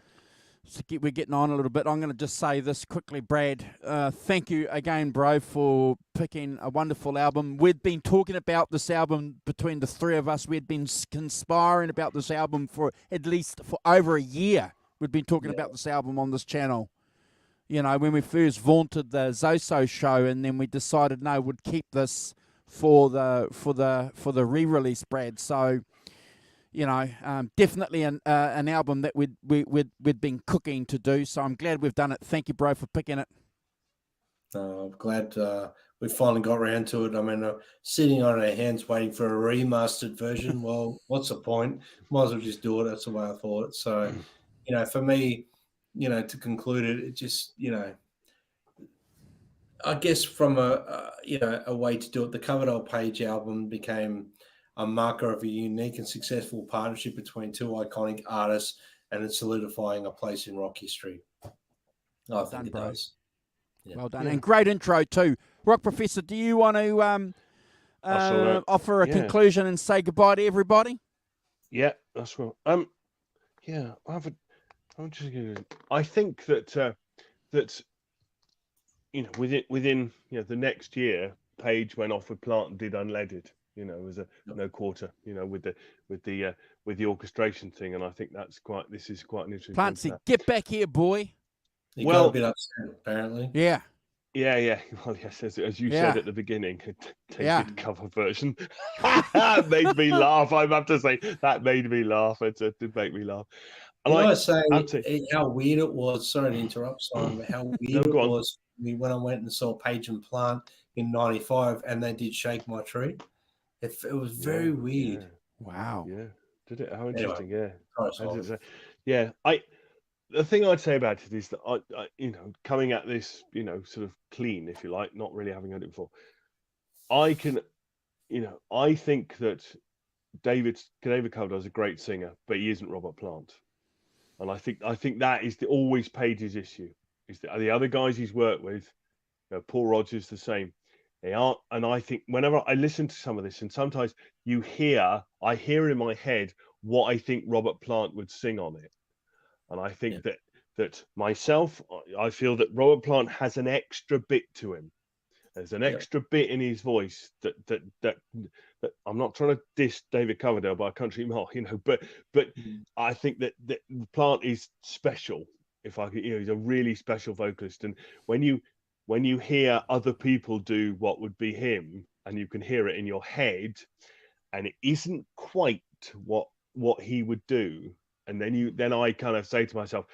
we're getting on a little bit. I'm going to just say this quickly, Brad. Thank you again, bro, for picking a wonderful album. We'd been talking about this album between the three of us. We'd been conspiring about this album for at least for over a year. We'd been talking about this album on this channel. You know, when we first vaunted the Zoso show, and then we decided no, we'd keep this for the re-release, Brad. So, you know, definitely an album that we'd been cooking to do. So I'm glad we've done it. Thank you, bro, for picking it. I'm glad we finally got around to it. I mean, sitting on our hands waiting for a remastered version. Well, what's the point? Might as well just do it. That's the way I thought. So, you know, for me, you know, to conclude it, it just, you know, I guess from a way to do it, the Coverdale Page album became a marker of a unique and successful partnership between two iconic artists, and it's solidifying a place in rock history. I think it does. Yeah. Well done. And great intro too. Rock Professor, do you want to offer a conclusion and say goodbye to everybody? Yeah, that's well. I think that you know, within you know, the next year, Page went off with Plant and did Unleaded. You know, as a no quarter. You know, with the orchestration thing, and I think this is quite an interesting. Plant said, "Get back here, boy." He got a bit upset, apparently. Yeah. Yeah. Well, yes, as you said at the beginning, tainted cover version made me laugh. I have to say that made me laugh. It did make me laugh. And I was saying how weird it was. Sorry to interrupt, Simon, but how weird it was when I went and saw Page and Plant in '95, and they did "Shake My Tree." It was very weird. Yeah. Wow. Yeah. Did it? How interesting. Anyway, The thing I'd say about it is that I you know, coming at this, you know, sort of clean, if you like, not really having heard it before, I think that David Coverdale is a great singer, but he isn't Robert Plant. And I think that is always Page's issue. Is that the other guys he's worked with, you know, Paul Rodgers the same. They aren't, and I think whenever I listen to some of this, and sometimes I hear in my head what I think Robert Plant would sing on it. And I think that myself, I feel that Robert Plant has an extra bit to him. There's an extra bit in his voice that I'm not trying to diss David Coverdale by a country mile, you know, but I think that Plant is special. If I could, you know, he's a really special vocalist. And when you hear other people do what would be him, and you can hear it in your head, and it isn't quite what what he would do, and then I kind of say to myself,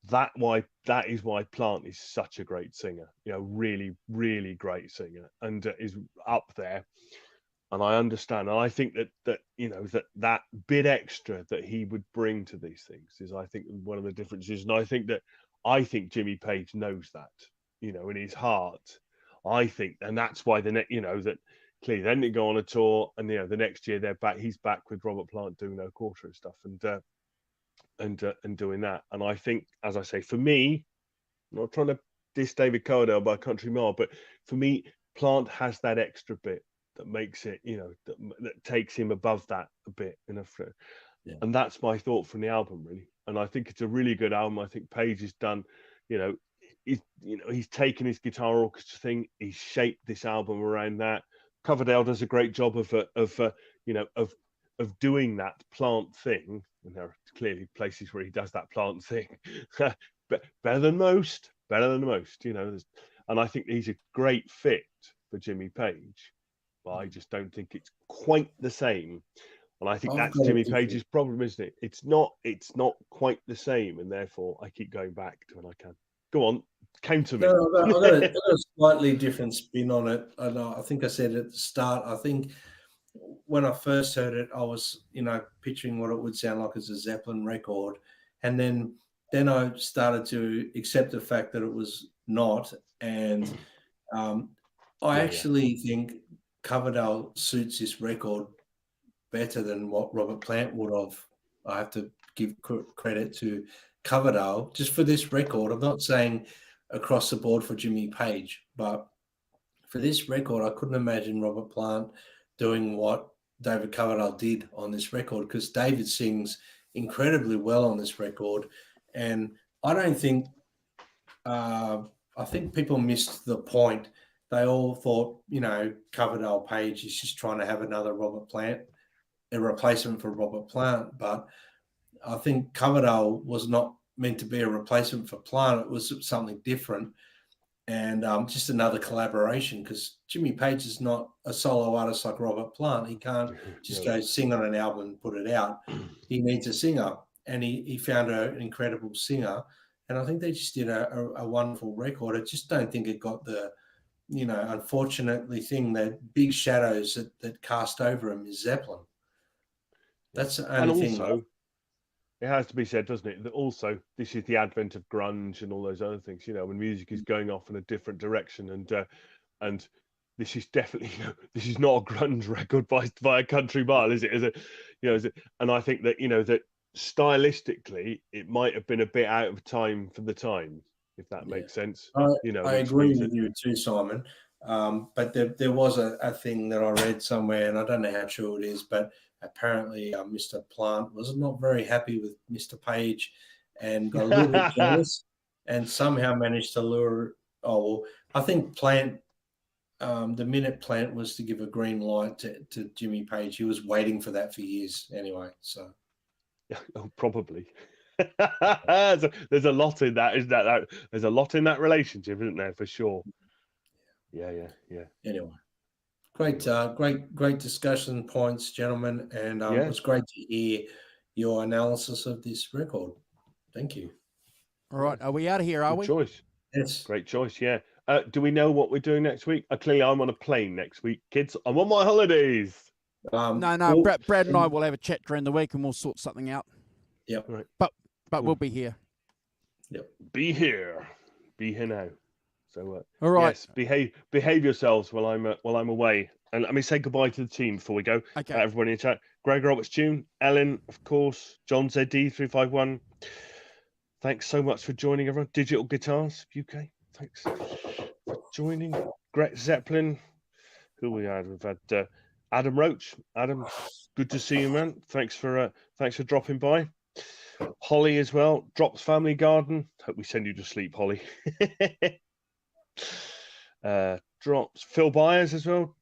that is why Plant is such a great singer, really, really great singer, and is up there. And I understand, and I think that bit extra that he would bring to these things is, I think, one of the differences. And I think Jimmy Page knows that, in his heart. I think, and that's why that clearly then they go on a tour, and the next year they're back. He's back with Robert Plant doing No Quarter and stuff, and doing that. And I think, as I say, for me, I'm not trying to diss David Coverdale by a country mile, but for me, Plant has that extra bit that makes it, that takes him above that a bit. Yeah. And that's my thought from the album, really. And I think it's a really good album. I think Page has done, he's taken his guitar orchestra thing, he's shaped this album around that. Coverdale does a great job of doing that Plant thing, and there are clearly places where he does that Plant thing better than most, and I think he's a great fit for Jimmy Page, but I just don't think it's quite the same. And I think that's Jimmy Page's problem, isn't it? It's not quite the same, and therefore I keep going back to when I can. Go on, came to me. No, I've got a slightly different spin on it. And I think I said at the start, I think when I first heard it, I was, picturing what it would sound like as a Zeppelin record. And then I started to accept the fact that it was not. And I actually think Coverdale suits this record better than what Robert Plant would have. I have to give credit to Coverdale just for this record. I'm not saying across the board for Jimmy Page, but for this record, I couldn't imagine Robert Plant doing what David Coverdale did on this record, because David sings incredibly well on this record. And I don't think, I think people missed the point. They all thought, Coverdale Page is just trying to have another Robert Plant, a replacement for Robert Plant. But I think Coverdale was not meant to be a replacement for Plant. It was something different, and just another collaboration, because Jimmy Page is not a solo artist like Robert Plant. He can't just go sing on an album and put it out. He needs a singer, and he found an incredible singer, and I think they just did a wonderful record. I just don't think it got the, unfortunately thing, that big shadows that cast over him is Zeppelin. That's the only thing. Also, it has to be said, doesn't it, that also this is the advent of grunge and all those other things, when music is going off in a different direction, and this is definitely, this is not a grunge record by a country mile, is it? And I think that, that stylistically it might have been a bit out of time for the time, if that makes sense. I agree with you too, Simon. But there was a thing that I read somewhere, and I don't know how true it is, but apparently Mr. Plant was not very happy with Mr. Page and got a little bit jealous, and somehow managed to lure. I think Plant, the minute Plant was to give a green light to Jimmy Page, he was waiting for that for years anyway. So, probably. There's a lot in that, isn't there? There's a lot in that relationship, isn't there, for sure? Yeah. Anyway, great discussion points, gentlemen, and it was great to hear your analysis of this record. Thank you. All right, are we out of here? Are we? Good choice. Yes. Great choice. Yeah. Do we know what we're doing next week? Clearly, I'm on a plane next week, kids. I'm on my holidays. No. Brad and I will have a chat during the week, and we'll sort something out. Yep. Right. But we'll be here. Yep. Be here now. So, all right. Yes, behave yourselves while I'm away. And let me say goodbye to the team before we go. Okay. Everybody in the chat. Greg Roberts June, Ellen, of course, John ZD351. Thanks so much for joining, everyone. Digital Guitars UK. Thanks for joining. Gret Zeppelin. Who we had? We've had Adam Roach. Adam, good to see you, man. Thanks for dropping by. Holly as well. Drops Family Garden. Hope we send you to sleep, Holly. Drops Phil Byers as well.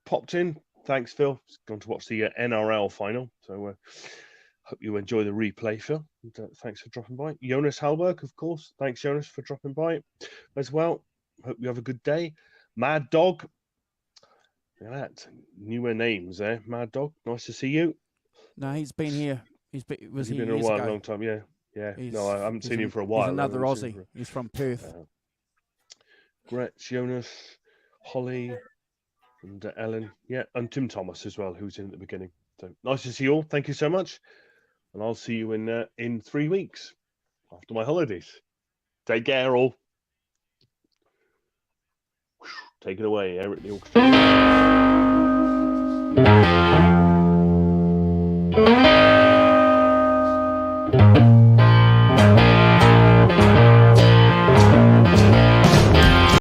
Popped in. Thanks, Phil. He's gone to watch the NRL final. So hope you enjoy the replay, Phil. And, thanks for dropping by. Jonas Halberg, of course. Thanks, Jonas, for dropping by as well. Hope you have a good day. Mad Dog. Look at that. Newer names there. Mad Dog. Nice to see you. No, he's been here Was He's here been in a years while, ago. a long time. Yeah. He's, No, I haven't he's seen him for a while. He's another I haven't seen Aussie. him He's from Perth. Gretch, Jonas, Holly, and Ellen. Yeah, and Tim Thomas as well, who was in at the beginning. So nice to see you all. Thank you so much. And I'll see you in 3 weeks after my holidays. Take care, all. Take it away, Eric the Orchestra.